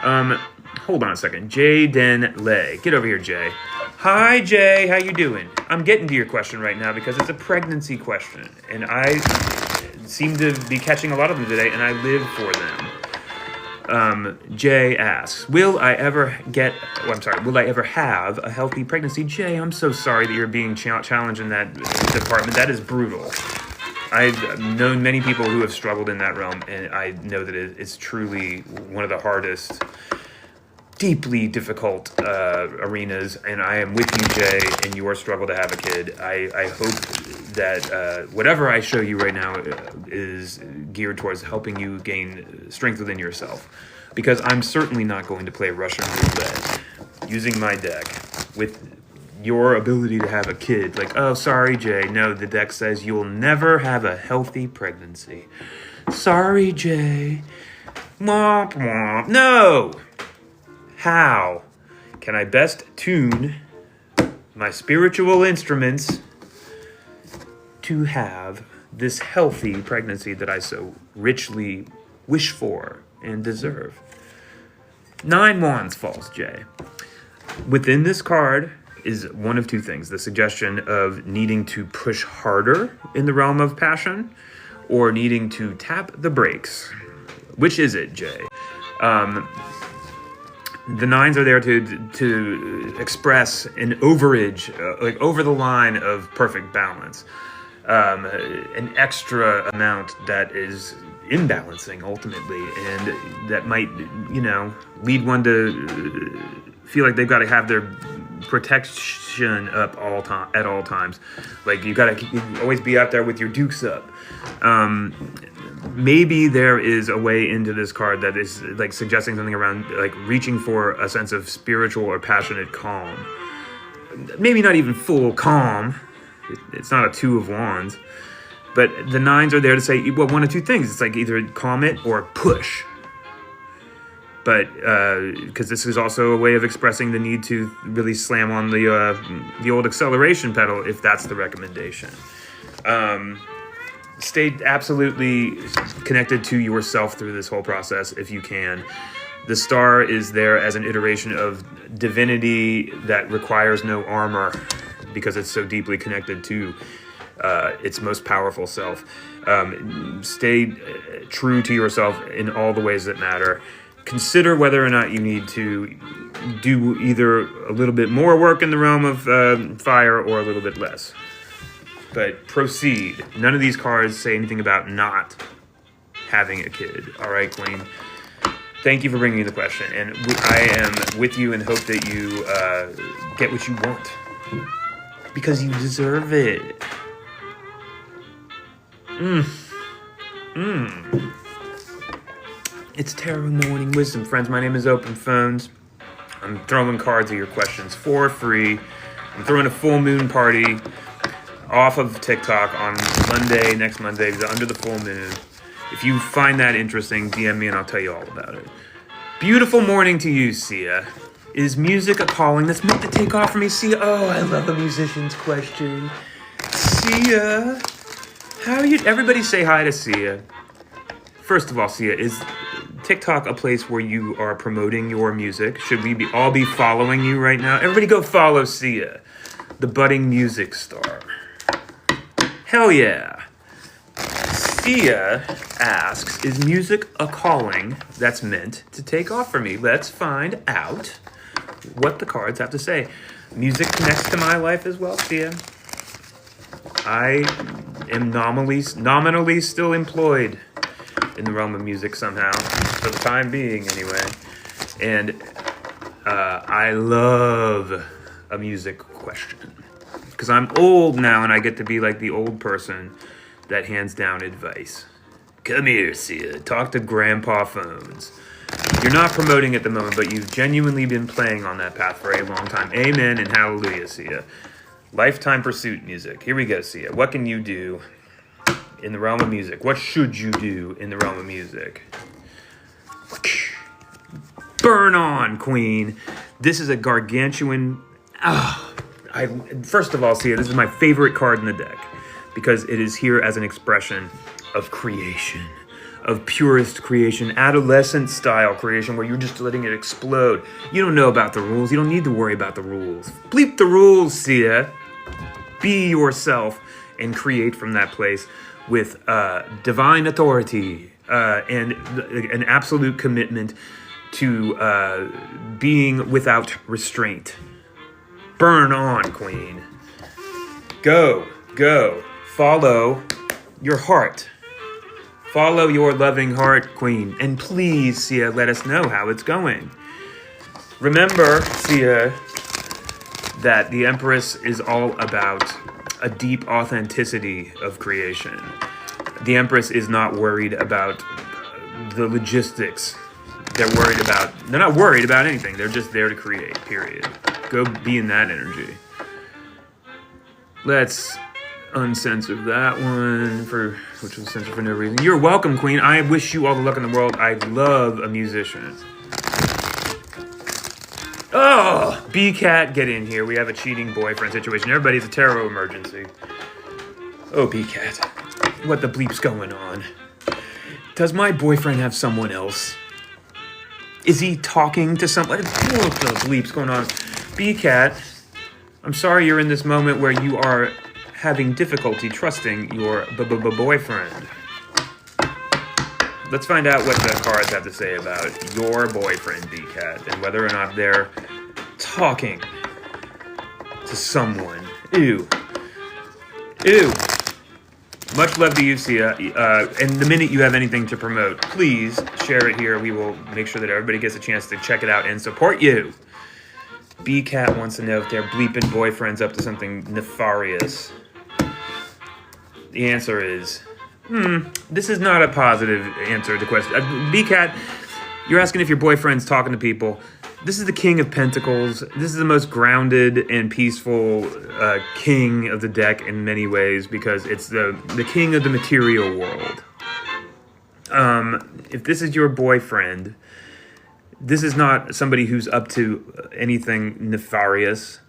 Hold on a second. Jay Den Lay. Get over here, Jay. Hi, Jay. How you doing? I'm getting to your question right now because it's a pregnancy question, and I seem to be catching a lot of them today, and I live for them. Jay asks, will I ever have a healthy pregnancy? Jay, I'm so sorry that you're being challenged in that department. That is brutal. I've known many people who have struggled in that realm, and I know that it's truly one of the hardest, deeply difficult arenas, and I am with you, Jay, in your struggle to have a kid. I hope that whatever I show you right now is geared towards helping you gain strength within yourself. Because I'm certainly not going to play Russian roulette using my deck with your ability to have a kid. Like, oh, sorry, Jay. No, the deck says you'll never have a healthy pregnancy. Sorry, Jay. Womp womp. No! How can I best tune my spiritual instruments to have this healthy pregnancy that I so richly wish for and deserve? 9 Wands falls, Jay. Within this card is one of two things: the suggestion of needing to push harder in the realm of passion, or needing to tap the brakes. Which is it, Jay? The 9s are there to express an overage, like over the line of perfect balance. An extra amount that is imbalancing ultimately, and that might, lead one to feel like they've got to have their protection up at all times. Like you got to always be out there with your dukes up. Maybe there is a way into this card that is like suggesting something around like reaching for a sense of spiritual or passionate calm. Maybe not even full calm. It's not a 2 of Wands. But the 9s are there to say, well, one of two things. It's like either calm it or push. But because this is also a way of expressing the need to really slam on the old acceleration pedal, if that's the recommendation. Stay absolutely connected to yourself through this whole process if you can. The star is there as an iteration of divinity that requires no armor because it's so deeply connected to its most powerful self. Stay true to yourself in all the ways that matter. Consider whether or not you need to do either a little bit more work in the realm of fire or a little bit less. But proceed. None of these cards say anything about not having a kid. All right, Queen. Thank you for bringing me the question. And I am with you and hope that you get what you want. Because you deserve it. It's Tarot Morning Wisdom, friends. My name is Open Phones. I'm throwing cards at your questions for free. I'm throwing a full moon party off of TikTok on Monday, next Monday, under the full moon. If you find that interesting, DM me and I'll tell you all about it. Beautiful morning to you, Sia. Is music a calling that's meant to take off for me, Sia? Oh, I love a musician's question. Sia, how are you? Everybody say hi to Sia. First of all, Sia, is TikTok a place where you are promoting your music? Should we all be following you right now? Everybody go follow Sia, the budding music star. Hell yeah. Sia asks, is music a calling that's meant to take off for me? Let's find out what the cards have to say. Music connects to my life as well, Sia. I am nominally still employed in the realm of music somehow, for the time being anyway. And I love a music question. Because I'm old now and I get to be like the old person that hands down advice. Come here, Sia. Talk to Grandpa Phones. You're not promoting at the moment, but you've genuinely been playing on that path for a long time. Amen and hallelujah, Sia. Lifetime pursuit music. Here we go, Sia. What can you do in the realm of music? What should you do in the realm of music? Burn on, Queen. This is a gargantuan... First of all, Sia, this is my favorite card in the deck because it is here as an expression of creation, of purest creation, adolescent style creation where you're just letting it explode. You don't know about the rules. You don't need to worry about the rules. Bleep the rules, Sia. Be yourself and create from that place with divine authority and an absolute commitment to being without restraint. Burn on, Queen. Go. Follow your heart. Follow your loving heart, Queen. And please, Sia, let us know how it's going. Remember, Sia, that the Empress is all about a deep authenticity of creation. The Empress is not worried about the logistics. They're not worried about anything. They're just there to create, period. Go be in that energy. Let's uncensor that one, which was censored for no reason. You're welcome, Queen. I wish you all the luck in the world. I love a musician. Oh, B-Cat, get in here. We have a cheating boyfriend situation. Everybody's a tarot emergency. Oh, B-Cat, what the bleep's going on? Does my boyfriend have someone else? Is he talking to somebody? What the bleep's going on? B-Cat, I'm sorry you're in this moment where you are having difficulty trusting your boyfriend. Let's find out what the cards have to say about your boyfriend, B-Cat, and whether or not they're talking to someone. Ew. Ew. Much love to you, Sia. And the minute you have anything to promote, please share it here. We will make sure that everybody gets a chance to check it out and support you. B-Cat wants to know if their bleeping boyfriend's up to something nefarious. The answer is... this is not a positive answer to the question. B-Cat, you're asking if your boyfriend's talking to people. This is the King of Pentacles. This is the most grounded and peaceful king of the deck in many ways because it's the king of the material world. If this is your boyfriend, this is not somebody who's up to anything nefarious.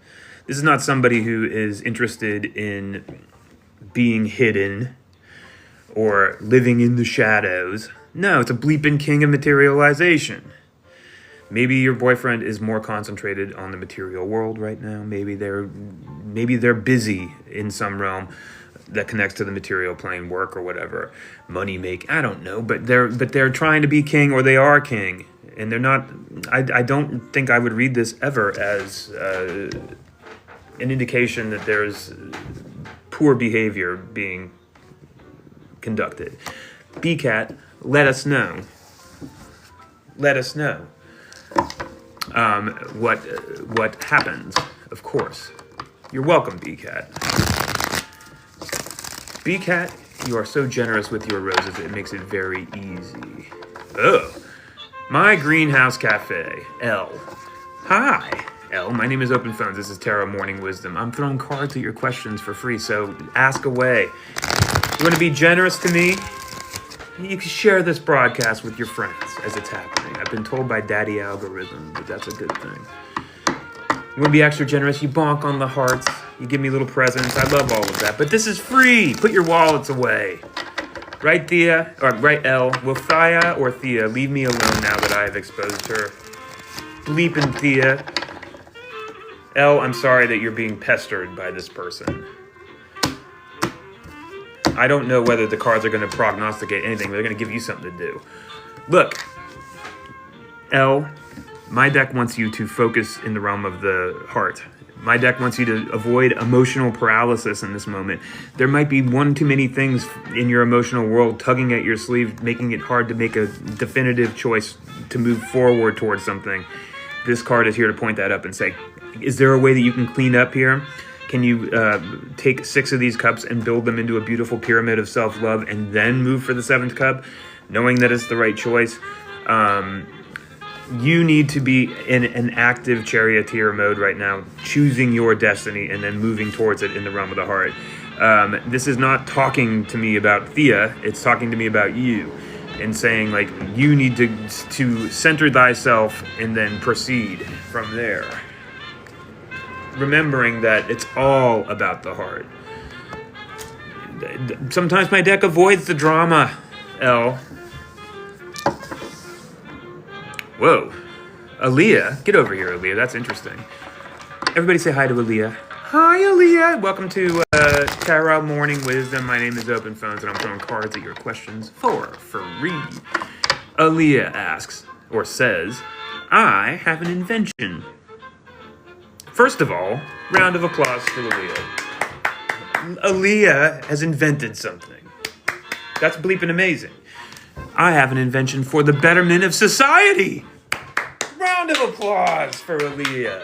This is not somebody who is interested in being hidden or living in the shadows. No, it's a bleeping king of materialization. Maybe your boyfriend is more concentrated on the material world right now. Maybe they're busy in some realm that connects to the material plane, work or whatever, money make. I don't know, but they're trying to be king, or they are king, and they're not. I don't think I would read this ever as an indication that there's poor behavior being conducted. B-Cat, let us know. Let us know what happens, of course. You're welcome, B-Cat. B-Cat, you are so generous with your roses, it makes it very easy. Oh, my greenhouse cafe, L. Hi, L. My name is Open Phones. This is Tarot Morning Wisdom. I'm throwing cards at your questions for free, so ask away. You want to be generous to me? You can share this broadcast with your friends as it's happening. I've been told by Daddy Algorithm that that's a good thing. You want to be extra generous? You bonk on the hearts. You give me little presents. I love all of that. But this is free. Put your wallets away. Right, Thea? Or right, L? Will Thea or Thea leave me alone now that I have exposed her? Bleepin' Thea. L, I'm sorry that you're being pestered by this person. I don't know whether the cards are going to prognosticate anything, but they're going to give you something to do. Look, L, my deck wants you to focus in the realm of the heart. My deck wants you to avoid emotional paralysis in this moment. There might be one too many things in your emotional world tugging at your sleeve, making it hard to make a definitive choice to move forward towards something. This card is here to point that up and say, is there a way that you can clean up here? Can you take 6 of these cups and build them into a beautiful pyramid of self-love and then move for the 7th cup, knowing that it's the right choice? You need to be in an active charioteer mode right now, choosing your destiny and then moving towards it in the realm of the heart. This is not talking to me about Thea. It's talking to me about you and saying, like, you need to center thyself and then proceed from there. Remembering that it's all about the heart. Sometimes my deck avoids the drama, L. Whoa. Aaliyah. Get over here, Aaliyah. That's interesting. Everybody say hi to Aaliyah. Hi, Aaliyah. Welcome to Tarot Morning Wisdom. My name is Open Phones, and I'm throwing cards at your questions for free. Aaliyah asks, or says, I have an invention. First of all, round of applause for Aaliyah. Aaliyah has invented something. That's bleeping amazing. I have an invention for the betterment of society. Round of applause for Aaliyah.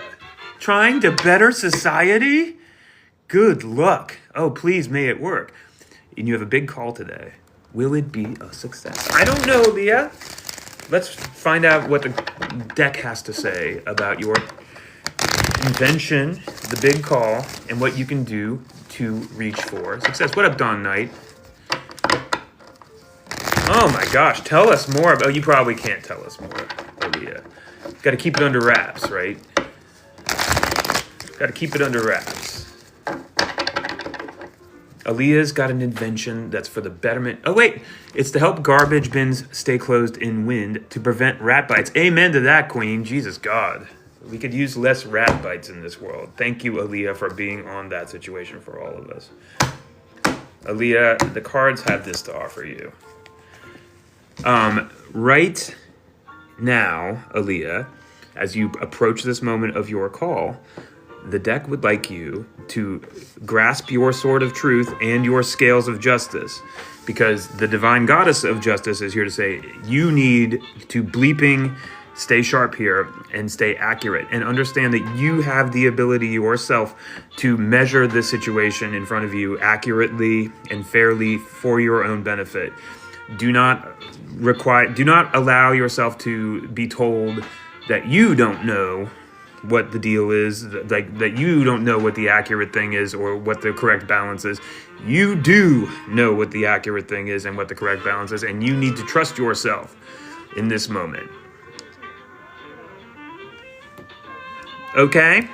Trying to better society? Good luck. Oh, please, may it work. And you have a big call today. Will it be a success? I don't know, Leah. Let's find out what the deck has to say about your invention, the big call, and what you can do to reach for success. What up, Dawn Knight? Oh my gosh, tell us more. Oh, you probably can't tell us more, Aaliyah. Got to keep it under wraps, right? Got to keep it under wraps. Aaliyah's got an invention that's for the betterment. Oh, wait. It's to help garbage bins stay closed in wind to prevent rat bites. Amen to that, Queen. Jesus God. We could use less rat bites in this world. Thank you, Aaliyah, for being on that situation for all of us. Aaliyah, the cards have this to offer you. Right now, Aaliyah, as you approach this moment of your call, the deck would like you to grasp your sword of truth and your scales of justice, because the divine goddess of justice is here to say you need to bleeping stay sharp here and stay accurate and understand that you have the ability yourself to measure the situation in front of you accurately and fairly for your own benefit. Do not allow yourself to be told that you don't know what the deal is, like that you don't know what the accurate thing is or what the correct balance is. You do know what the accurate thing is and what the correct balance is, and you need to trust yourself in this moment. Okay?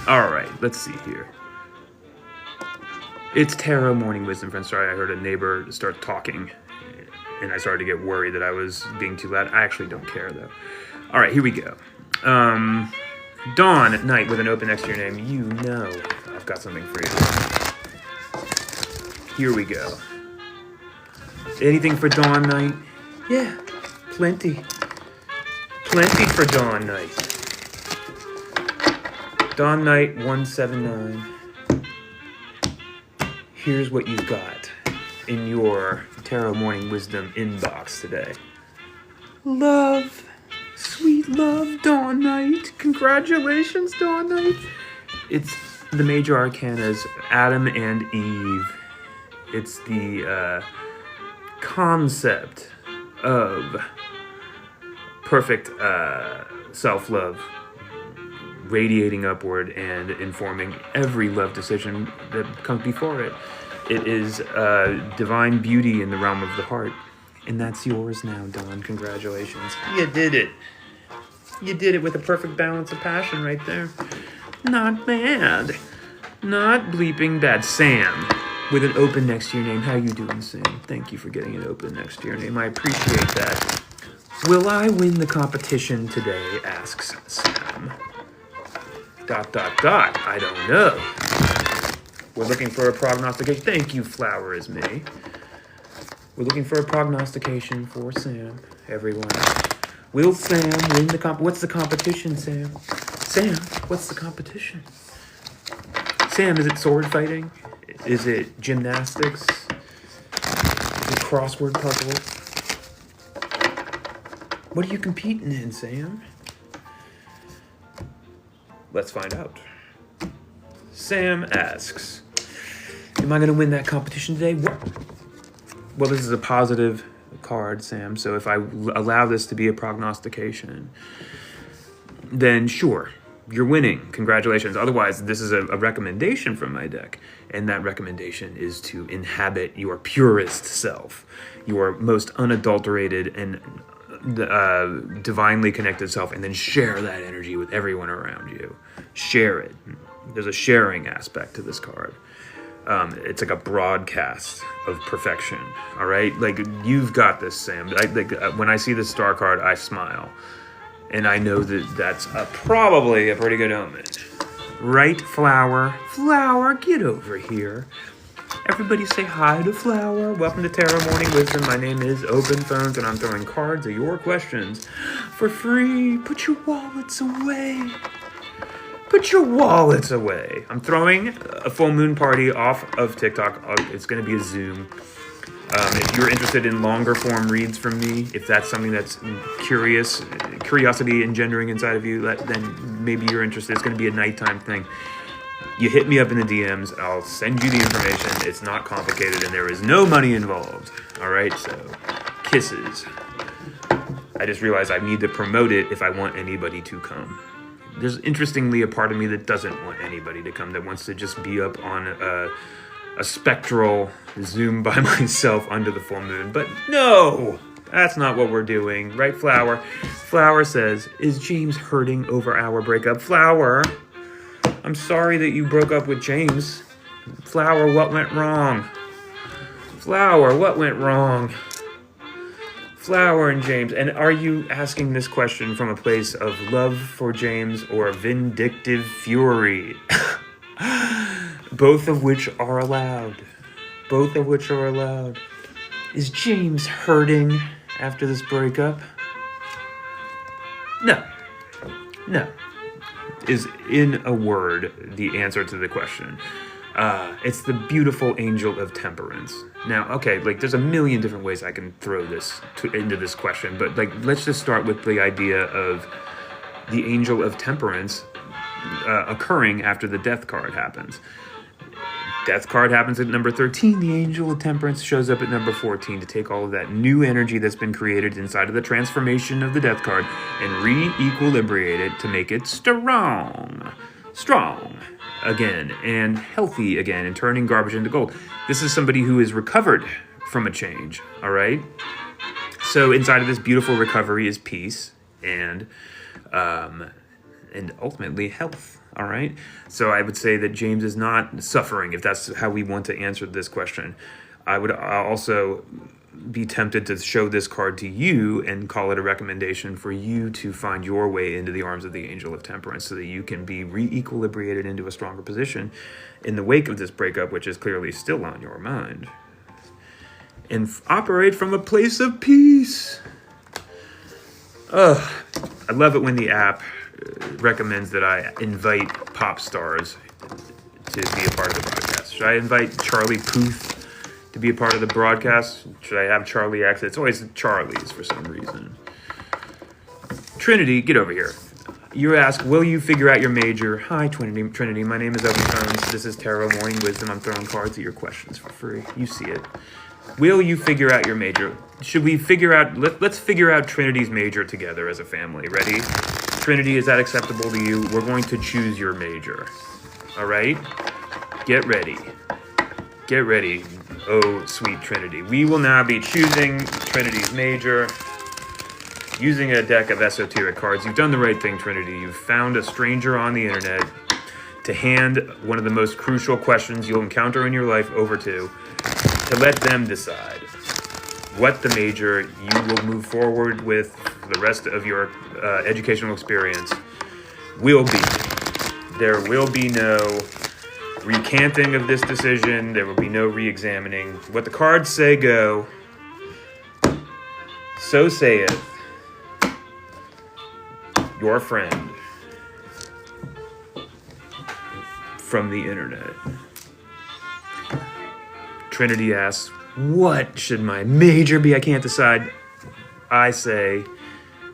All right, let's see here. It's Tarot Morning Wisdom, friends. Sorry, I heard a neighbor start talking, and I started to get worried that I was being too loud. I actually don't care, though. All right, here we go. Dawn at Night with an open next to your name. You know I've got something for you. Here we go. Anything for Dawn Night? Yeah, plenty. Plenty for Dawn Night. Dawn Night 179. Here's what you've got in your Tarot Morning Wisdom inbox today. Love. Sweet love, Dawn Knight. Congratulations, Dawn Knight. It's the major arcanas, Adam and Eve. It's the concept of perfect self-love radiating upward and informing every love decision that comes before it. It is divine beauty in the realm of the heart. And that's yours now, Dawn. Congratulations. You did it. You did it with a perfect balance of passion right there. Not bad. Not bleeping bad. Sam, with an open next to your name. How you doing, Sam? Thank you for getting an open next to your name. I appreciate that. Will I win the competition today? Asks Sam. ... I don't know. We're looking for a prognostication. Thank you, Flower is me. We're looking for a prognostication for Sam, everyone. Will Sam win the what's the competition, Sam? Sam, what's the competition? Sam, is it sword fighting? Is it gymnastics? Is it crossword puzzles? What are you competing in, Sam? Let's find out. Sam asks, am I going to win that competition today? Well, this is a positive card, Sam, so if I allow this to be a prognostication, then sure, you're winning. Congratulations. Otherwise, this is a recommendation from my deck, and that recommendation is to inhabit your purest self, your most unadulterated and divinely connected self, and then share that energy with everyone around you. Share it. There's a sharing aspect to this card. It's like a broadcast of perfection. All right, like you've got this, Sam. When I see this star card, I smile, and I know that that's probably a pretty good omen. Right, Flower? Flower, get over here. Everybody say hi to Flower. Welcome to Tarot Morning Wisdom. My name is Open Phones, and I'm throwing cards of your questions for free. Put your wallets away. Put your wallets away. I'm throwing a full moon party off of TikTok. It's going to be a Zoom. If you're interested in longer form reads from me, if that's something that's curiosity engendering inside of you, then maybe you're interested. It's going to be a nighttime thing. You hit me up in the DMs. I'll send you the information. It's not complicated, and there is no money involved. All right, so kisses. I just realized I need to promote it if I want anybody to come. There's interestingly a part of me that doesn't want anybody to come, that wants to just be up on a spectral Zoom by myself under the full moon. But no, that's not what we're doing. Right, Flower? Flower says, is James hurting over our breakup? Flower, I'm sorry that you broke up with James. Flower, what went wrong? Flower, what went wrong? Flower and James. And are you asking this question from a place of love for James or vindictive fury? Both of which are allowed. Both of which are allowed. Is James hurting after this breakup? No. No. Is, in a word, the answer to the question. It's the beautiful angel of temperance. Now, okay, like there's a million different ways I can throw this into this question, but like let's just start with the idea of the angel of temperance occurring after the death card happens. Death card happens at number 13. The angel of temperance shows up at number 14 to take all of that new energy that's been created inside of the transformation of the death card and re-equilibrate it to make it strong again and healthy again and turning garbage into gold. This is somebody who is recovered from a change, all right? So inside of this beautiful recovery is peace and ultimately health, all right? So I would say that James is not suffering, if that's how we want to answer this question. I would also be tempted to show this card to you and call it a recommendation for you to find your way into the arms of the angel of temperance so that you can be re-equilibrated into a stronger position in the wake of this breakup, which is clearly still on your mind, and operate from a place of peace. I love it when the app recommends that I invite pop stars to be a part of the broadcast. Should I invite Charlie Puth to be a part of the broadcast? Should I have Charlie X? It's always Charlie's for some reason. Trinity, get over here. You ask, will you figure out your major? Hi, Trinity. My name is Owen Jones. This is Tarot Morning Wisdom. I'm throwing cards at your questions for free. You see it. Will you figure out your major? Should we figure out, let's figure out Trinity's major together as a family. Ready? Trinity, is that acceptable to you? We're going to choose your major. All right? Get ready. Get ready, oh sweet Trinity. We will now be choosing Trinity's major using a deck of esoteric cards. You've done the right thing, Trinity. You've found a stranger on the internet to hand one of the most crucial questions you'll encounter in your life over to let them decide what the major you will move forward with for the rest of your educational experience will be. There will be no recanting of this decision. There will be no re-examining. What the cards say go, so saith your friend from the internet. Trinity asks, what should my major be? I can't decide. I say,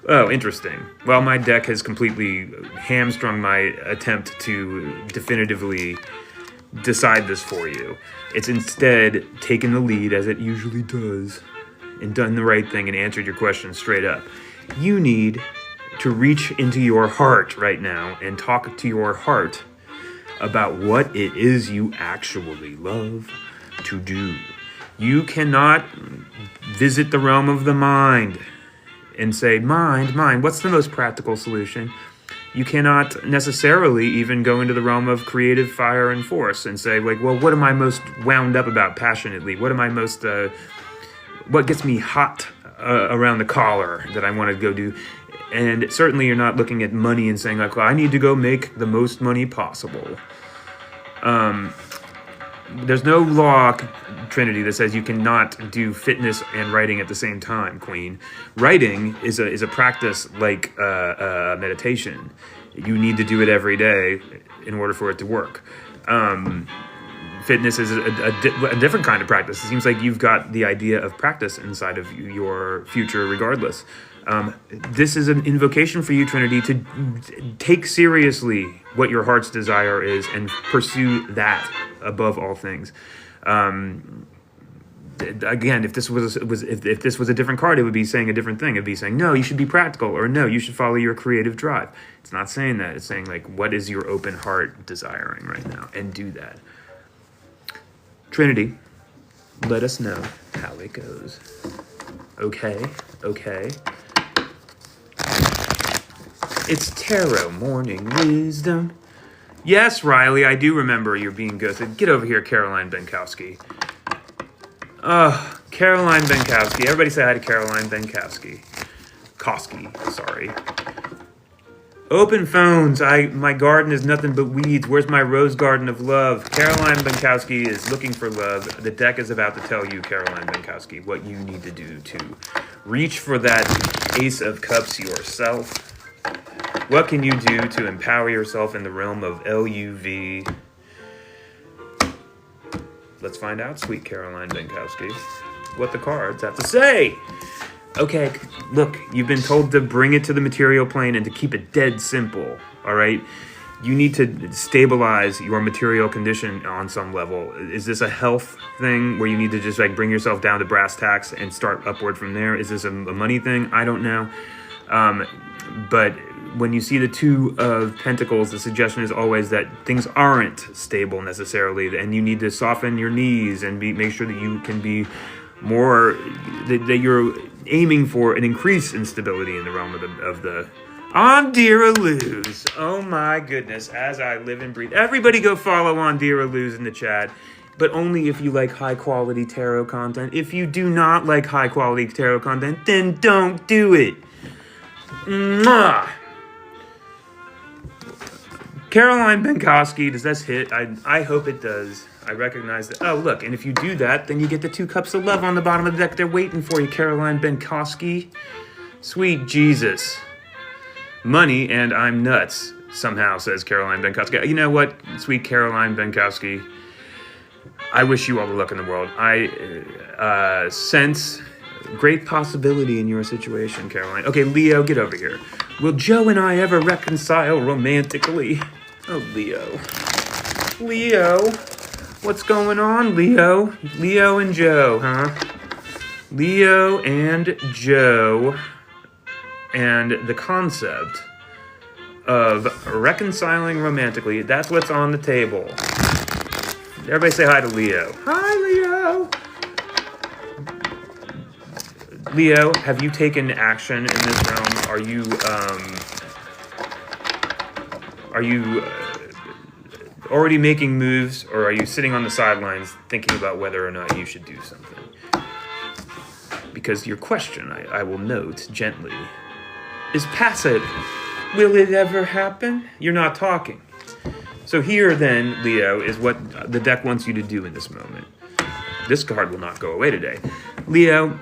oh, interesting. Well, my deck has completely hamstrung my attempt to definitively decide this for you. It's instead taken the lead, as it usually does, and done the right thing and answered your question straight up. You need to reach into your heart right now and talk to your heart about what it is you actually love to do. You cannot visit the realm of the mind and say, mind, what's the most practical solution? You cannot necessarily even go into the realm of creative fire and force and say, like, well, what am I most wound up about passionately? What am I most, what gets me hot around the collar that I want to go do? And certainly you're not looking at money and saying, like, well, I need to go make the most money possible. There's no law, Trinity, that says you cannot do fitness and writing at the same time, Queen. Writing is a practice like meditation. You need to do it every day in order for it to work. Fitness is a different kind of practice. It seems like you've got the idea of practice inside of your future regardless. This is an invocation for you, Trinity, to take seriously what your heart's desire is and pursue that above all things. Again, if this was if this was a different card, it would be saying a different thing. It'd be saying, no, you should be practical, or no, you should follow your creative drive. It's not saying that. It's saying, like, what is your open heart desiring right now, and do that. Trinity, let us know how it goes. Okay. It's tarot morning wisdom. Yes, Riley, I do remember you're being ghosted. Get over here, Caroline Benkowski. Caroline Benkowski. Everybody say hi to Caroline Benkowski. Sorry. Open phones. My garden is nothing but weeds. Where's my rose garden of love? Caroline Benkowski is looking for love. The deck is about to tell you, Caroline Benkowski, what you need to do to reach for that Ace of Cups yourself. What can you do to empower yourself in the realm of LUV? Let's find out, sweet Caroline Benkowski, what the cards have to say. Okay, look, you've been told to bring it to the material plane and to keep it dead simple, all right? You need to stabilize your material condition on some level. Is this a health thing where you need to just like bring yourself down to brass tacks and start upward from there? Is this a money thing? I don't know. But when you see the Two of Pentacles, the suggestion is always that things aren't stable necessarily, and you need to soften your knees and make sure that you can be more, that you're aiming for an increase in stability in the realm of the Andira Luz. Oh my goodness, as I live and breathe. Everybody go follow Andira Luz in the chat, but only if you like high quality tarot content. If you do not like high quality tarot content, then don't do it. Mwah! Caroline Benkowski, does this hit? I hope it does. I recognize that. Oh, look, and if you do that, then you get the 2 cups of love on the bottom of the deck. They're waiting for you, Caroline Benkowski. Sweet Jesus. Money and I'm nuts, somehow, says Caroline Benkowski. You know what, sweet Caroline Benkowski? I wish you all the luck in the world. I sense great possibility in your situation, Caroline. Okay, Leo, get over here. Will Joe and I ever reconcile romantically? Oh, Leo. Leo? What's going on, Leo? Leo and Joe, huh? Leo and Joe, and the concept of reconciling romantically. That's what's on the table. Everybody say hi to Leo. Hi, Leo. Leo, have you taken action in this realm? Are you already making moves, or are you sitting on the sidelines thinking about whether or not you should do something? Because your question, I will note gently, is passive. Will it ever happen? You're not talking. So here then, Leo, is what the deck wants you to do in this moment. This card will not go away today. Leo,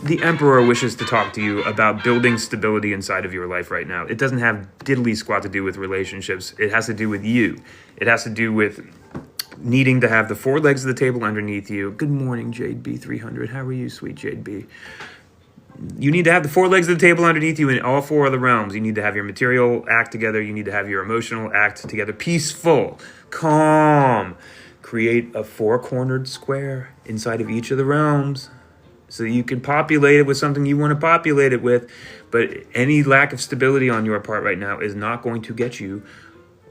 the Emperor wishes to talk to you about building stability inside of your life right now. It doesn't have diddly squat to do with relationships. It has to do with you. It has to do with needing to have the 4 legs of the table underneath you. Good morning, Jade B300. How are you, sweet Jade B? You need to have the 4 legs of the table underneath you in all 4 of the realms. You need to have your material act together. You need to have your emotional act together. Peaceful, calm. Create a 4-cornered square inside of each of the realms, so you can populate it with something you want to populate it with. But any lack of stability on your part right now is not going to get you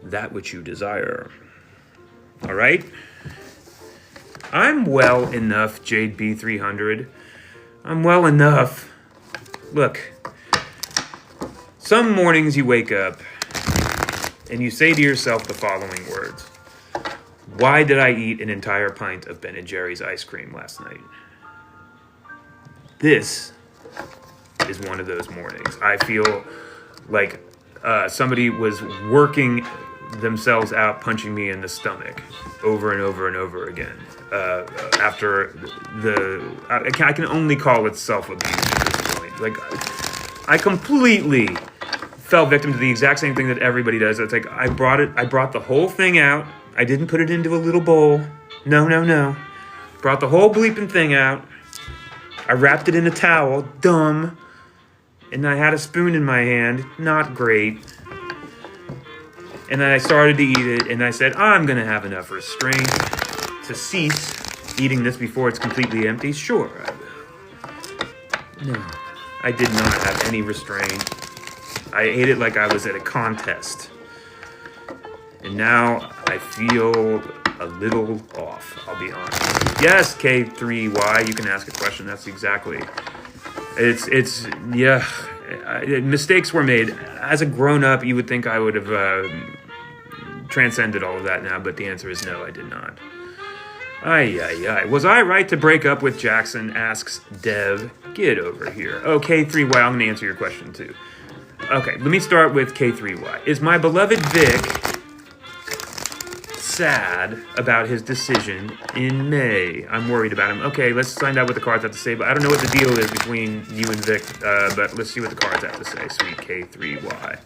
that which you desire. All right? I'm well enough, Jade B300. I'm well enough. Look, some mornings you wake up and you say to yourself the following words. Why did I eat an entire pint of Ben & Jerry's ice cream last night? This is one of those mornings. I feel like somebody was working themselves out, punching me in the stomach over and over and over again. After I can only call it self-abuse at this point. Like, I completely fell victim to the exact same thing that everybody does. It's like, I brought the whole thing out. I didn't put it into a little bowl. No. Brought the whole bleeping thing out. I wrapped it in a towel, dumb, and I had a spoon in my hand. Not great. And then I started to eat it, and I said, I'm going to have enough restraint to cease eating this before it's completely empty. Sure, I will. No, I did not have any restraint. I ate it like I was at a contest. And now I feel a little off, I'll be honest. Yes, K3Y, you can ask a question. That's exactly. Yeah, mistakes were made. As a grown-up, you would think I would have transcended all of that now, but the answer is no, I did not. Ay. Was I right to break up with Jackson, asks Dev. Get over here. Oh, K3Y, I'm going to answer your question too. Okay, let me start with K3Y. Is my beloved Vic sad about his decision in May? I'm worried about him. Okay, let's find out what the cards have to say, but I don't know what the deal is between you and Vic, but let's see what the cards have to say. Sweet K3Y.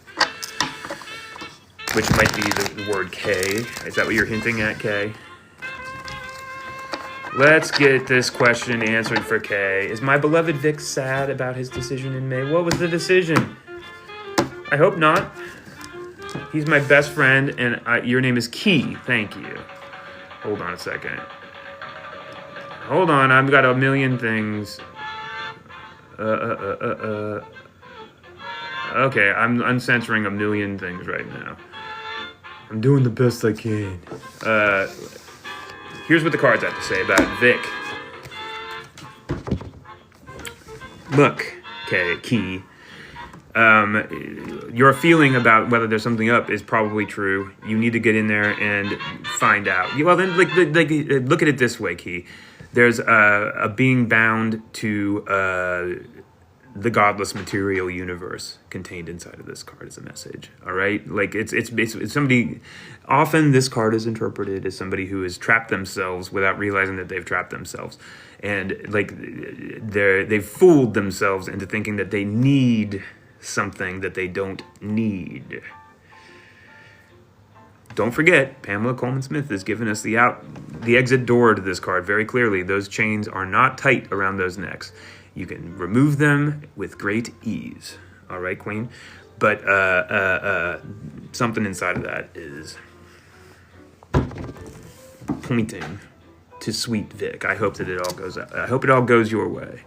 Which might be the word K. Is that what you're hinting at, K? Let's get this question answered for K. Is my beloved Vic sad about his decision in May? What was the decision? I hope not. He's my best friend, and your name is Key. Thank you. Hold on a second. Hold on, I've got a million things. Okay, I'm uncensoring a million things right now. I'm doing the best I can. Here's what the cards have to say about Vic. Look, Key. Your feeling about whether there's something up is probably true. You need to get in there and find out. Well, then, look at it this way, Key. There's a being bound to the godless material universe contained inside of this card as a message. All right, like it's somebody. Often, this card is interpreted as somebody who has trapped themselves without realizing that they've trapped themselves, and like they've fooled themselves into thinking that they need something that they don't need. Don't forget, Pamela Coleman Smith has given us the exit door to this card very clearly. Those chains are not tight around those necks. You can remove them with great ease. All right, Queen? But something inside of that is pointing to sweet Vic. I hope that it all goes out. I hope it all goes your way.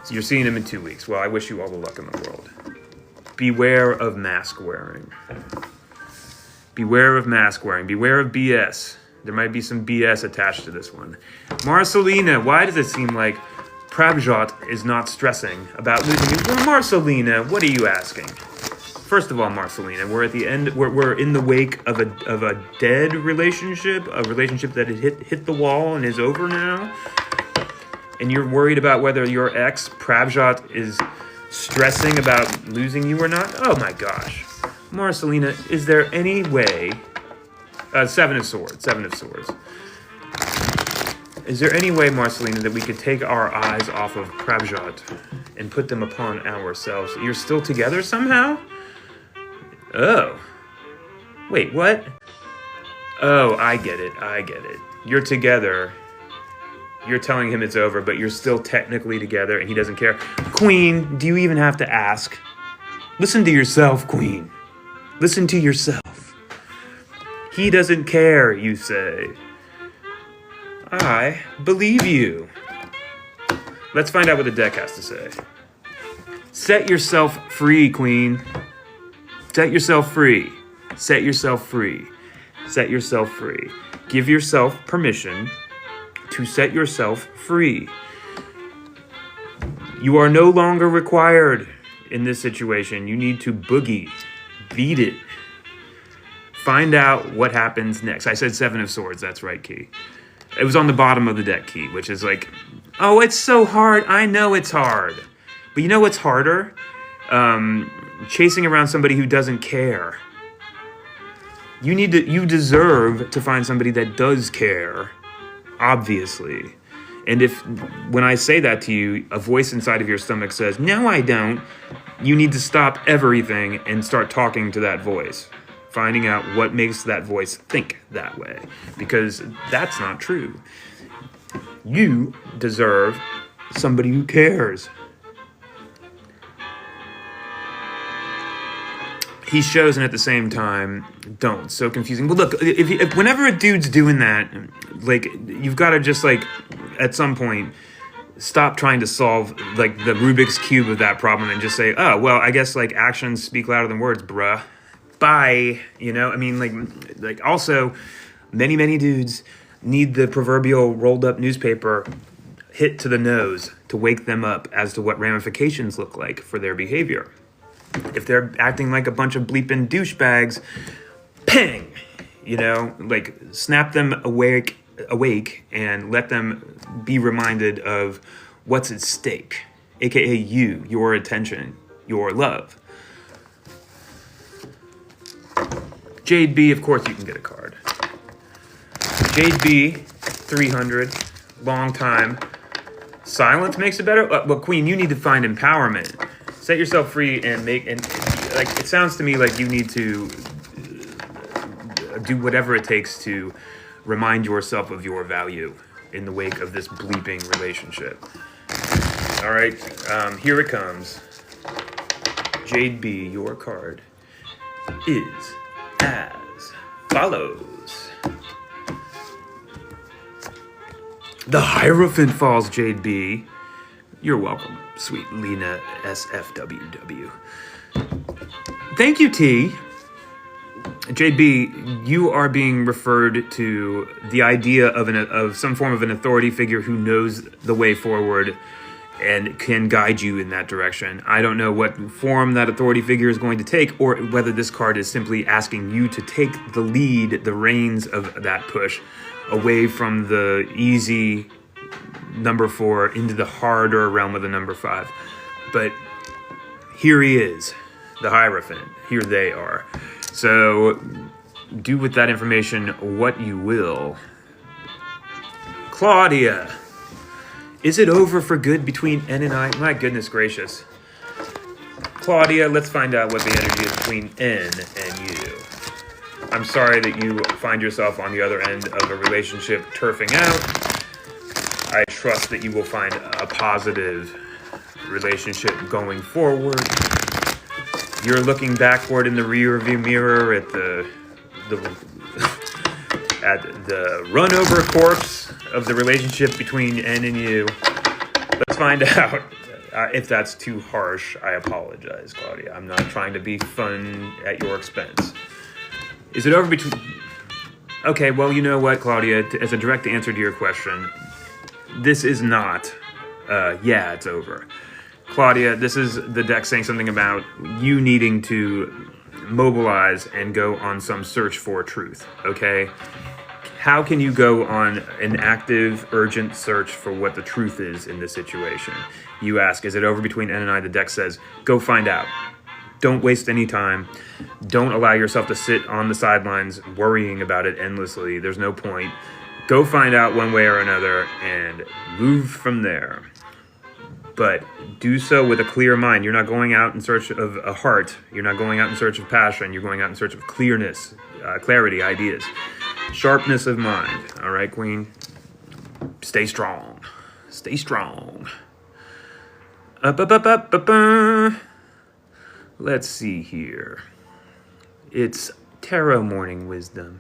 So you're seeing him in 2 weeks. Well, I wish you all the luck in the world. Beware of mask wearing. Beware of mask wearing. Beware of BS. There might be some BS attached to this one. Marcelina, why does it seem like Prabjot is not stressing about losing you? Well, Marcelina, what are you asking? First of all, Marcelina, we're at the end. We're in the wake of a dead relationship, a relationship that had hit the wall and is over now. And you're worried about whether your ex Prabjot is stressing about losing you or not? Oh my gosh, Marcelina, is there any way? Seven of Swords. Is there any way, Marcelina, that we could take our eyes off of Prabjot and put them upon ourselves? You're still together somehow? Oh. Wait, what? Oh, I get it. You're together. You're telling him it's over, but you're still technically together and he doesn't care. Queen, do you even have to ask? Listen to yourself, Queen. Listen to yourself. He doesn't care, you say. I believe you. Let's find out what the deck has to say. Set yourself free, Queen. Set yourself free. Set yourself free. Set yourself free. Give yourself permission to set yourself free. You are no longer required in this situation. You need to boogie. Beat it. Find out what happens next. I said Seven of Swords. That's right, Key. It was on the bottom of the deck, Key, which is like, oh, it's so hard. I know it's hard. But you know what's harder? Chasing around somebody who doesn't care. You deserve to find somebody that does care, obviously. And if, when I say that to you, a voice inside of your stomach says, no, I don't, you need to stop everything and start talking to that voice. Finding out what makes that voice think that way. Because that's not true. You deserve somebody who cares. he shows and at the same time don't. So confusing. But look, if whenever a dude's doing that, like, you've got to just, like, at some point stop trying to solve, like, the Rubik's Cube of that problem and just say, oh, well, I guess, like, actions speak louder than words, bruh. Bye. You know, I mean, like also, many dudes need the proverbial rolled up newspaper hit to the nose to wake them up as to what ramifications look like for their behavior. If they're acting like a bunch of bleeping douchebags, pang, you know, like, snap them awake and let them be reminded of what's at stake, aka you, your attention, your love. Jade B, of course you can get a card. Jade B, 300, long time. Silence makes it better. Well, Queen, you need to find empowerment. Set yourself free and like, it sounds to me like you need to do whatever it takes to remind yourself of your value in the wake of this bleeping relationship. All right, here it comes. Jade B, your card is as follows. The Hierophant falls, Jade B. You're welcome, sweet Lena SFWW. Thank you, T. JB, you are being referred to the idea of some form of an authority figure who knows the way forward and can guide you in that direction. I don't know what form that authority figure is going to take, or whether this card is simply asking you to take the lead, the reins of that push, away from the easy number 4 into the harder realm of the number 5. But here he is, the Hierophant. Here they are. So do with that information what you will. Claudia, is it over for good between N and I? My goodness gracious. Claudia, let's find out what the energy is between N and you. I'm sorry that you find yourself on the other end of a relationship turfing out. I trust that you will find a positive relationship going forward. You're looking backward in the rearview mirror at the run over corpse of the relationship between N and you. Let's find out. If that's too harsh, I apologize, Claudia. I'm not trying to be fun at your expense. Is it over between... Okay, well, you know what, Claudia? As a direct answer to your question, this is not, yeah, it's over. Claudia, this is the deck saying something about you needing to mobilize and go on some search for truth, okay? How can you go on an active, urgent search for what the truth is in this situation? You ask, is it over between N and I? The deck says, go find out. Don't waste any time. Don't allow yourself to sit on the sidelines worrying about it endlessly. There's no point. Go find out one way or another and move from there. But do so with a clear mind. You're not going out in search of a heart. You're not going out in search of passion. You're going out in search of clearness, clarity, ideas, sharpness of mind. All right, Queen? Stay strong. Stay strong. Up. Let's see here. It's Tarot Morning Wisdom.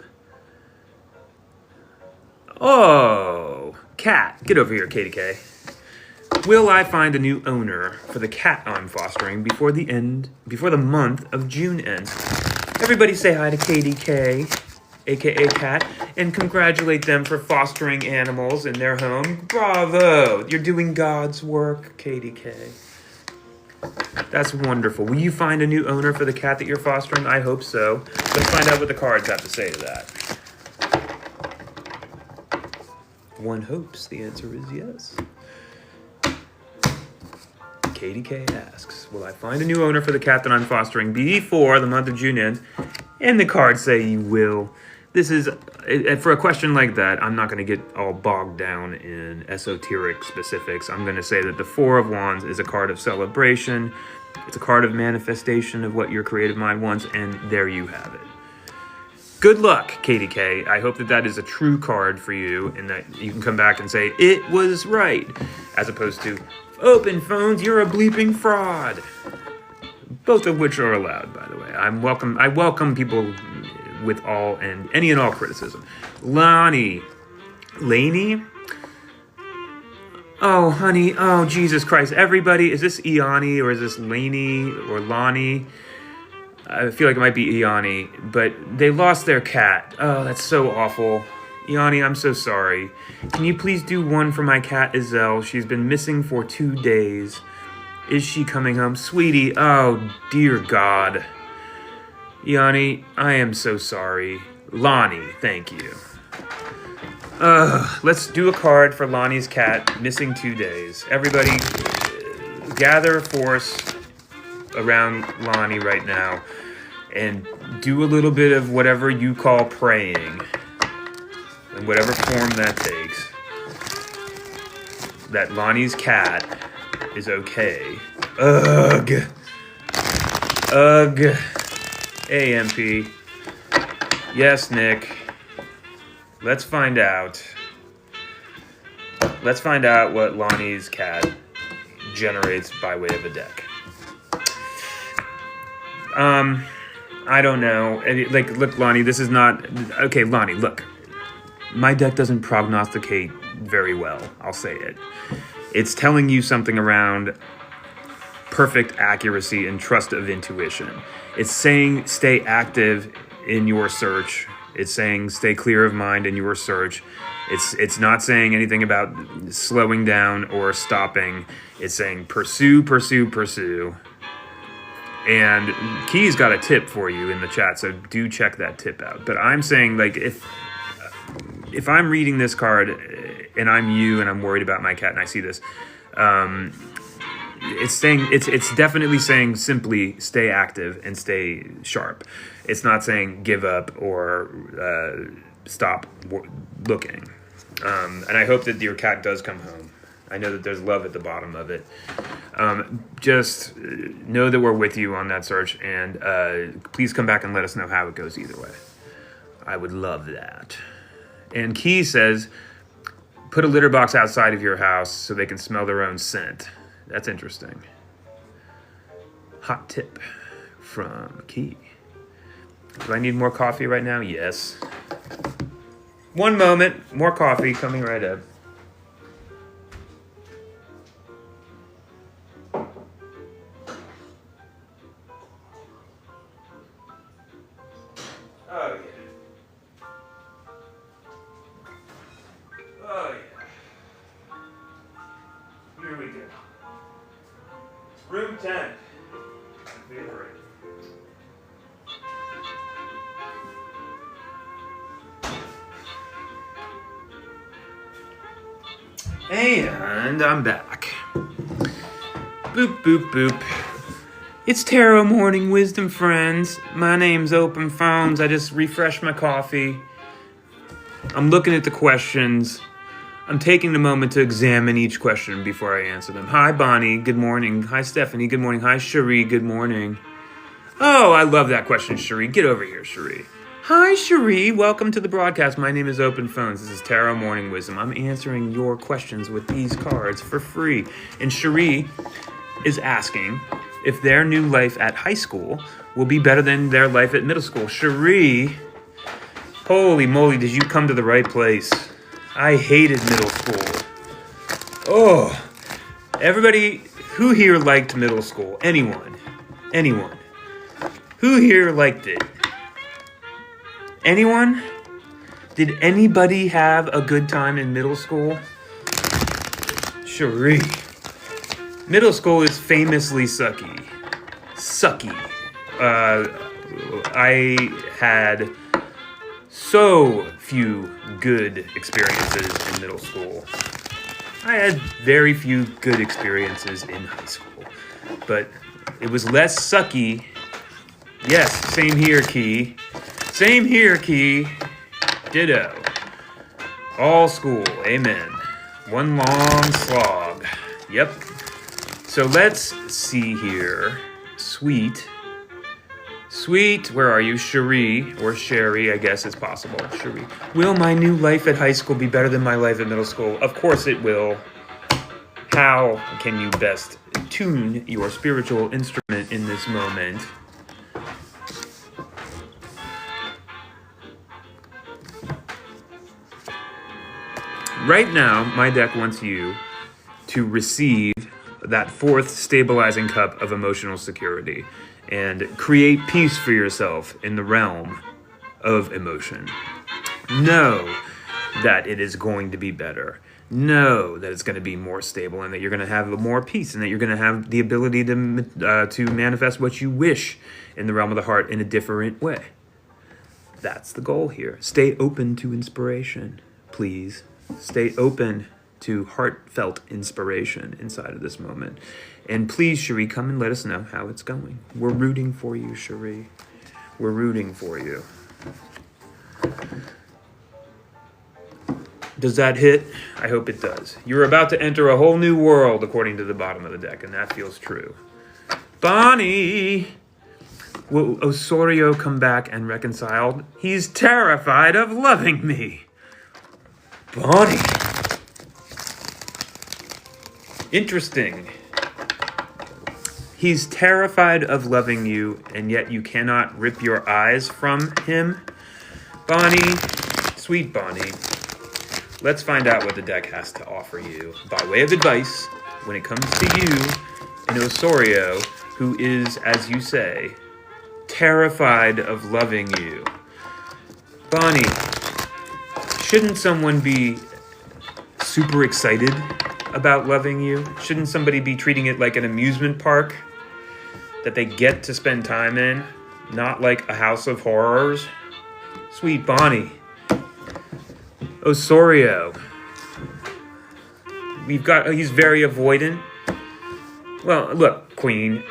Oh, cat. Get over here, Katie K. Will I find a new owner for the cat I'm fostering before the month of June ends? Everybody say hi to Katie K, aka Cat, and congratulate them for fostering animals in their home. Bravo! You're doing God's work, Katie K. That's wonderful. Will you find a new owner for the cat that you're fostering? I hope so. Let's find out what the cards have to say to that. One hopes the answer is yes. Katie K asks, will I find a new owner for the cat that I'm fostering before the month of June ends? And the cards say you will. This is, for a question like that, I'm not going to get all bogged down in esoteric specifics. I'm going to say that the Four of Wands is a card of celebration. It's a card of manifestation of what your creative mind wants, and there you have it. Good luck, Katie K. I hope that that is a true card for you and that you can come back and say, it was right, as opposed to, open phones, you're a bleeping fraud. both of which are allowed, by the way. I welcome people with all and any and all criticism. Lainey. Oh, honey. Oh, Jesus Christ. Everybody, is this Iani or is this Lainey or Lonnie? I feel like it might be Iani, but they lost their cat. Oh, that's so awful. Iani, I'm so sorry. Can you please do one for my cat, Izelle? She's been missing for 2 days. Is she coming home? Sweetie, oh, dear God. Iani, I am so sorry. Lonnie, thank you. Let's do a card for Lonnie's cat, missing 2 days. Everybody, gather a force around Lonnie right now and do a little bit of whatever you call praying, in whatever form that takes, that Lonnie's cat is okay. Ugh. AMP. Yes, Nick. Let's find out. Let's find out what Lonnie's cat generates by way of a deck. I don't know. Like, look, Lonnie, this is not... Okay, Lonnie, look. My deck doesn't prognosticate very well, I'll say it. It's telling you something around perfect accuracy and trust of intuition. It's saying stay active in your search. It's saying stay clear of mind in your search. It's not saying anything about slowing down or stopping. It's saying pursue. And Key's got a tip for you in the chat, so do check that tip out. But I'm saying, like, if I'm reading this card and I'm you and I'm worried about my cat and I see this, it's definitely saying simply stay active and stay sharp. It's not saying give up or stop looking. And I hope that your cat does come home. I know that there's love at the bottom of it. Just know that we're with you on that search, and please come back and let us know how it goes either way. I would love that. And Key says, put a litter box outside of your house so they can smell their own scent. That's interesting. Hot tip from Key. Do I need more coffee right now? Yes. One moment. More coffee coming right up. Oh, yeah. Oh, yeah. Here we go. Room 10. Favorite. And I'm back. Boop, boop, boop. It's Tarot Morning Wisdom, friends. My name's Open Phones. I just refreshed my coffee. I'm looking at the questions. I'm taking a moment to examine each question before I answer them. Hi, Bonnie. Good morning. Hi, Stephanie. Good morning. Hi, Cherie. Good morning. Oh, I love that question, Cherie. Get over here, Cherie. Hi, Cherie. Welcome to the broadcast. My name is Open Phones. This is Tarot Morning Wisdom. I'm answering your questions with these cards for free. And Cherie is asking if their new life at high school will be better than their life at middle school. Cherie, holy moly, did you come to the right place? I hated middle school. Oh, everybody, who here liked middle school? Anyone? Who here liked it? Anyone? Did anybody have a good time in middle school? Cherie. Middle school is famously sucky. I had so few good experiences in middle school. I had very few good experiences in high school. But it was less sucky. Yes, same here, Key. Same here, Key. Ditto. All school. Amen. One long slog. Yep. So let's see here. Sweet, where are you? Cherie, or Sherry, I guess it's possible. Cherie. Will my new life at high school be better than my life at middle school? Of course it will. How can you best tune your spiritual instrument in this moment. Right now, my deck wants you to receive that fourth stabilizing cup of emotional security and create peace for yourself in the realm of emotion. Know that it is going to be better. Know that it's going to be more stable and that you're going to have more peace and that you're going to have the ability to manifest what you wish in the realm of the heart in a different way. That's the goal here. Stay open to inspiration, please. Stay open to heartfelt inspiration inside of this moment. And please, Cherie, come and let us know how it's going. We're rooting for you, Cherie. We're rooting for you. Does that hit? I hope it does. You're about to enter a whole new world, according to the bottom of the deck, and that feels true. Bonnie! Will Osorio come back and reconciled? He's terrified of loving me. Bonnie. Interesting. He's terrified of loving you, and yet you cannot rip your eyes from him. Bonnie, sweet Bonnie, let's find out what the deck has to offer you by way of advice when it comes to you and Osorio, who is, as you say, terrified of loving you. Bonnie, shouldn't someone be super excited about loving you? Shouldn't somebody be treating it like an amusement park that they get to spend time in, not like a house of horrors? Sweet Bonnie. Osorio. He's very avoidant. Well, look, Queen.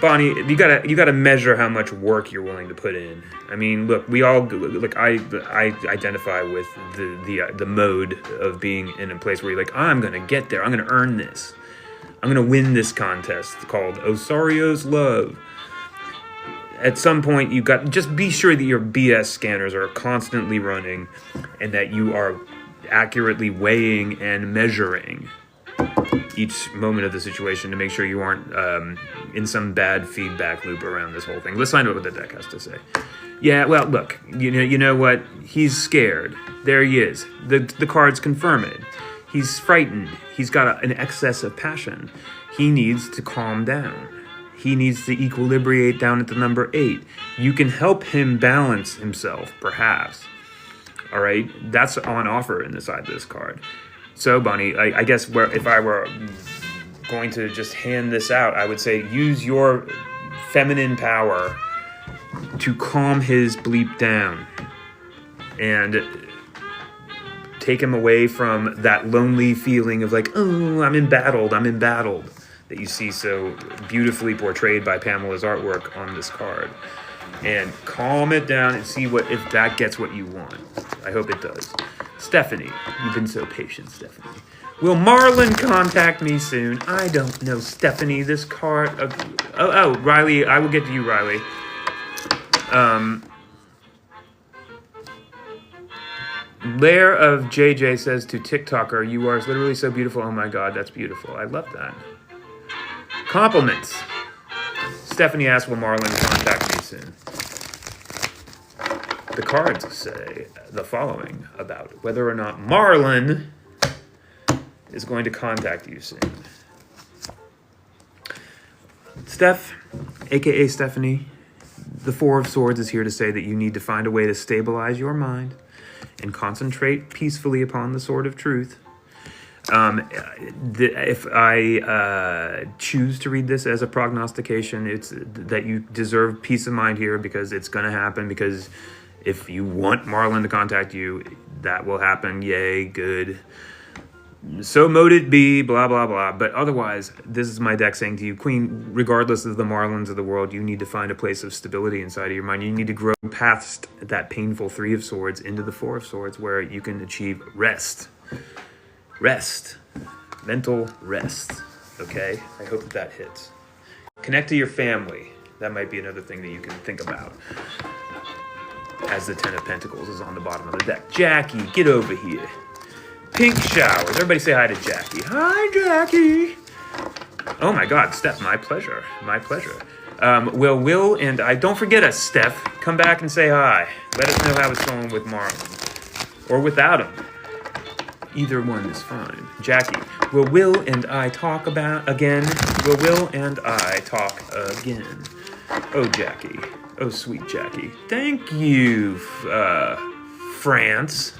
Bonnie, you gotta measure how much work you're willing to put in. I mean, look, we all I identify with the mode of being in a place where you're like, I'm gonna get there, I'm gonna earn this, I'm gonna win this contest called Osorio's Love. At some point, just be sure that your BS scanners are constantly running, and that you are accurately weighing and measuring each moment of the situation to make sure you aren't in some bad feedback loop around this whole thing. Let's find out what the deck has to say. Yeah, well, look, you know what? He's scared. There he is. The cards confirm it. He's frightened. He's got an excess of passion. He needs to calm down. He needs to equilibrate down at the number 8. You can help him balance himself, perhaps. All right? That's on offer in the side of this card. So, Bonnie, I guess if I were going to just hand this out, I would say use your feminine power to calm his bleep down and take him away from that lonely feeling of like, oh, I'm embattled, that you see so beautifully portrayed by Pamela's artwork on this card. And calm it down and see if that gets what you want. I hope it does. Stephanie, you've been so patient, Stephanie. Will Marlon contact me soon? I don't know, Stephanie. This card... Oh, Riley. I will get to you, Riley. Lair of JJ says to TikToker, you are literally so beautiful. Oh my God, that's beautiful. I love that. Compliments. Stephanie asks, will Marlon contact me soon? The cards say the following about whether or not Marlon is going to contact you soon. Steph, aka Stephanie, the Four of Swords is here to say that you need to find a way to stabilize your mind and concentrate peacefully upon the Sword of Truth. If I choose to read this as a prognostication, it's that you deserve peace of mind here because it's going to happen. Because if you want Marlon to contact you, that will happen. Yay, good. So mote it be, blah, blah, blah. But otherwise, this is my deck saying to you, Queen, regardless of the Marlons of the world, you need to find a place of stability inside of your mind. You need to grow past that painful Three of Swords into the Four of Swords where you can achieve rest. Rest. Mental rest. Okay? I hope that hits. Connect to your family. That might be another thing that you can think about. As the Ten of Pentacles is on the bottom of the deck. Jackie, get over here. Pink showers. Everybody say hi to Jackie. Hi, Jackie. Oh my God, Steph, my pleasure. My pleasure. Will and I, don't forget us, Steph. Come back and say hi. Let us know how it's going with Marlon. Or without him. Either one is fine. Jackie, will and I talk about again? Will and I talk again? Oh, Jackie. Oh, sweet Jackie. Thank you, France.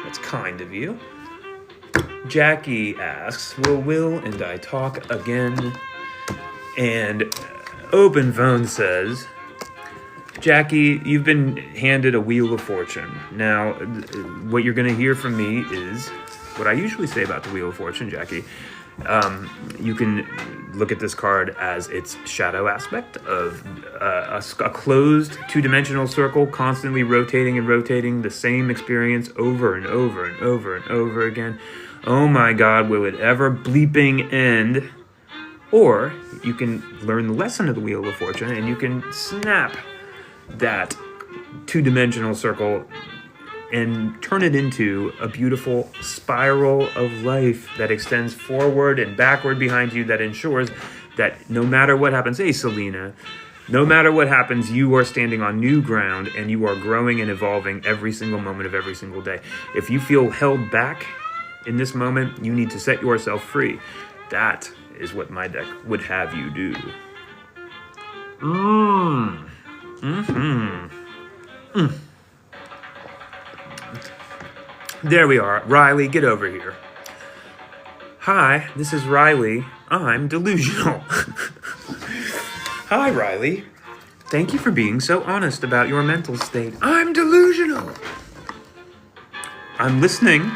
That's kind of you. Jackie asks, will and I talk again? And Open Phone says, Jackie, you've been handed a Wheel of Fortune. Now, what you're going to hear from me is what I usually say about the Wheel of Fortune, Jackie. You can look at this card as its shadow aspect of a closed two-dimensional circle constantly rotating and rotating the same experience over and over and over and over again. Oh my God, will it ever bleeping end? Or you can learn the lesson of the Wheel of Fortune and you can snap that two-dimensional circle and turn it into a beautiful spiral of life that extends forward and backward behind you, that ensures that no matter what happens, hey Selena, no matter what happens, you are standing on new ground and you are growing and evolving every single moment of every single day. If you feel held back in this moment, you need to set yourself free. That is what my deck would have you do. There we are. Riley, get over here. Hi, this is Riley. I'm delusional. Hi, Riley. Thank you for being so honest about your mental state. I'm delusional. I'm listening.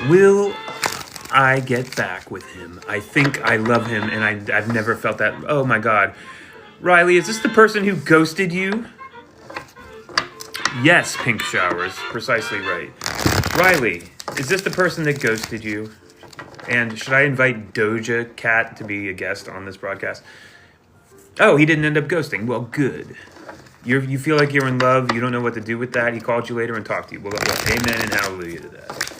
Will I get back with him? I think I love him, and I've never felt that. Oh, my God. Riley, is this the person who ghosted you? Yes, Pink Showers. Precisely right. Riley, is this the person that ghosted you? And should I invite Doja Cat to be a guest on this broadcast? Oh, he didn't end up ghosting. Well, good. You feel like you're in love. You don't know what to do with that. He called you later and talked to you. Well, amen and hallelujah to that.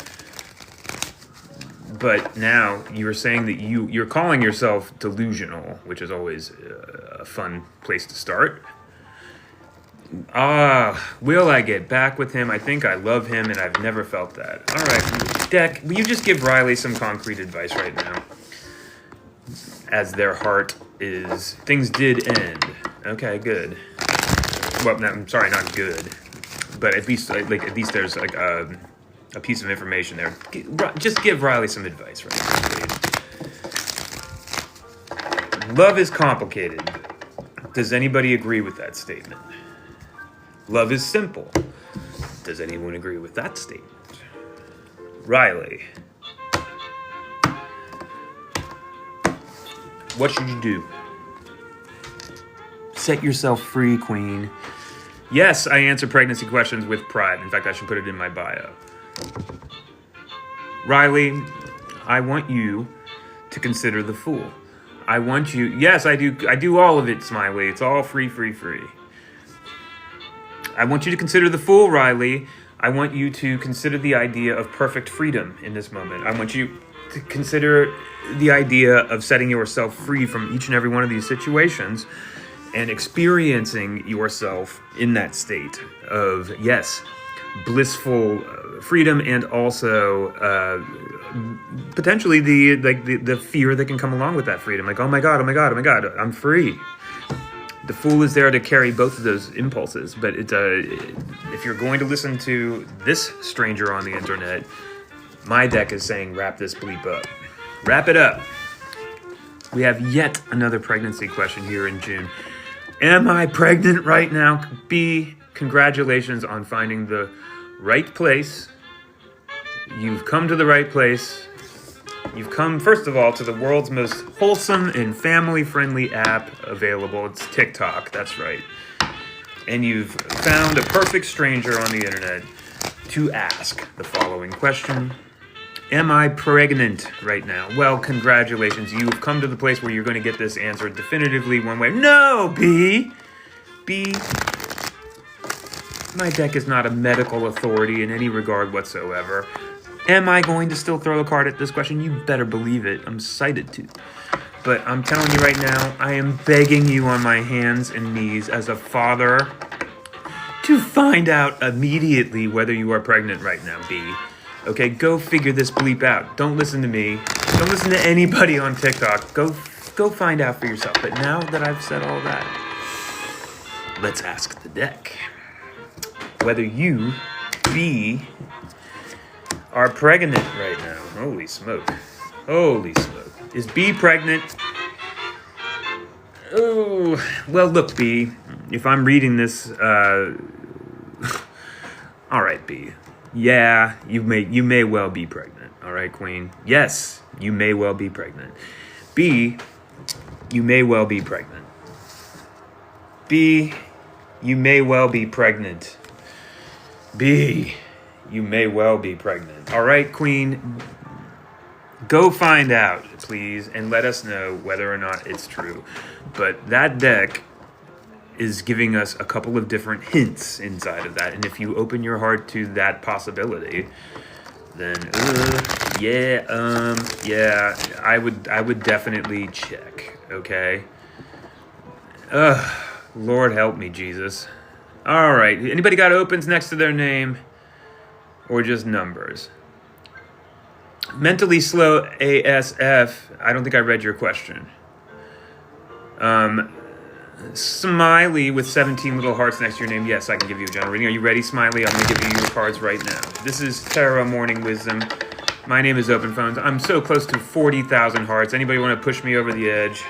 But now you're saying that you're calling yourself delusional, which is always a fun place to start. Will I get back with him? I think I love him, and I've never felt that. All right, Deck, will you just give Riley some concrete advice right now? As their heart is... Things did end. Okay, good. Well, no, I'm sorry, not good. But at least there's like a piece of information there. Just give Riley some advice right now, please. Love is complicated. Does anybody agree with that statement? Love is simple. Does anyone agree with that statement? Riley. What should you do? Set yourself free, Queen. Yes, I answer pregnancy questions with pride. In fact, I should put it in my bio. Riley, I want you to consider the Fool. I want you... Yes, I do all of it, Smiley. It's all free, free, free. I want you to consider the Fool, Riley. I want you to consider the idea of perfect freedom in this moment. I want you to consider the idea of setting yourself free from each and every one of these situations and experiencing yourself in that state of, yes, blissful freedom, and also potentially the fear that can come along with that freedom. Like, oh my God, I'm free. The Fool is there to carry both of those impulses, but if you're going to listen to this stranger on the internet, my deck is saying wrap this bleep up. Wrap it up. We have yet another pregnancy question here in June. Am I pregnant right now? B, congratulations on finding the right place. You've come to the right place. You've come, first of all, to the world's most wholesome and family-friendly app available. It's TikTok, that's right. And you've found a perfect stranger on the internet to ask the following question. Am I pregnant right now? Well, congratulations. You've come to the place where you're going to get this answered definitively one way. No, B! B, my deck is not a medical authority in any regard whatsoever. Am I going to still throw a card at this question? You better believe it. I'm excited to. But I'm telling you right now, I am begging you on my hands and knees as a father to find out immediately whether you are pregnant right now, B. Okay, go figure this bleep out. Don't listen to me. Don't listen to anybody on TikTok. Go find out for yourself. But now that I've said all that, let's ask the deck whether you, B, are pregnant right now. Holy smoke. Holy smoke. Is B pregnant? Oh, well, look, B, if I'm reading this, all right, B. Yeah, you may well be pregnant. All right, Queen. Yes, you may well be pregnant. B, you may well be pregnant. B, you may well be pregnant. B, you may well be pregnant. All right, Queen, go find out, please, and let us know whether or not it's true. But that deck is giving us a couple of different hints inside of that. And if you open your heart to that possibility, then, I would definitely check, okay? Lord help me, Jesus. All right, anybody got opens next to their name? Or just numbers? Mentally slow ASF. I don't think I read your question. Smiley with 17 little hearts next to your name. Yes, I can give you a general reading. Are you ready, Smiley? I'm going to give you your cards right now. This is Tarot Morning Wisdom. My name is Open Phones. I'm so close to 40,000 hearts. Anybody want to push me over the edge?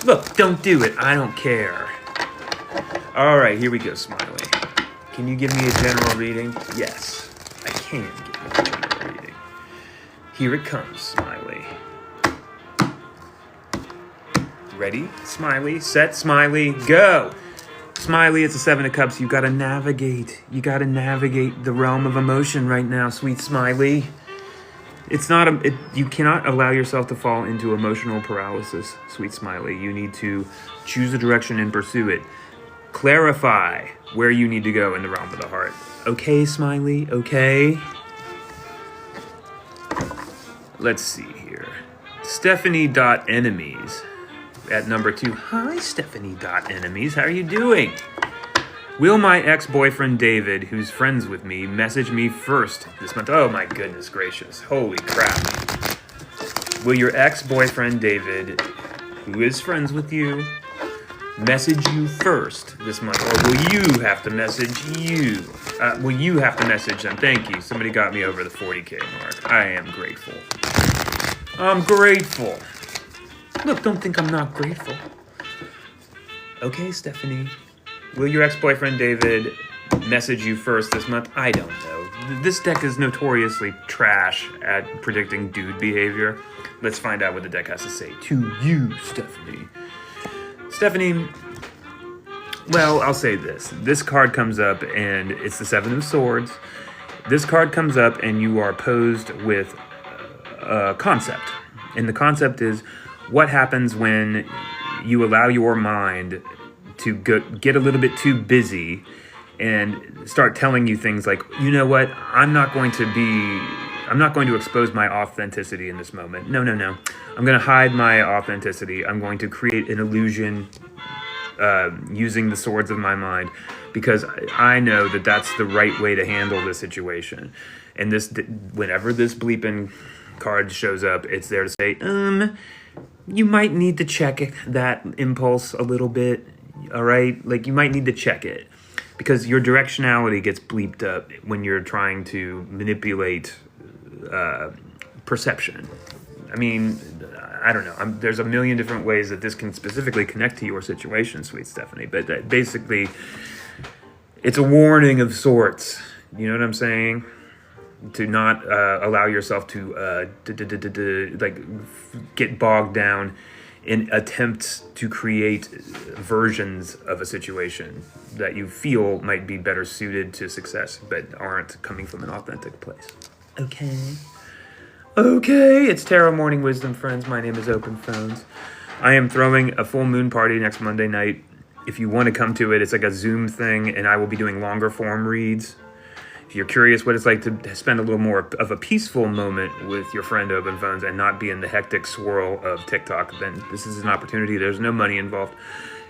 Look, don't do it. I don't care. All right, here we go, Smiley. Can you give me a general reading? Yes, I can give you a general reading. Here it comes, Smiley. Ready? Smiley, set, Smiley, go! Smiley, it's a 7 of Cups. You gotta navigate. You gotta navigate the realm of emotion right now, sweet Smiley. It's not you cannot allow yourself to fall into emotional paralysis, sweet Smiley. You need to choose a direction and pursue it. Clarify where you need to go in the realm of the heart. Okay, Smiley, okay? Let's see here. Stephanie.enemies at number 2. Hi, Stephanie.enemies. How are you doing? Will my ex-boyfriend David, who's friends with me, message me first this month? Oh my goodness gracious. Holy crap. Will your ex-boyfriend David, who is friends with you, message you first this month? Or will you have to message you? Will you have to message them? Thank you. Somebody got me over the 40K mark. I am grateful. I'm grateful. Look, don't think I'm not grateful. Okay, Stephanie. Will your ex-boyfriend David message you first this month? I don't know. This deck is notoriously trash at predicting dude behavior. Let's find out what the deck has to say to you, Stephanie. Stephanie, well, I'll say this. This card comes up, and it's the 7 of Swords. This card comes up, and you are posed with a concept. And the concept is, what happens when you allow your mind to get a little bit too busy and start telling you things like, you know what, I'm not going to expose my authenticity in this moment. No. I'm going to hide my authenticity. I'm going to create an illusion using the swords of my mind because I know that that's the right way to handle the situation. And whenever this bleeping card shows up, it's there to say, you might need to check that impulse a little bit. All right, like you might need to check it because your directionality gets bleeped up when you're trying to manipulate perception. I mean, I don't know. There's a million different ways that this can specifically connect to your situation, sweet Stephanie. But basically, it's a warning of sorts. You know what I'm saying? To not allow yourself to get bogged down in attempts to create versions of a situation that you feel might be better suited to success, but aren't coming from an authentic place. Okay, it's Tarot Morning Wisdom, friends. My name is Open Phones. I am throwing a full moon party next Monday night. If you want to come to it, it's like a Zoom thing, and I will be doing longer form reads. If you're curious what it's like to spend a little more of a peaceful moment with your friend Open Phones and not be in the hectic swirl of TikTok, then this is an opportunity. There's no money involved.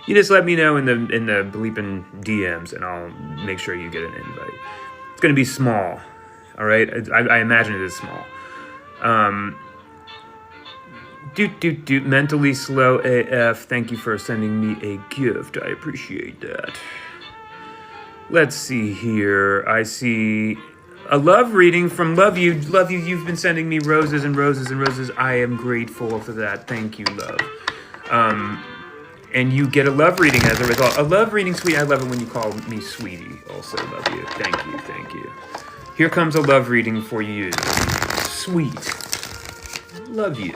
You just let me know in the bleeping DMs, and I'll make sure you get an invite. It's going to be small, all right? I imagine it is small. Mentally slow AF. Thank you for sending me a gift. I appreciate that. Let's see here. I see a love reading from Love You. Love You, you've been sending me roses and roses and roses. I am grateful for that. Thank you, love. And you get a love reading as a result. A love reading, sweet. I love it when you call me sweetie. Also love you. Thank you, thank you. Here comes a love reading for you. Sweet. Love you.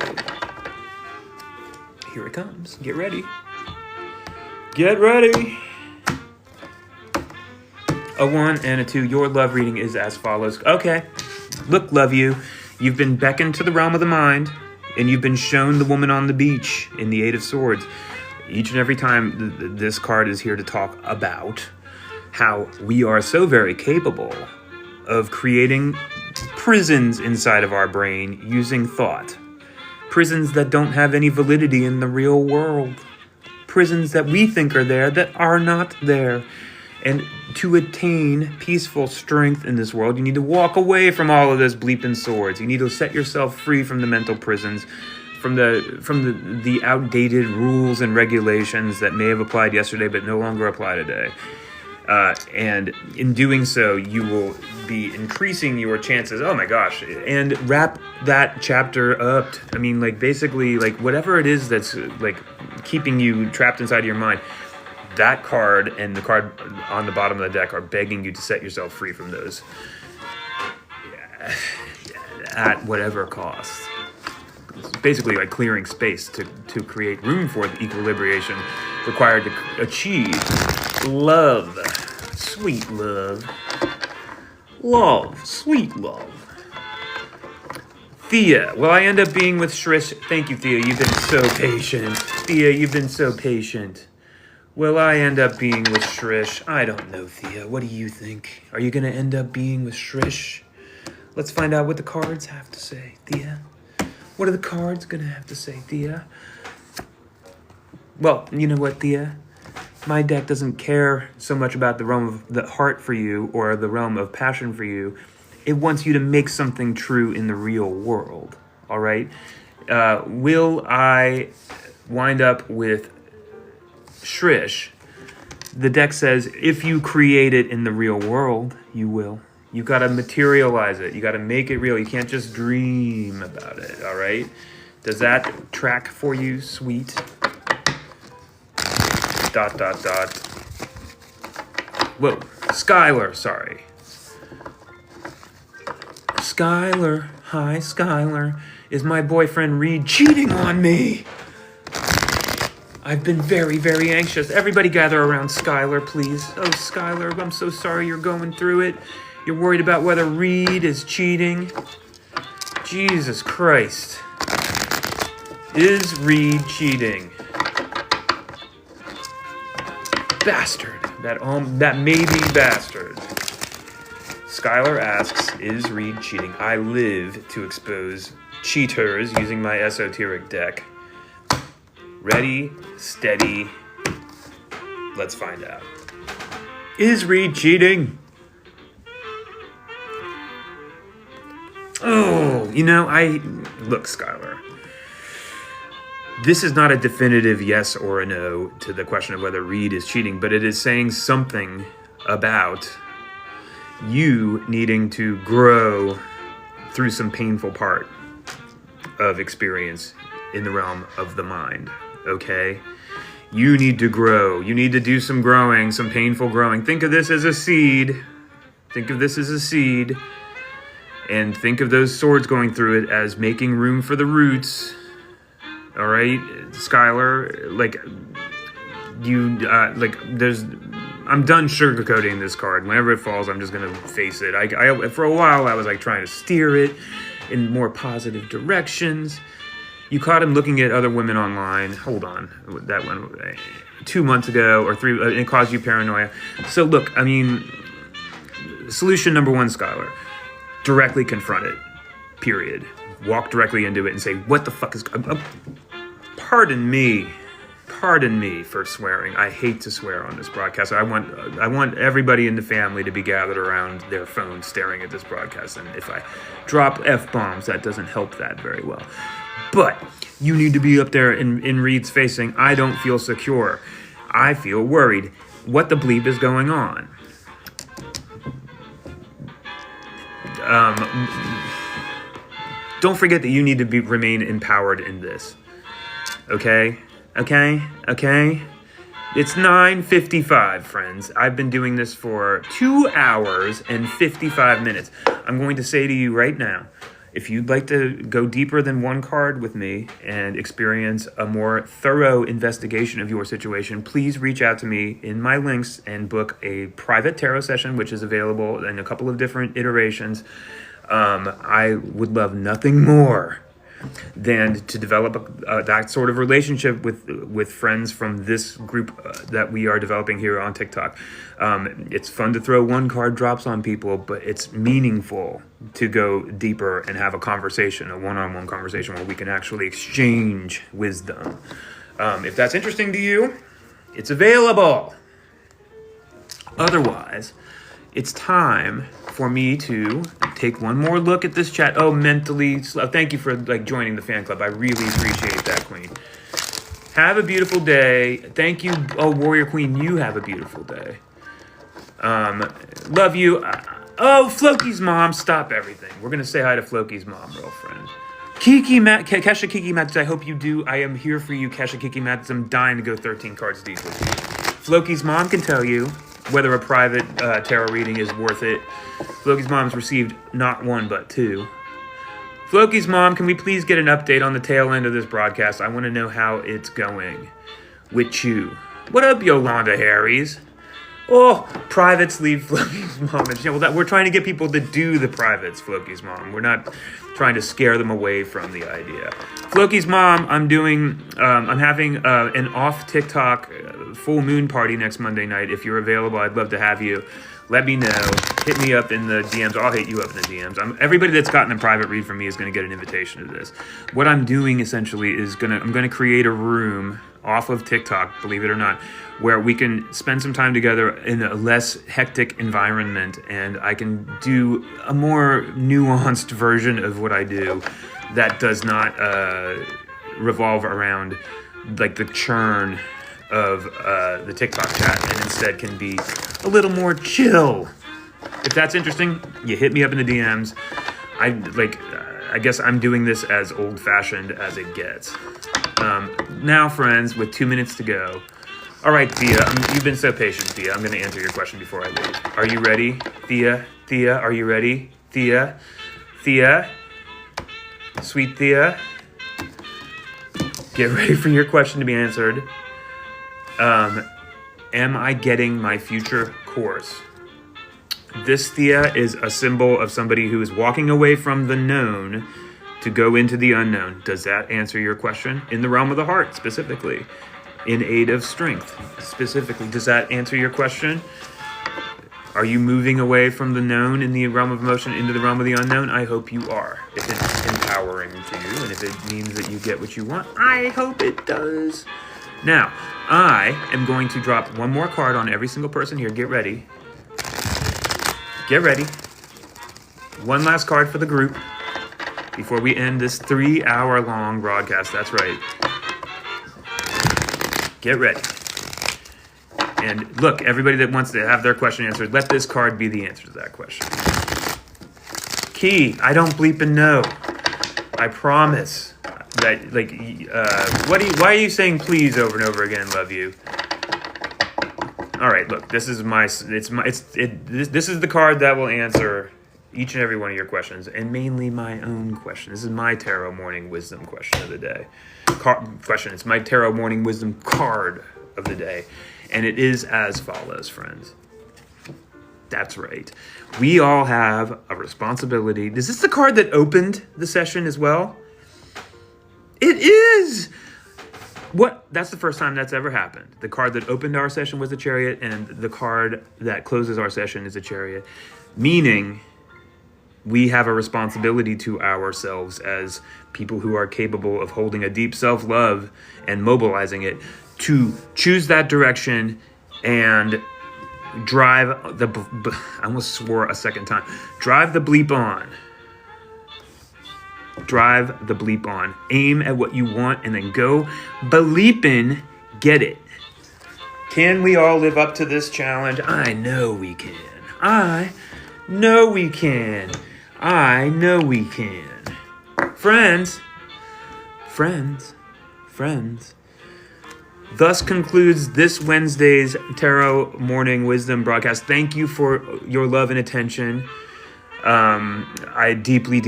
Here it comes. Get ready. Get ready. A 1 and a 2. Your love reading is as follows. Okay. Look, Love You. You've been beckoned to the realm of the mind, and you've been shown the woman on the beach in the Eight of Swords. Each and every time, this card is here to talk about how we are so very capable of creating prisons inside of our brain using thought. Prisons that don't have any validity in the real world. Prisons that we think are there that are not there. And to attain peaceful strength in this world, you need to walk away from all of those bleeping swords. You need to set yourself free from the mental prisons, from the outdated rules and regulations that may have applied yesterday but no longer apply today. And in doing so, you will be increasing your chances. Oh my gosh. And wrap that chapter up. I mean, like, basically, like, whatever it is that's, like, keeping you trapped inside your mind, that card and the card on the bottom of the deck are begging you to set yourself free from those at whatever cost. It's basically like clearing space to create room for the equilibration required to achieve love. Sweet love. Love. Sweet love. Thea. Will I end up being with Shrish? Thank you, Thea. You've been so patient. Thea, you've been so patient. Will I end up being with Shrish? I don't know, Thea. What do you think? Are you going to end up being with Shrish? Let's find out what the cards have to say, Thea. What are the cards going to have to say, Thea? Well, you know what, Thea? My deck doesn't care so much about the realm of the heart for you or the realm of passion for you. It wants you to make something true in the real world, all right? Will I wind up with Shrish? The deck says if you create it in the real world, you will. You got to materialize it. You got to make it real. You can't just dream about it, all right? Does that track for you, sweet? ... Whoa, Skylar, sorry. Skylar, hi, Skylar. Is my boyfriend Reed cheating on me? I've been very, very anxious. Everybody gather around Skylar, please. Oh, Skylar, I'm so sorry you're going through it. You're worried about whether Reed is cheating. Jesus Christ. Is Reed cheating? Bastard. That maybe bastard. Skylar asks, is Reed cheating? I live to expose cheaters using my esoteric deck. Ready, steady, let's find out. Is Reed cheating? Oh, look, Skylar. This is not a definitive yes or a no to the question of whether Reed is cheating, but it is saying something about you needing to grow through some painful part of experience in the realm of the mind, okay? You need to grow. You need to do some growing, some painful growing. Think of this as a seed. Think of this as a seed. And think of those swords going through it as making room for the roots. All right, Skylar, I'm done sugarcoating this card. Whenever it falls, I'm just gonna face it. I for a while, I was like trying to steer it in more positive directions. You caught him looking at other women online. Hold on, that one 2 months ago or 3. It caused you paranoia. So look, I mean, Solution number one, Skylar. Directly confront it. Period. Walk directly into it and say, what the fuck is... Pardon me for swearing. I hate to swear on this broadcast. I want everybody in the family to be gathered around their phone staring at this broadcast. And if I drop F-bombs, that doesn't help that very well. But you need to be up there in Reed's face saying, I don't feel secure. I feel worried. What the bleep is going on? Don't forget that you need to remain empowered in this. Okay? It's 9:55, friends. I've been doing this for 2 hours and 55 minutes. I'm going to say to you right now, if you'd like to go deeper than one card with me and experience a more thorough investigation of your situation, please reach out to me in my links and book a private tarot session, which is available in a couple of different iterations. I would love nothing more than to develop that sort of relationship with friends from this group that we are developing here on TikTok. It's fun to throw one card drops on people, but it's meaningful to go deeper and have a conversation, a one-on-one conversation where we can actually exchange wisdom. If that's interesting to you, it's available. Otherwise, it's time for me to take one more look at this chat. Oh, mentally slow. Thank you for joining the fan club. I really appreciate that, Queen. Have a beautiful day. Thank you. Oh, Warrior Queen, you have a beautiful day. Love you. Oh, Floki's mom. Stop everything. We're going to say hi to Floki's mom, real friend. Kesha Kiki Mats, I hope you do. I am here for you, Kesha Kiki Mats. I'm dying to go 13 cards deep with you. Floki's mom can tell you whether a private tarot reading is worth it. Floki's mom's received not one, but two. Floki's mom, can we please get an update on the tail end of this broadcast? I want to know how it's going with you. What up, Yolanda Harris? Oh, privates leave Floki's mom. Well, we're trying to get people to do the privates, Floki's mom. We're not trying to scare them away from the idea. Floki's mom, I'm having an off TikTok full moon party next Monday night. If you're available, I'd love to have you. Let me know. Hit me up in the DMs. I'll hit you up in the DMs. Everybody that's gotten a private read from me is going to get an invitation to this. What I'm doing essentially is I'm going to create a room off of TikTok, believe it or not, where we can spend some time together in a less hectic environment, and I can do a more nuanced version of what I do that does not revolve around the churn of the TikTok chat, and instead can be a little more chill. If that's interesting, you hit me up in the DMs. I guess I'm doing this as old-fashioned as it gets. Now, friends, with 2 minutes to go. All right, Thea, you've been so patient, Thea. I'm going to answer your question before I leave. Are you ready, Thea? Thea, are you ready? Thea? Thea? Sweet Thea? Get ready for your question to be answered. Am I getting my future course? This, Thea, is a symbol of somebody who is walking away from the known to go into the unknown. Does that answer your question? In the realm of the heart, specifically. In aid of strength, specifically. Does that answer your question? Are you moving away from the known in the realm of emotion into the realm of the unknown? I hope you are. If it's empowering to you, and if it means that you get what you want, I hope it does. Now, I am going to drop one more card on every single person here. Get ready. Get ready. One last card for the group before we end this 3-hour-long broadcast. That's right. Get ready. And look, everybody that wants to have their question answered, let this card be the answer to that question. Key, I don't bleep and know. I promise that, why are you saying please over and over again, love you? All right, look, this is this is the card that will answer each and every one of your questions, and mainly my own question. This is my Tarot Morning Wisdom question of the day. It's my Tarot Morning Wisdom card of the day. And it is as follows, friends. That's right. We all have a responsibility. Is this the card that opened the session as well? It is! What? That's the first time that's ever happened. The card that opened our session was the Chariot, and the card that closes our session is the Chariot. Meaning, we have a responsibility to ourselves as people who are capable of holding a deep self-love and mobilizing it to choose that direction and drive I almost swore a second time. Drive the bleep on. Drive the bleep on. Aim at what you want and then go bleepin' get it. Can we all live up to this challenge? I know we can. I know we can. I know we can. Friends. Thus concludes this Wednesday's Tarot Morning Wisdom broadcast. Thank you for your love and attention. I deeply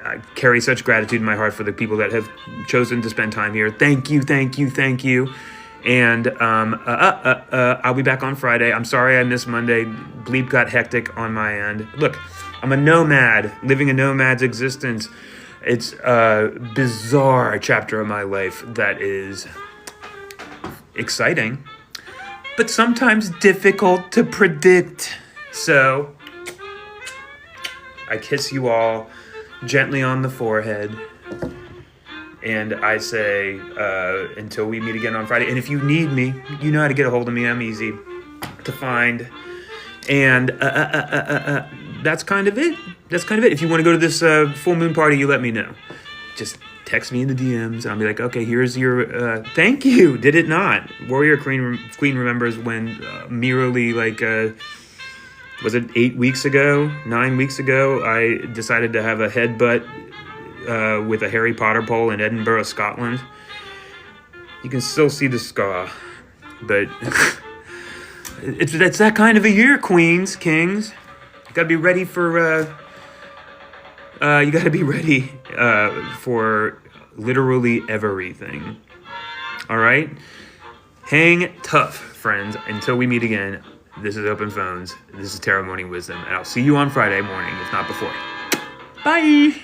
I carry such gratitude in my heart for the people that have chosen to spend time here. Thank you. And I'll be back on Friday. I'm sorry I missed Monday. Bleep got hectic on my end. Look, I'm a nomad, living a nomad's existence. It's a bizarre chapter of my life that is exciting, but sometimes difficult to predict. So, I kiss you all gently on the forehead. And I say, until we meet again on Friday. And if you need me, you know how to get a hold of me. I'm easy to find. And that's kind of it. If you want to go to this full moon party, you let me know. Just text me in the DMs. And I'll be like, okay, here's your, thank you. Did it not? Warrior Queen remembers when merely was it 9 weeks ago, I decided to have a headbutt with a Harry Potter pole in Edinburgh, Scotland. You can still see the scar, but it's that kind of a year, queens, kings. You gotta be ready for literally everything. All right, hang tough, friends. Until we meet again. This is Open Phones. This is Tarot Morning Wisdom, and I'll see you on Friday morning, if not before. Bye.